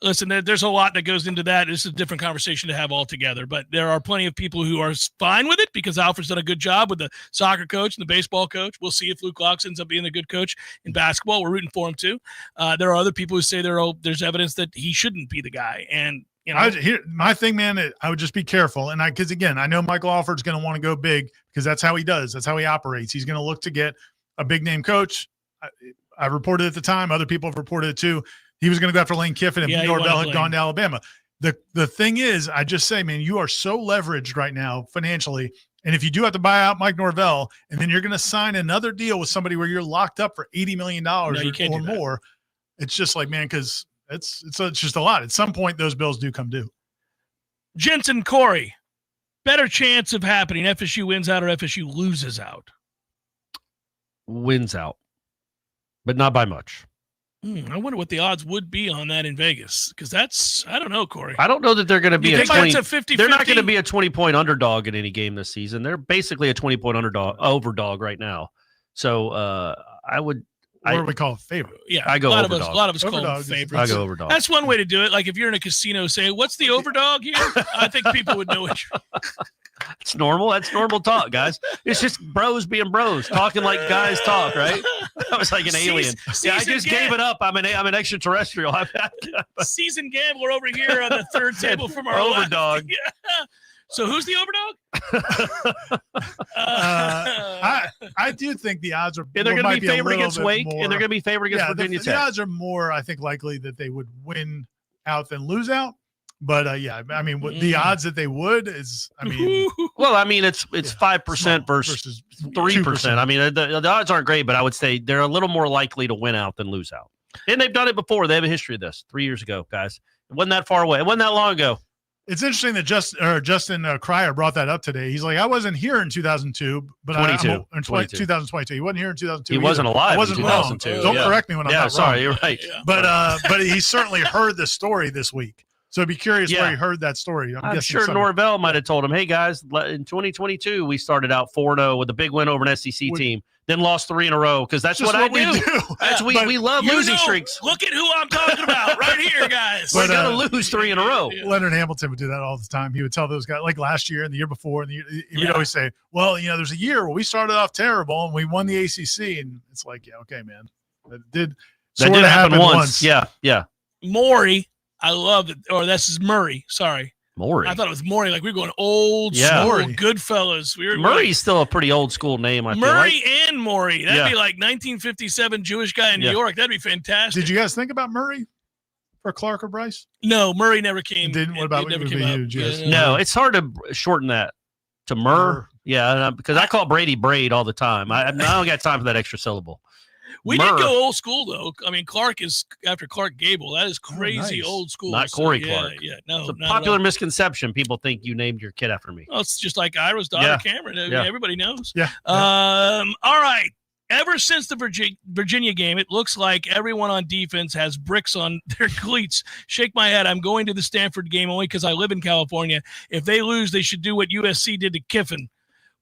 Listen, there's a lot that goes into that. This is a different conversation to have altogether, but there are plenty of people who are fine with it because Alfred's done a good job with the soccer coach and the baseball coach. We'll see if Luke Locke ends up being a good coach in basketball. We're rooting for him too. There are other people who say there's evidence that he shouldn't be the guy. And, my thing, man, I would just be careful. And because again, I know Michael Alford's going to want to go big because that's how he does. That's how he operates. He's going to look to get a big name coach. I reported at the time. Other people have reported it too. He was going to go after Lane Kiffin and Norvell had gone to Alabama. The thing is, I just say, man, you are so leveraged right now financially. And if you do have to buy out Mike Norvell and then you're going to sign another deal with somebody where you're locked up for $80 million or more, it's just like, man, because it's just a lot. At some point, those bills do come due. Jensen, Corey, better chance of happening. FSU wins out or FSU loses out? Wins out, but not by much. I wonder what the odds would be on that in Vegas, because I don't know, Corey. I don't know that they're going to be a 20. They're not going to be a 20-point underdog in any game this season. They're basically a 20-point overdog right now. So I would. What do we call it? Favorite? Yeah, I go overdog. A lot of us call them favorites. I go overdog. That's one way to do it. Like if you're in a casino, say, "What's the overdog here?" I think people would know what you're. It's normal. That's normal talk, guys. It's just bros being bros, talking like guys talk, right? I was like an alien. I just gave it up. I'm an extraterrestrial. Seasoned gambler over here on the third table from our overdog. Yeah. So who's the overdog? I do think the odds are. And they're going to be favored against Wake, and they're going to be favored against Virginia Tech. The odds are more, I think, likely that they would win out than lose out. But I mean, the odds that they would is, well, I mean, it's 5% versus 3%. I mean, the odds aren't great, but I would say they're a little more likely to win out than lose out. And they've done it before. They have a history of this 3 years ago, guys. It wasn't that far away. It wasn't that long ago. It's interesting that Justin Cryer brought that up today. He's like, I wasn't here in 2002, but 2022. He wasn't here in 2002. He wasn't alive. I wasn't in 2002. Wrong. Don't correct me when I'm not sorry, wrong. You're right. But he certainly heard the story this week. So I'd be curious where he heard that story. I'm sure Norvell might have told him, hey, guys, in 2022, we started out 4-0 with a big win over an SEC team, then lost 3 in a row because that's what I do. That's we love losing streaks. Look at who I'm talking about right here, guys. We're going to lose 3 in a row. Leonard Hamilton would do that all the time. He would tell those guys, like last year and the year before, and he would always say, well, there's a year where we started off terrible and we won the ACC. And it's like, yeah, okay, man. That did happen once. Yeah. Maury. I love it. Or this is Murray. Sorry. Maury. I thought it was Maury. Like we were going old school, Goodfellas. Murray's still a pretty old school name, I feel like. Murray and Maury. That'd be like 1957 Jewish guy in New York. That'd be fantastic. Did you guys think about Murray for Clark or Bryce? No, Murray never came. What about never came up? No, it's hard to shorten that to Murr. Yeah, because I call Brady Braid all the time. I don't got time for that extra syllable. We did go old school, though. I mean, Clark is after Clark Gable. That is crazy old school. Not Corey Clark. Yeah, no. It's a popular misconception. People think you named your kid after me. Well, it's just like Ira's daughter, Cameron. Everybody knows. Yeah. All right. Ever since the Virginia game, it looks like everyone on defense has bricks on their cleats. Shake my head. I'm going to the Stanford game only because I live in California. If they lose, they should do what USC did to Kiffin.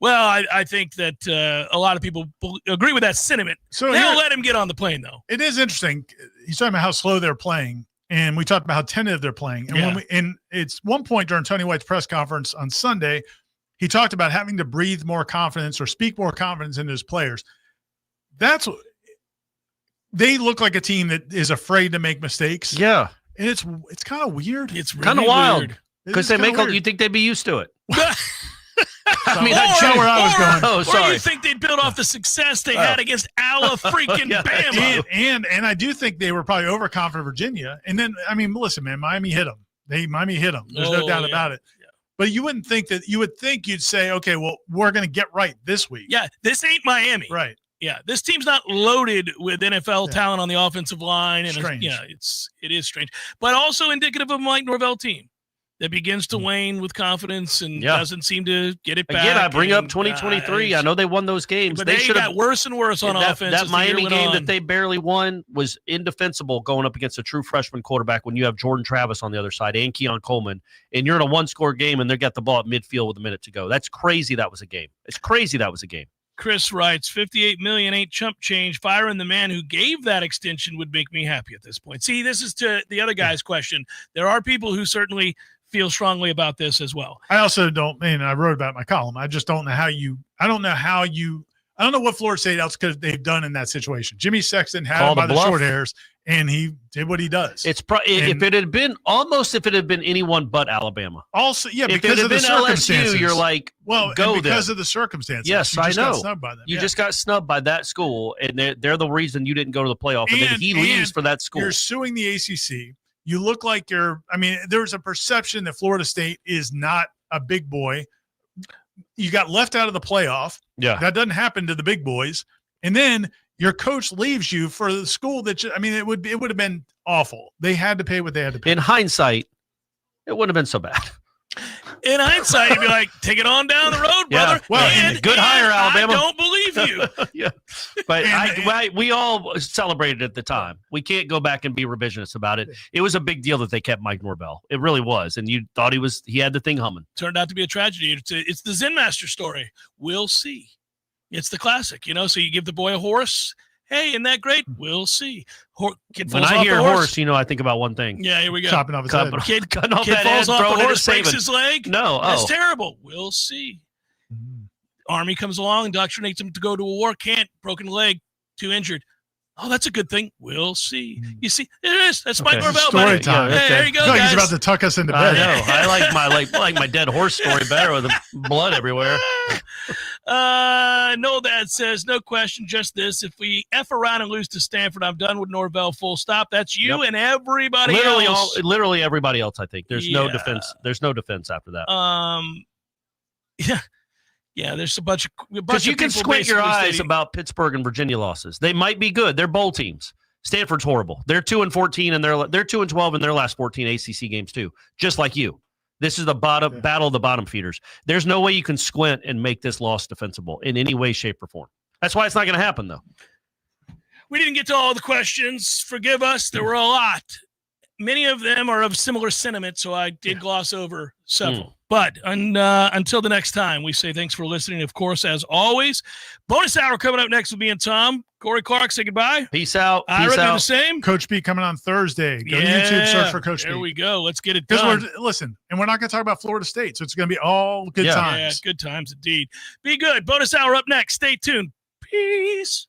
Well, I think that a lot of people agree with that sentiment. So they'll let him get on the plane, though. It is interesting. He's talking about how slow they're playing, and we talked about how tentative they're playing. And and it's one point during Tony White's press conference on Sunday, he talked about having to breathe more confidence or speak more confidence into his players. They look like a team that is afraid to make mistakes. Yeah, and it's kind of weird. It's really kind of wild because you think they'd be used to it. I mean, that's where I was going. Oh, sorry. Or you think they'd build off the success they had against Bama? And I do think they were probably overconfident Virginia. And then, I mean, listen, man, Miami hit them. Miami hit them. There's no doubt about it. Yeah. But you wouldn't think that. You would think you'd say, okay, well, we're going to get right this week. Yeah, this ain't Miami. Right. Yeah, this team's not loaded with NFL talent on the offensive line, and strange. It is strange, but also indicative of a Mike Norvell team that begins to wane with confidence and doesn't seem to get it back. Again, I bring up 2023. I know they won those games. But they should have worse and worse on offense. That Miami game that they barely won was indefensible going up against a true freshman quarterback when you have Jordan Travis on the other side and Keon Coleman, and you're in a one-score game and they got the ball at midfield with a minute to go. That's crazy that was a game. It's crazy that was a game. Chris writes, $58 million ain't chump change. Firing the man who gave that extension would make me happy at this point. See, this is to the other guy's question. There are people who certainly feel strongly about this as well. I also don't, and I wrote about it in my column. I just don't know I don't know what Florida State else could they've done in that situation. Jimmy Sexton had him by the short hairs, and he did what he does. It's if it had been anyone but Alabama. Also, yeah, if because of the circumstances. LSU, you're like, because of the circumstances. Yes, I know. Got snubbed by them. You just got snubbed by that school, and they're the reason you didn't go to the playoff. And then he leaves for that school. You're suing the ACC. You look like there's a perception that Florida State is not a big boy. You got left out of the playoff. Yeah. That doesn't happen to the big boys. And then your coach leaves you for the school that it would have been awful. They had to pay what they had to pay. In hindsight, it wouldn't have been so bad. In hindsight, you'd be like, take it on down the road, brother. Well, good hire, Alabama. I don't believe you. Yeah. But we all celebrated at the time. We can't go back and be revisionist about it. It was a big deal that they kept Mike Norvell. It really was. And you thought he had the thing humming. Turned out to be a tragedy. It's the Zen Master story. We'll see. It's the classic, so you give the boy a horse. Hey, isn't that great? We'll see. When I hear horse, I think about one thing. Yeah, here we go. Chopping off his head. Kid that falls head, off the horse, breaks his leg. No. That's terrible. We'll see. Army comes along, indoctrinates him to go to a war. Can't. Broken leg. 2 injured. Oh, that's a good thing. We'll see. You see, there it is. That's Mike Norvell. Story time. Hey, there you go, guys. He's about to tuck us into bed. I know. I like my dead horse story better with the blood everywhere. No, that says no question. Just this: if we F around and lose to Stanford, I'm done with Norvell. Full stop. That's you and everybody else. Literally everybody else. I think there's no defense. There's no defense after that. Yeah, there's a bunch of because you can squint your eyes about Pittsburgh and Virginia losses. They might be good. They're bowl teams. Stanford's horrible. They're 2-14 and they're 2-12 in their last 14 ACC games too. Just like you. This is the battle of the bottom feeders. There's no way you can squint and make this loss defensible in any way, shape, or form. That's why it's not going to happen though. We didn't get to all the questions. Forgive us. There were a lot. Many of them are of similar sentiment, so I did gloss over several. But until the next time, we say thanks for listening. Of course, as always, bonus hour coming up next with me and Tom. Corey Clark, say goodbye. Peace out. Ira, do the same. Coach B coming on Thursday. Go to YouTube, search for Coach B. There we go. Let's get it done. Listen, and we're not going to talk about Florida State, so it's going to be all good times. Yeah, good times indeed. Be good. Bonus hour up next. Stay tuned. Peace.